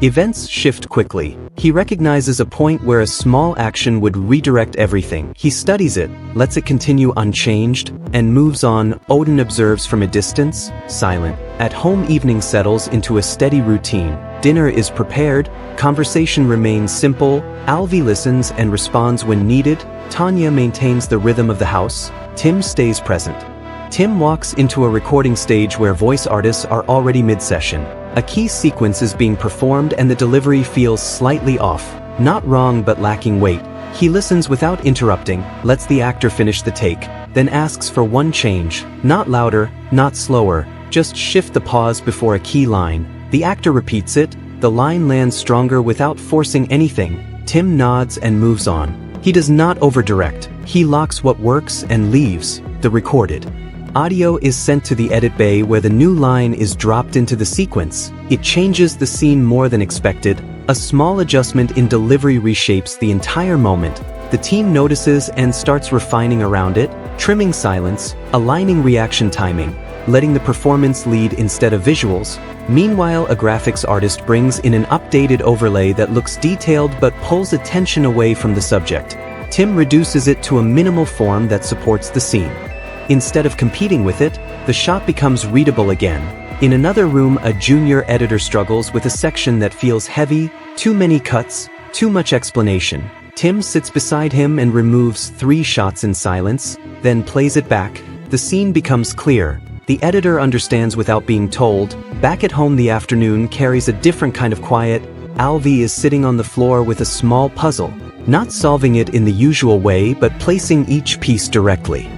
events shift quickly. He recognizes a point where a small action would redirect everything. He studies it, lets it continue unchanged, and moves on. Odin observes from a distance, silent. At home, evening settles into a steady routine. Dinner is prepared. Conversation remains simple. Alvy listens and responds when needed. Tanya maintains the rhythm of the house. Tim stays present. Tim walks into a recording stage where voice artists are already mid-session. A key sequence is being performed and the delivery feels slightly off. Not wrong, but lacking weight. He listens without interrupting, lets the actor finish the take, then asks for one change. Not louder, not slower, just shift the pause before a key line. The actor repeats it. The line lands stronger without forcing anything. Tim nods and moves on. He does not overdirect. He locks what works and leaves the recorded Audio is sent to the edit bay where the new line is dropped into the sequence. It changes the scene more than expected. A small adjustment in delivery reshapes the entire moment. The team notices and starts refining around it, trimming silence, aligning reaction timing, letting the performance lead instead of visuals. Meanwhile, a graphics artist brings in an updated overlay that looks detailed but pulls attention away from the subject. Tim reduces it to a minimal form that supports the scene. Instead of competing with it, the shot becomes readable again. In another room, a junior editor struggles with a section that feels heavy, too many cuts, too much explanation. Tim sits beside him and removes 3 shots in silence, then plays it back. The scene becomes clear. The editor understands without being told. Back at home, the afternoon carries a different kind of quiet. Alvi is sitting on the floor with a small puzzle, not solving it in the usual way but placing each piece directly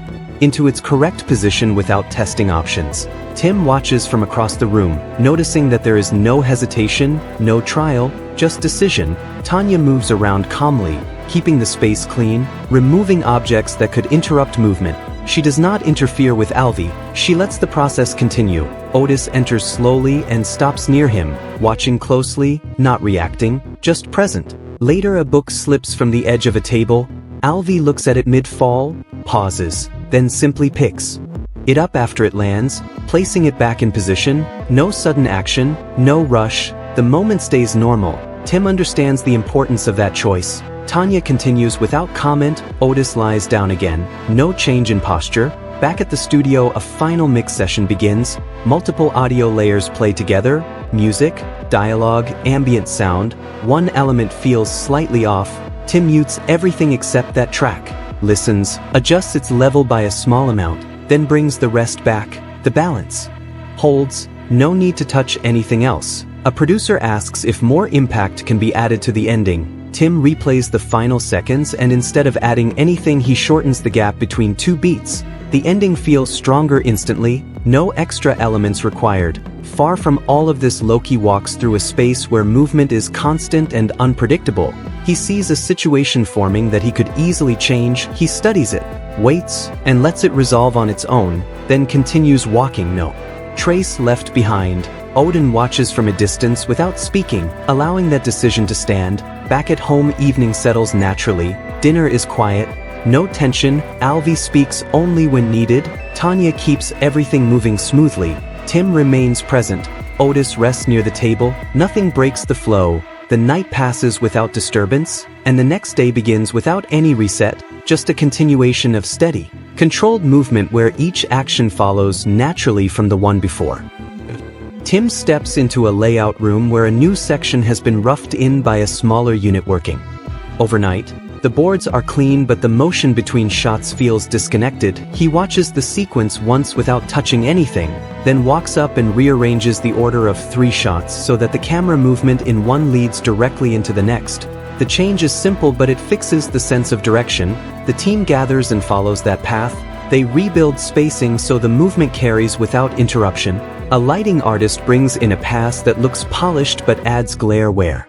into its correct position without testing options. Tim watches from across the room, noticing that there is no hesitation, no trial, just decision. Tanya moves around calmly, keeping the space clean, removing objects that could interrupt movement. She does not interfere with Alvi. She lets the process continue. Otis enters slowly and stops near him, watching closely, not reacting, just present. Later, a book slips from the edge of a table. Alvi looks at it mid-fall, pauses, then simply picks it up after it lands, placing it back in position. No sudden action, no rush. The moment stays normal. Tim understands the importance of that choice. Tanya continues without comment. Otis lies down again. No change in posture. Back at the studio, a final mix session begins. Multiple audio layers play together. Music, dialogue, ambient sound. One element feels slightly off. Tim mutes everything except that track. Listens, adjusts its level by a small amount, then brings the rest back. The balance holds. No need to touch anything else. A producer asks if more impact can be added to the ending. Tim replays the final seconds, and instead of adding anything, he shortens the gap between 2 beats. The ending feels stronger instantly. No extra elements required. Far from all of this, Loki walks through a space where movement is constant and unpredictable. He sees a situation forming that he could easily change. He studies it, waits, and lets it resolve on its own, then continues walking. No trace left behind. Odin watches from a distance without speaking, allowing that decision to stand. Back at home, evening settles naturally. Dinner is quiet. No tension. Alvi speaks only when needed. Tanya keeps everything moving smoothly. Tim remains present. Otis rests near the table. Nothing breaks the flow. The night passes without disturbance, and the next day begins without any reset, just a continuation of steady, controlled movement where each action follows naturally from the one before. Tim steps into a layout room where a new section has been roughed in by a smaller unit working. Overnight, the boards are clean, but the motion between shots feels disconnected. He watches the sequence once without touching anything, then walks up and rearranges the order of 3 shots so that the camera movement in one leads directly into the next. The change is simple, but it fixes the sense of direction. The team gathers and follows that path. They rebuild spacing so the movement carries without interruption. A lighting artist brings in a pass that looks polished but adds glare where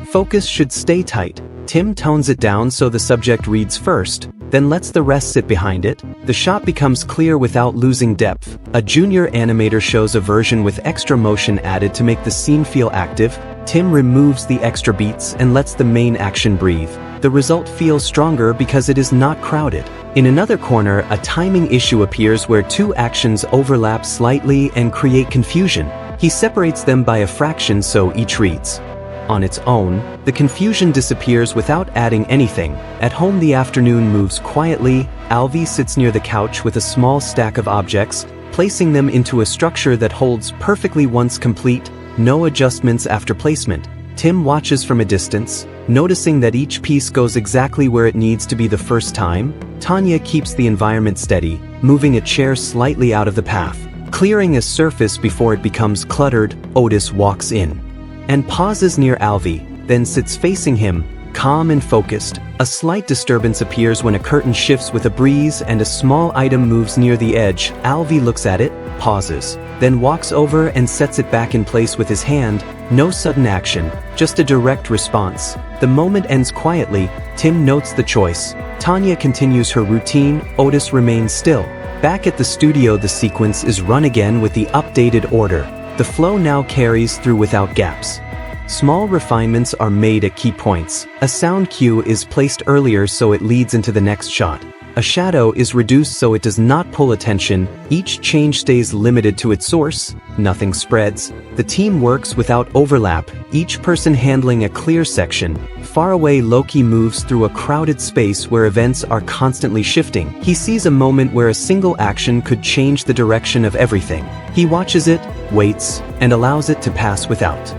focus should stay tight. Tim tones it down so the subject reads first, then lets the rest sit behind it. The shot becomes clear without losing depth. A junior animator shows a version with extra motion added to make the scene feel active. Tim removes the extra beats and lets the main action breathe. The result feels stronger because it is not crowded. In another corner, a timing issue appears where 2 actions overlap slightly and create confusion. He separates them by a fraction so each reads on its own. The confusion disappears without adding anything. At home, the afternoon moves quietly. Alvi sits near the couch with a small stack of objects, placing them into a structure that holds perfectly once complete. No adjustments after placement. Tim watches from a distance, noticing that each piece goes exactly where it needs to be the first time. Tanya keeps the environment steady, moving a chair slightly out of the path, clearing a surface before it becomes cluttered. Otis walks in and pauses near Alvi, then sits facing him, calm and focused. A slight disturbance appears when a curtain shifts with a breeze and a small item moves near the edge. Alvi looks at it, pauses, then walks over and sets it back in place with his hand. No sudden action, just a direct response. The moment ends quietly. Tim notes the choice. Tanya continues her routine. Otis remains still, Back at the studio, the sequence is run again with the updated order. The flow now carries through without gaps. Small refinements are made at key points. A sound cue is placed earlier so it leads into the next shot. A shadow is reduced so it does not pull attention. Each change stays limited to its source. Nothing spreads. The team works without overlap, each person handling a clear section. Far away, Loki moves through a crowded space where events are constantly shifting. He sees a moment where a single action could change the direction of everything. He watches it, waits, and allows it to pass without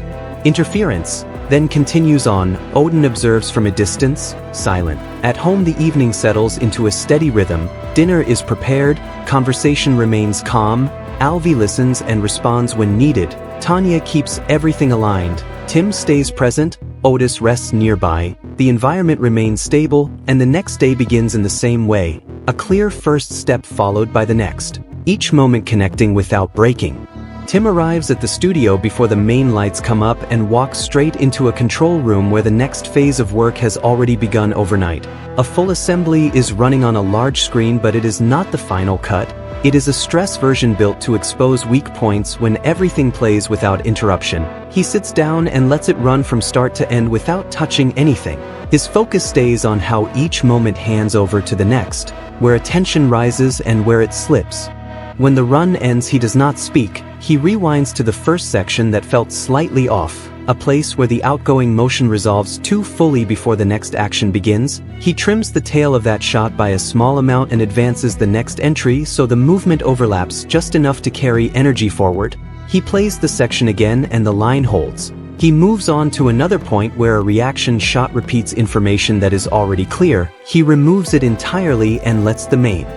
interference. Then continues on. Odin observes from a distance, silent. At home, the evening settles into a steady rhythm. Dinner is prepared, conversation remains calm, Alvi listens and responds when needed. Tanya keeps everything aligned. Tim stays present, Otis rests nearby. The environment remains stable, and the next day begins in the same way. A clear first step followed by the next, each moment connecting without breaking. Tim arrives at the studio before the main lights come up and walks straight into a control room where the next phase of work has already begun overnight. A full assembly is running on a large screen, but it is not the final cut. It is a stress version built to expose weak points when everything plays without interruption. He sits down and lets it run from start to end without touching anything. His focus stays on how each moment hands over to the next, where attention rises and where it slips. When the run ends, he does not speak. He rewinds to the first section that felt slightly off, a place where the outgoing motion resolves too fully before the next action begins. He trims the tail of that shot by a small amount and advances the next entry so the movement overlaps just enough to carry energy forward. He plays the section again and the line holds. He moves on to another point where a reaction shot repeats information that is already clear. He removes it entirely and lets the main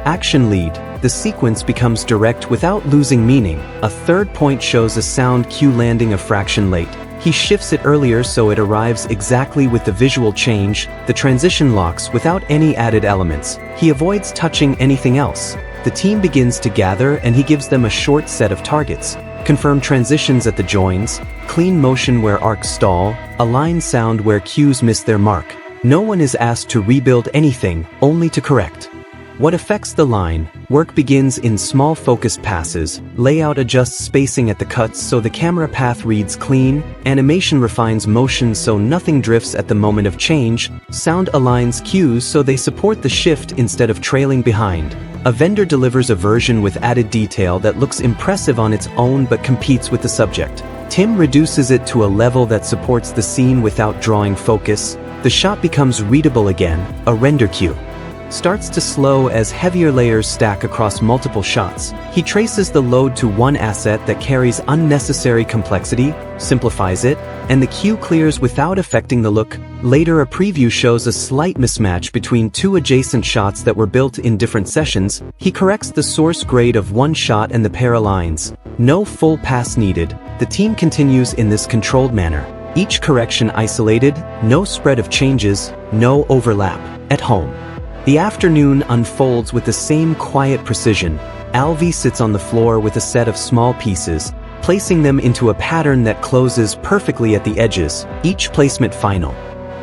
action lead. The sequence becomes direct without losing meaning. A third point shows a sound cue landing a fraction late. He shifts it earlier so it arrives exactly with the visual change. The transition locks without any added elements. He avoids touching anything else. The team begins to gather and he gives them a short set of targets. Confirm transitions at the joins, clean motion where arcs stall, align sound where cues miss their mark. No one is asked to rebuild anything, only to correct what affects the line. Work begins in small focused passes. Layout adjusts spacing at the cuts so the camera path reads clean. Animation refines motion so nothing drifts at the moment of change. Sound aligns cues so they support the shift instead of trailing behind. A vendor delivers a version with added detail that looks impressive on its own but competes with the subject. Tim reduces it to a level that supports the scene without drawing focus. The shot becomes readable again. A render cue starts to slow as heavier layers stack across multiple shots. He traces the load to one asset that carries unnecessary complexity, simplifies it, and the cue clears without affecting the look. Later, a preview shows a slight mismatch between two adjacent shots that were built in different sessions. He corrects the source grade of one shot and the pair aligns. No full pass needed. The team continues in this controlled manner. Each correction isolated, no spread of changes, no overlap. At home, the afternoon unfolds with the same quiet precision. Alvi sits on the floor with a set of small pieces, placing them into a pattern that closes perfectly at the edges, each placement final.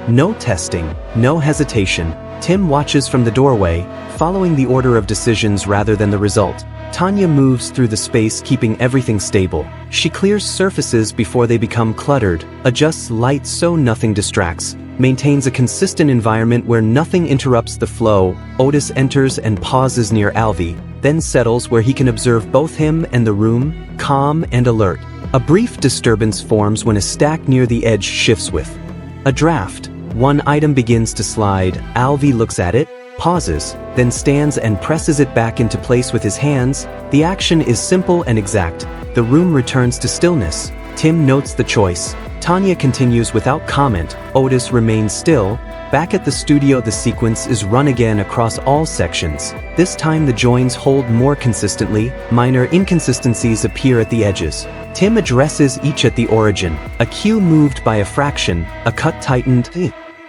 No testing, no hesitation. Tim watches from the doorway, following the order of decisions rather than the result. Tanya moves through the space, keeping everything stable. She clears surfaces before they become cluttered, adjusts light so nothing distracts, maintains a consistent environment where nothing interrupts the flow. Otis enters and pauses near Alvi, then settles where he can observe both him and the room, calm and alert. A brief disturbance forms when a stack near the edge shifts with a draft. One item begins to slide. Alvi looks at it, pauses, then stands and presses it back into place with his hands. The action is simple and exact. The room returns to stillness. Tim notes the choice. Tanya continues without comment. Otis remains still. Back at the studio, the sequence is run again across all sections. This time the joins hold more consistently. Minor inconsistencies appear at the edges. Tim addresses each at the origin. A cue moved by a fraction, a cut tightened,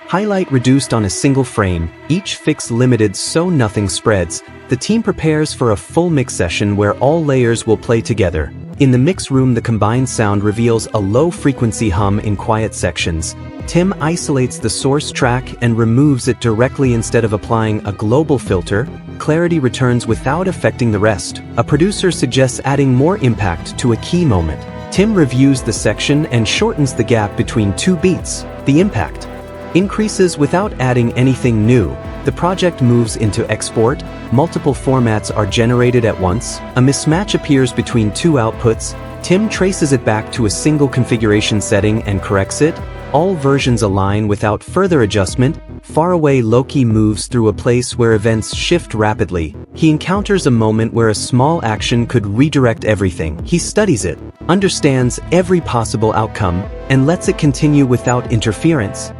highlight reduced on a single frame, each fix limited so nothing spreads. The team prepares for a full mix session where all layers will play together. In the mix room, the combined sound reveals a low-frequency hum in quiet sections. Tim isolates the source track and removes it directly instead of applying a global filter. Clarity returns without affecting the rest. A producer suggests adding more impact to a key moment. Tim reviews the section and shortens the gap between two beats. The impact increases without adding anything new. The project moves into export. Multiple formats are generated at once. A mismatch appears between two outputs. Tim traces it back to a single configuration setting and corrects it. All versions align without further adjustment. Far away, Loki moves through a place where events shift rapidly. He encounters a moment where a small action could redirect everything. He studies it, understands every possible outcome, and lets it continue without interference.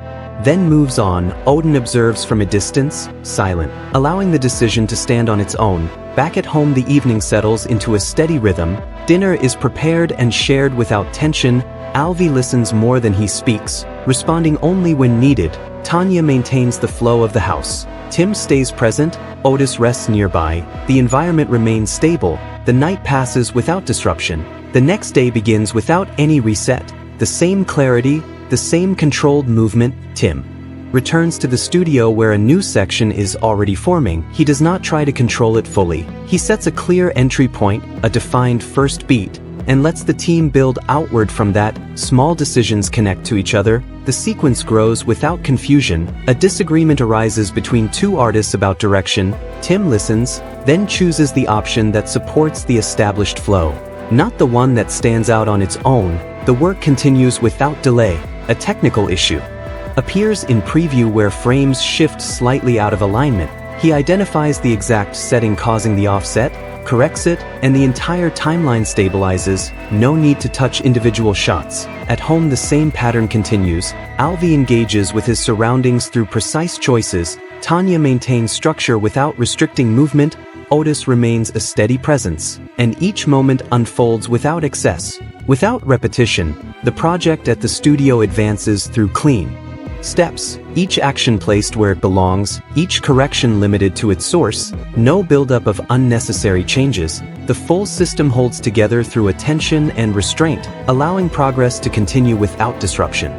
Then moves on. Odin observes from a distance, silent, allowing the decision to stand on its own. Back at home, the evening settles into a steady rhythm. Dinner is prepared and shared without tension. Alvi listens more than he speaks, responding only when needed. Tanya maintains the flow of the house. Tim stays present. Otis rests nearby. The environment remains stable. The night passes without disruption. The next day begins without any reset. The same clarity, the same controlled movement. Tim returns to the studio where a new section is already forming. He does not try to control it fully. He sets a clear entry point, a defined first beat, and lets the team build outward from that. Small decisions connect to each other. The sequence grows without confusion. A disagreement arises between two artists about direction. Tim listens, then chooses the option that supports the established flow, not the one that stands out on its own. The work continues without delay. A technical issue appears in preview where frames shift slightly out of alignment. He identifies the exact setting causing the offset, corrects it, and the entire timeline stabilizes. No need to touch individual shots. At home, the same pattern continues. Alvi engages with his surroundings through precise choices. Tanya maintains structure without restricting movement. Otis remains a steady presence, and each moment unfolds without excess. Without repetition, the project at the studio advances through clean steps, each action placed where it belongs, each correction limited to its source, no buildup of unnecessary changes. The full system holds together through attention and restraint, allowing progress to continue without disruption.